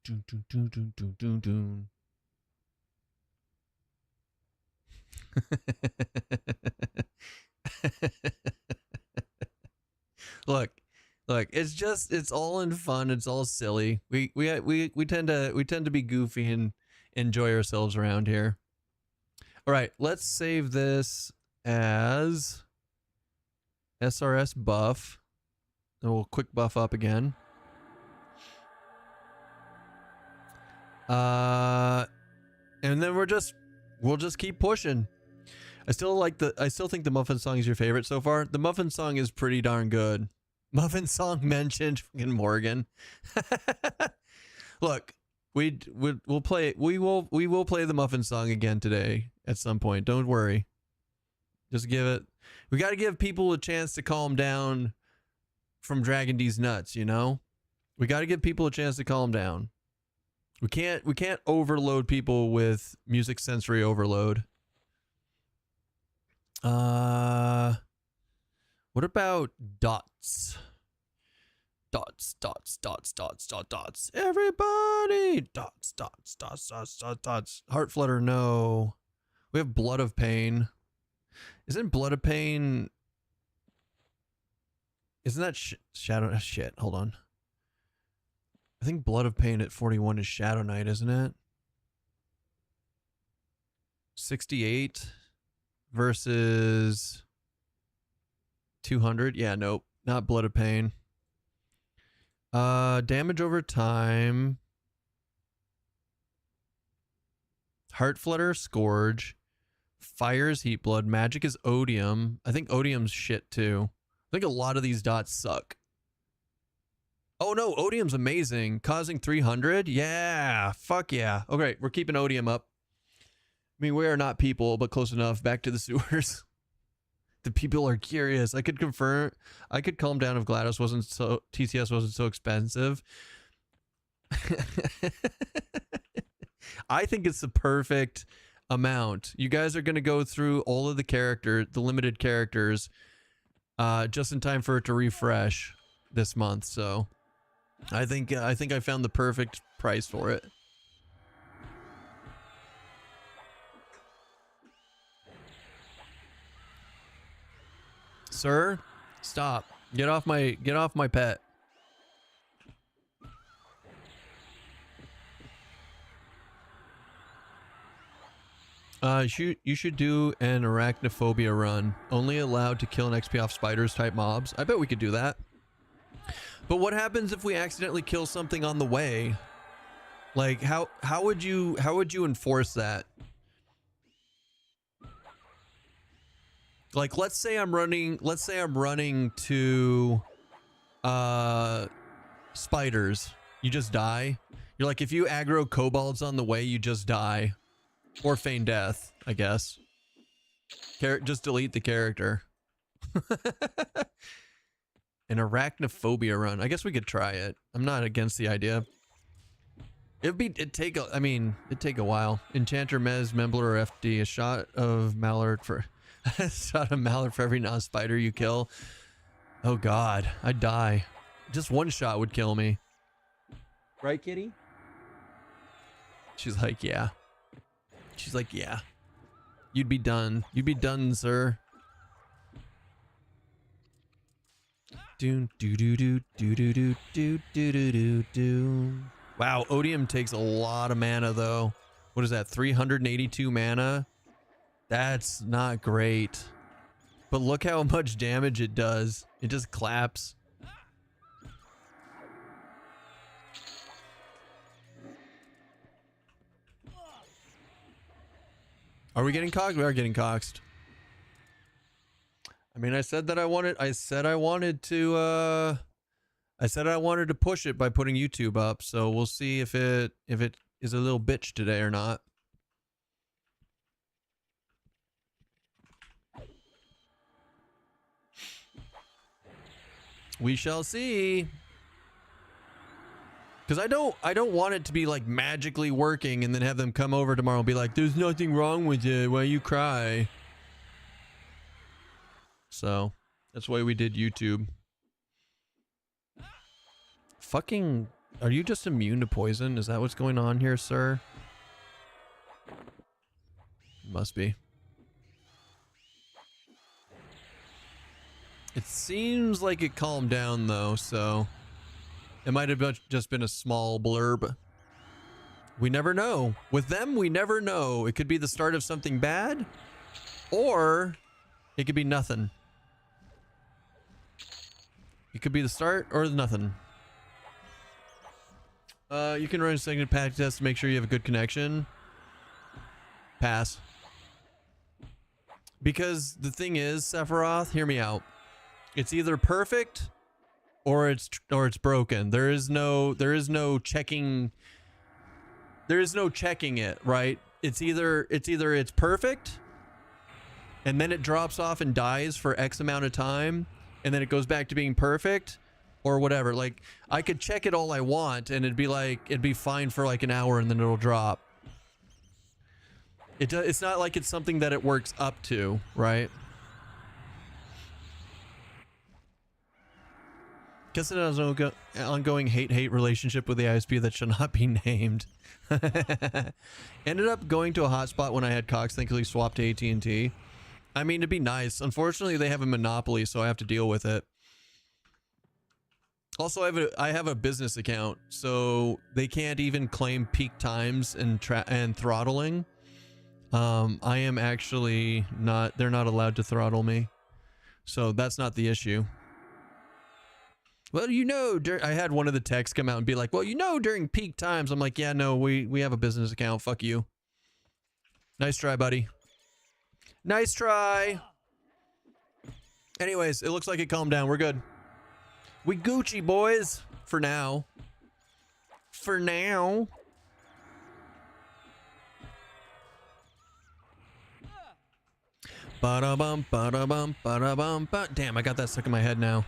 Doon, doon, doon, doon, doon, doon, doon. Look, it's all in fun. It's all silly. We tend to be goofy and enjoy ourselves around here. All right, let's save this as SRS buff. Then we'll quick buff up again. And then we'll just keep pushing. I still think the Muffin Song is your favorite so far. The Muffin Song is pretty darn good. Muffin Song mentioned fucking Morgan. Look, we will play the Muffin Song again today at some point. Don't worry. Just give it. We got to give people a chance to calm down from Dragon D's nuts, you know? We got to give people a chance to calm down. We can't overload people with music sensory overload. What about dots? Dots. Everybody! Dots. Heart flutter, no. We have Blood of Pain. Isn't Blood of Pain... Isn't that Shadow... Shit, hold on. I think Blood of Pain at 41 is Shadow Knight, isn't it? 68 versus 200. Yeah, nope. Not Blood of Pain. Damage over time. Heart Flutter, Scourge. Fire is Heat Blood. Magic is Odium. I think Odium's shit too. I think a lot of these dots suck. Oh no, Odium's amazing. Causing 300? Yeah, fuck yeah. Okay, we're keeping Odium up. I mean, we are not people, but close enough. Back to the sewers. The people are curious. I could confirm. I could calm down if GLaDOS wasn't so... TCS wasn't so expensive. I think it's the perfect amount. You guys are going to go through all of the limited characters, just in time for it to refresh this month. So I think I found the perfect price for it. Sir, stop. Get off my pet. You should do an arachnophobia run. Only allowed to kill an XP off spiders type mobs. I bet we could do that. But what happens if we accidentally kill something on the way? Like how would you enforce that? Like let's say I'm running to spiders. You just die. You're like, if you aggro kobolds on the way, you just die. Or feign death, I guess. Just delete the character. An arachnophobia run. I guess we could try it. I'm not against the idea. It'd take a while. Enchanter, Mez, Membler, or FD. A shot of Mallard for every non-spider you kill. Oh god, I'd die. Just one shot would kill me. Right, kitty? She's like, yeah. She's like, yeah. You'd be done. You'd be done, sir. Wow, Odium takes a lot of mana though. What is that? 382 mana? That's not great. But look how much damage it does. It just claps. Are we getting coxed? We are getting coxed. I mean, I said I wanted to push it by putting YouTube up, so we'll see if it is a little bitch today or not. We shall see. Because I don't want it to be like magically working and then have them come over tomorrow and be like, there's nothing wrong with it, why you cry? So that's why we did YouTube. Fucking, are you just immune to poison? Is that what's going on here, sir? Must be. It seems like it calmed down though, so it might have just been a small blurb. We never know. With them, we never know. It could be the start of something bad, or it could be nothing. It could be the start or nothing. You can run a second patch test to make sure you have a good connection. Pass. Because the thing is, Sephiroth, hear me out. It's either perfect or it's broken. There is no checking. There is no checking it, right? It's either it's perfect and then it drops off and dies for X amount of time and then it goes back to being perfect or whatever. Like I could check it all I want and it'd be fine for like an hour and then it'll drop. It's not like it's something that it works up to, right? Guess it has an ongoing hate relationship with the ISP that should not be named. Ended up going to a hotspot when I had Cox, thankfully swapped to AT&T. I mean, it'd be nice. Unfortunately, they have a monopoly, so I have to deal with it. Also, I have a business account, so they can't even claim peak times and throttling. I am actually not, they're not allowed to throttle me. So that's not the issue. Well, you know, I had one of the techs come out and be like, well, you know, during peak times. I'm like, yeah, no, we have a business account. Fuck you. Nice try, buddy. Nice try. Anyways, it looks like it calmed down. We're good. We Gucci, boys. For now. For now. Ba-da-bum, ba-da-bum, ba-da-bum, ba. Damn, I got that stuck in my head now.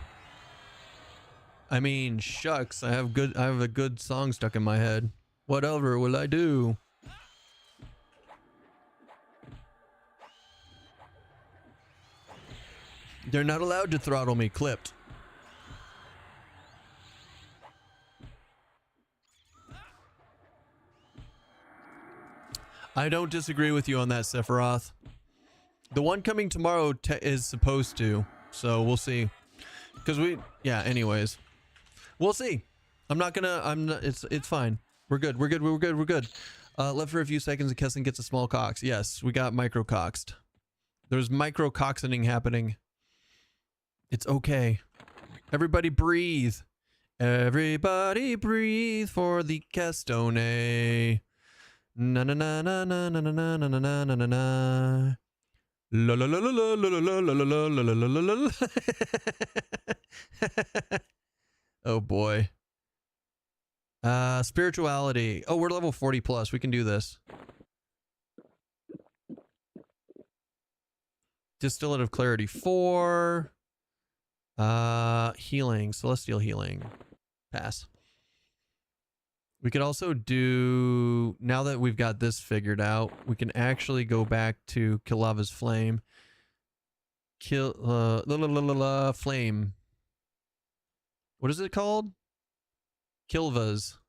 I mean, shucks, I have a good song stuck in my head. Whatever will I do? They're not allowed to throttle me. Clipped. I don't disagree with you on that, Sephiroth. The one coming tomorrow is supposed to, so we'll see. Because yeah, anyways. We'll see. It's fine. We're good. Left for a few seconds and Keston gets a small cox. Yes, we got micro-coxed. There's micro-coxening happening. It's okay. Everybody breathe. Everybody breathe for the Kestone. Na na na na na na na na na na na na. La la la la la la la la la la la la la. Oh boy. Spirituality. Oh, we're level 40 plus. We can do this. Distillate of Clarity 4. Healing. Celestial healing. Pass. We could also do, now that we've got this figured out, we can actually go back to Kilava's Flame. Flame. What is it called? Kilva's.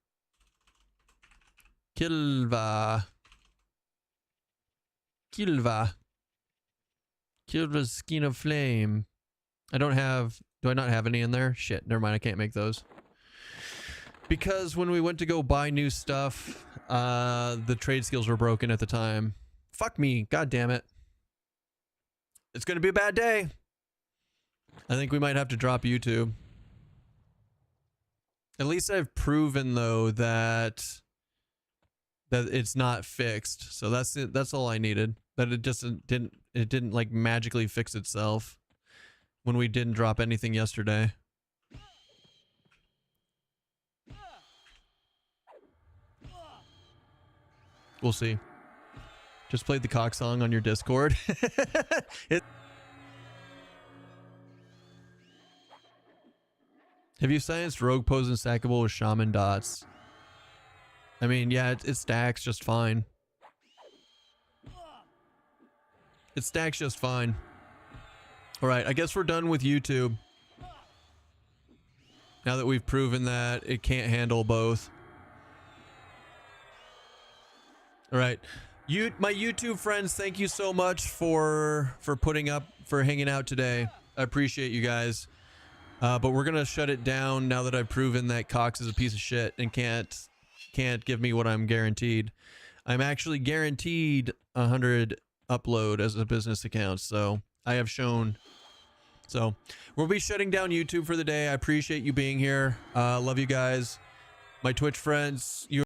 Kilva's Skein of Flame. Do I not have any in there? Shit, never mind, I can't make those. Because when we went to go buy new stuff, the trade skills were broken at the time. Fuck me, god damn it. It's gonna be a bad day. I think we might have to drop YouTube. At least I've proven though that it's not fixed. So that's it. That's all I needed. That it just didn't like magically fix itself when we didn't drop anything yesterday. We'll see. Just played the cock song on your Discord. Have you scienced rogue pose and stackable with shaman dots? I mean, yeah, it stacks just fine. It stacks just fine. Alright, I guess we're done with YouTube. Now that we've proven that it can't handle both. Alright. My YouTube friends, thank you so much for hanging out today. I appreciate you guys. But we're gonna shut it down now that I've proven that Cox is a piece of shit and can't give me what I'm guaranteed. I'm actually guaranteed 100 upload as a business account, so I have shown So we'll be shutting down YouTube for the day. I appreciate you being here. Love you guys. My Twitch friends, you